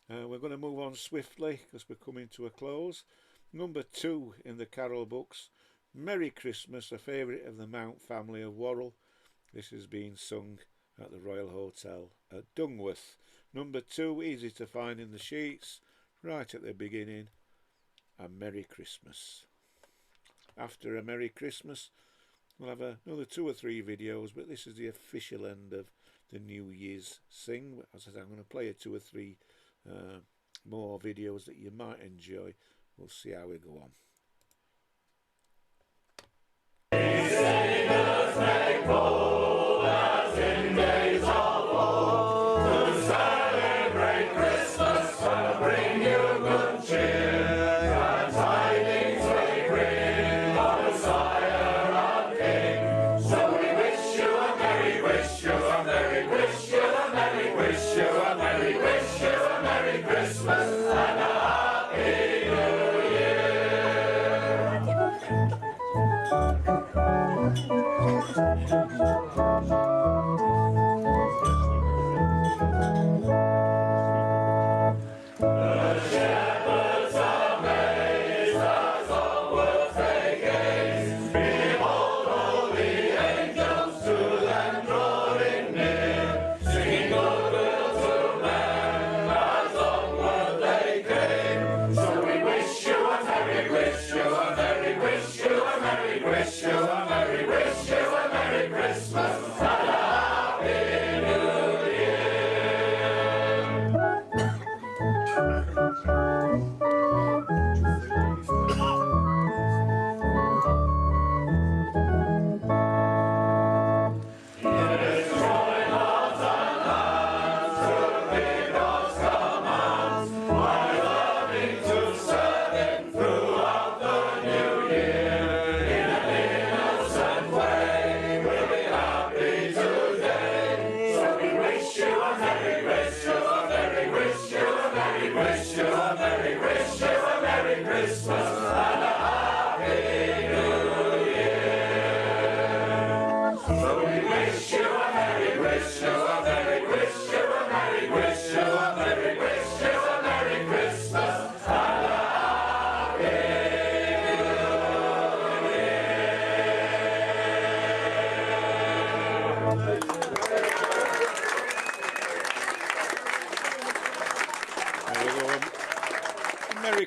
We're going to move on swiftly because we're coming to a close. Number 2 in the carol books, Merry Christmas, a favourite of the Mount family of Worrell. This is being sung at the Royal Hotel at Dungworth. Number 2, easy to find in the sheets, right at the beginning, A Merry Christmas. After A Merry Christmas, we'll have another 2 or 3 videos, but this is the official end of the New Year's Sing. As I said, I'm going to play 2 or 3 more videos that you might enjoy. We'll see how we go on.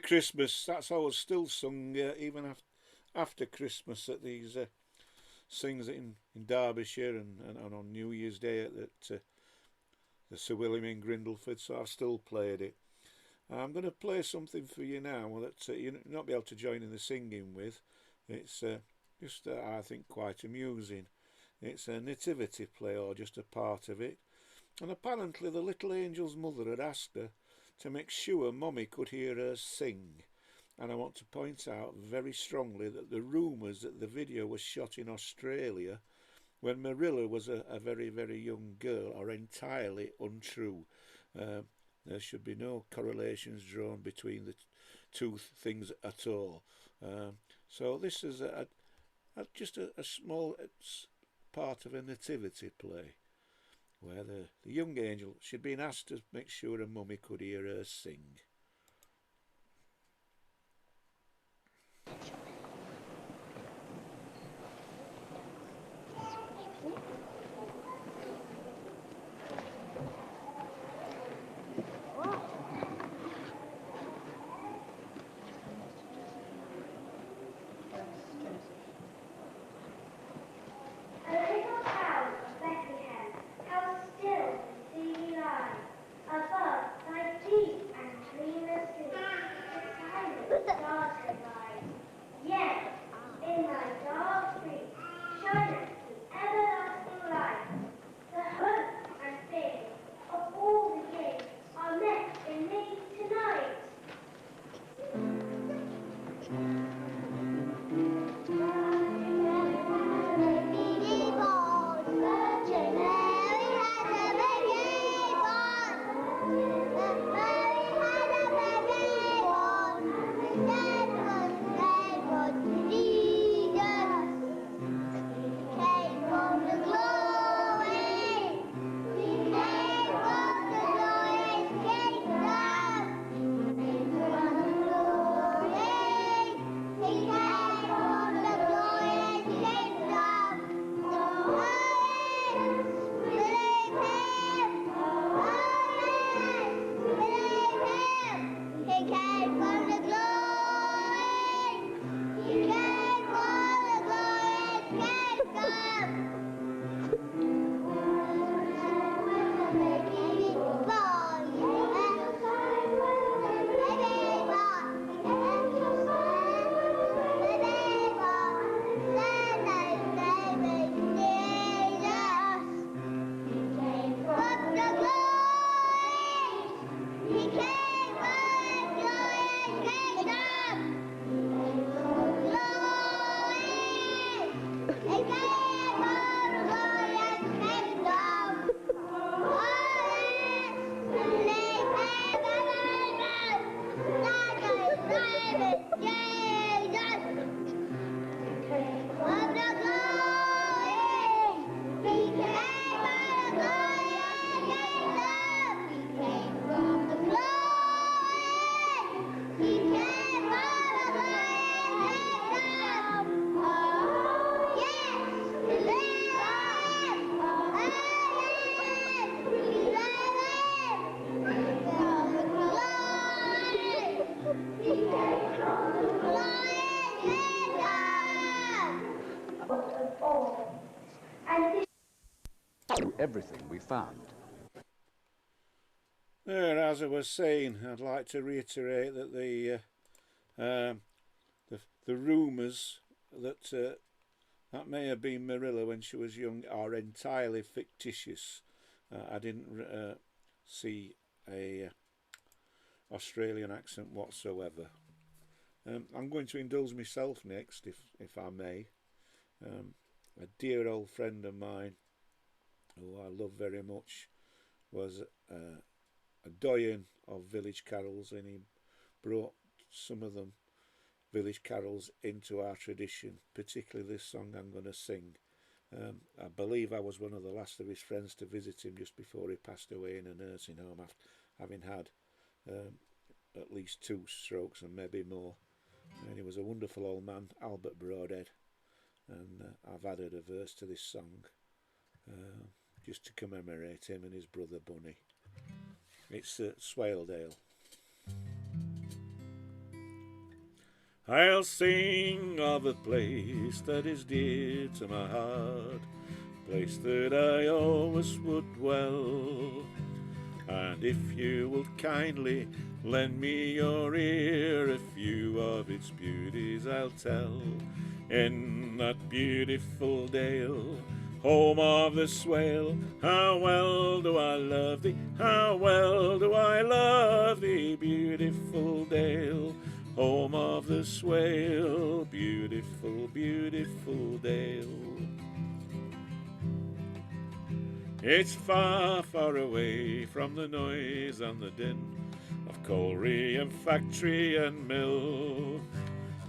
Christmas, that's always still sung even after Christmas at these sings in Derbyshire and on New Year's Day at the Sir William in Grindleford, so I've still played it. I'm going to play something for you now that you'll not be able to join in the singing with. It's just, I think, quite amusing. It's a nativity play, or just a part of it. And apparently the little angel's mother had asked her to make sure Mummy could hear her sing. And I want to point out very strongly that the rumours that the video was shot in Australia when Marilla was a very, very young girl are entirely untrue. There should be no correlations drawn between the two things at all. So this is just a small part of a nativity play, where the young angel, she'd been asked to make sure her mummy could hear her sing. Above, thy deep and clear Everything we found. As I was saying, I'd like to reiterate that the rumours that that may have been Marilla when she was young are entirely fictitious. I didn't see a Australian accent whatsoever. I'm going to indulge myself next, if I may. A dear old friend of mine, who I love very much, was a doyen of village carols, and he brought some of them village carols into our tradition, particularly this song I'm going to sing. I believe I was one of the last of his friends to visit him just before he passed away in a nursing home, after having had at least 2 strokes and maybe more. And he was a wonderful old man, Albert Broadhead, and I've added a verse to this song just to commemorate him and his brother Bunny. It's Swaledale. I'll sing of a place that is dear to my heart, place that I always would dwell. And if you will kindly lend me your ear, a few of its beauties I'll tell. In that beautiful dale, home of the Swale, how well do I love thee, how well do I love thee, beautiful dale, home of the Swale, beautiful, beautiful dale. It's far, far away from the noise and the din of colliery and factory and mill,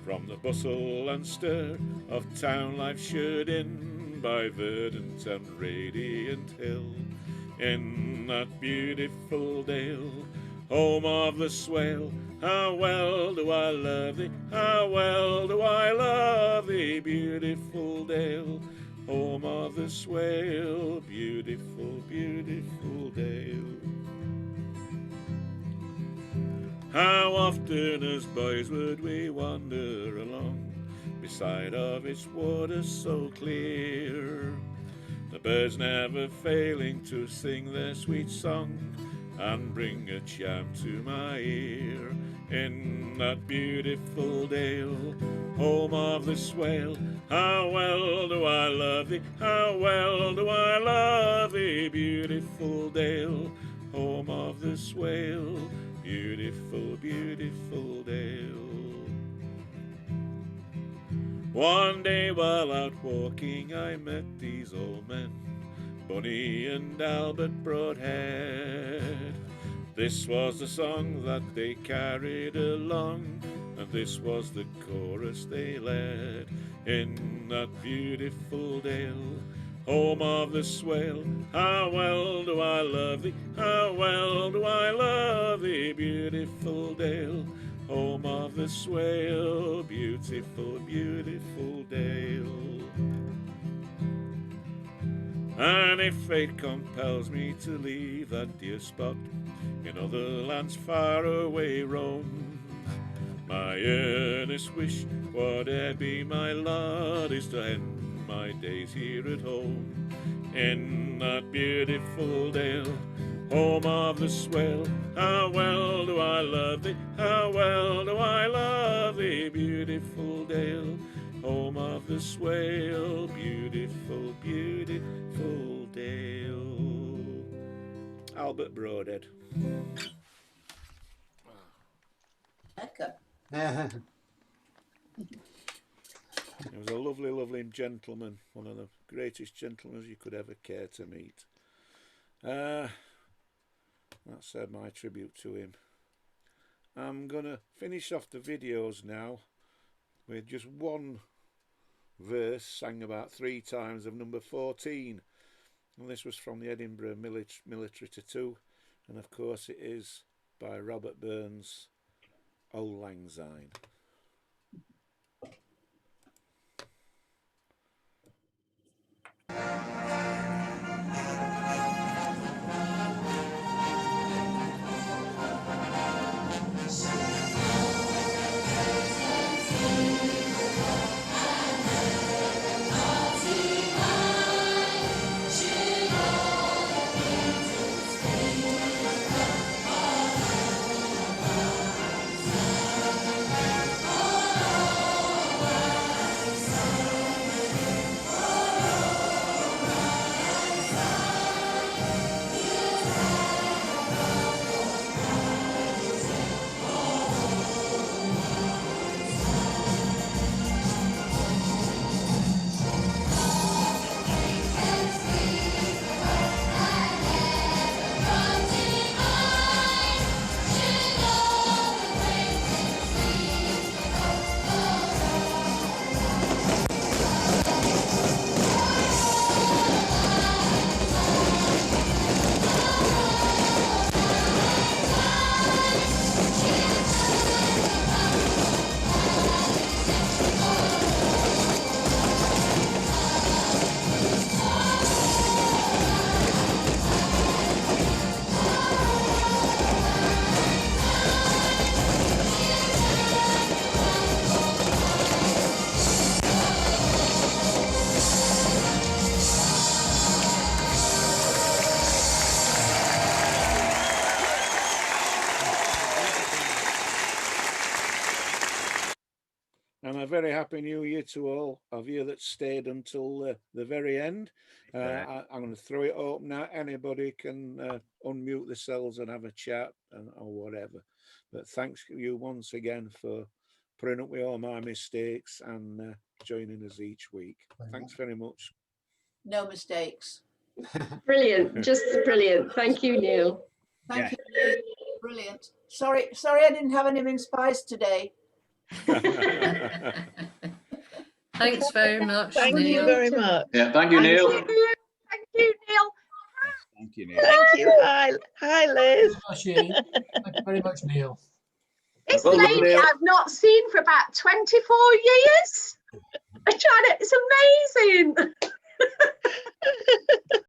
from the bustle and stir of town life shut in by verdant and radiant hill. In that beautiful dale, home of the Swale, how well do I love thee, how well do I love thee, beautiful dale, home of the Swale, beautiful, beautiful dale. How often as boys would we wander along beside of its water so clear, the birds never failing to sing their sweet song and bring a charm to my ear. In that beautiful dale, home of the Swale, how well do I love thee, how well do I love thee, beautiful dale, home of the Swale, beautiful, beautiful dale. One day while out walking I met these old men, Bunny and Albert Broadhead. This was the song that they carried along, and this was the chorus they led. In that beautiful dale, home of the Swale, how well do I love thee, how well do I love thee, beautiful dale, home of the Swale, beautiful, beautiful dale. And if fate compels me to leave that dear spot, in other lands far away roam, My earnest wish, whate'er be my lot, is to end my days here at home, in that beautiful dale, home of the swell. How well do I love thee, how well do I love thee, beautiful dale, home of the swale, beautiful, beautiful dale. Albert Broadhead. He was a lovely, lovely gentleman, one of the greatest gentlemen you could ever care to meet. That's my tribute to him. I'm going to finish off the videos now with just one verse sang about 3 times of number 14. And this was from the Edinburgh Military Tattoo. And of course it is by Robert Burns, Auld Lang Syne. And a very happy new year to all of you that stayed until the very end. I'm going to throw it open now. Anybody can unmute themselves and have a chat or whatever. But thanks you once again for putting up with all my mistakes and joining us each week. Thanks very much. No mistakes. Brilliant, just brilliant. Thank you, Neil. Thank you, Neil. Brilliant. Sorry I didn't have any mince pies today. Thanks very much. Thank Neil. you very much. Yeah, thank you, Neil. Thank you, Neil. Thank you, Neil. Thank you. Hi, Liz. Thank you very much, Neil. This Well done, lady Neil. I've not seen for about 24 years. I'm trying to, it's amazing.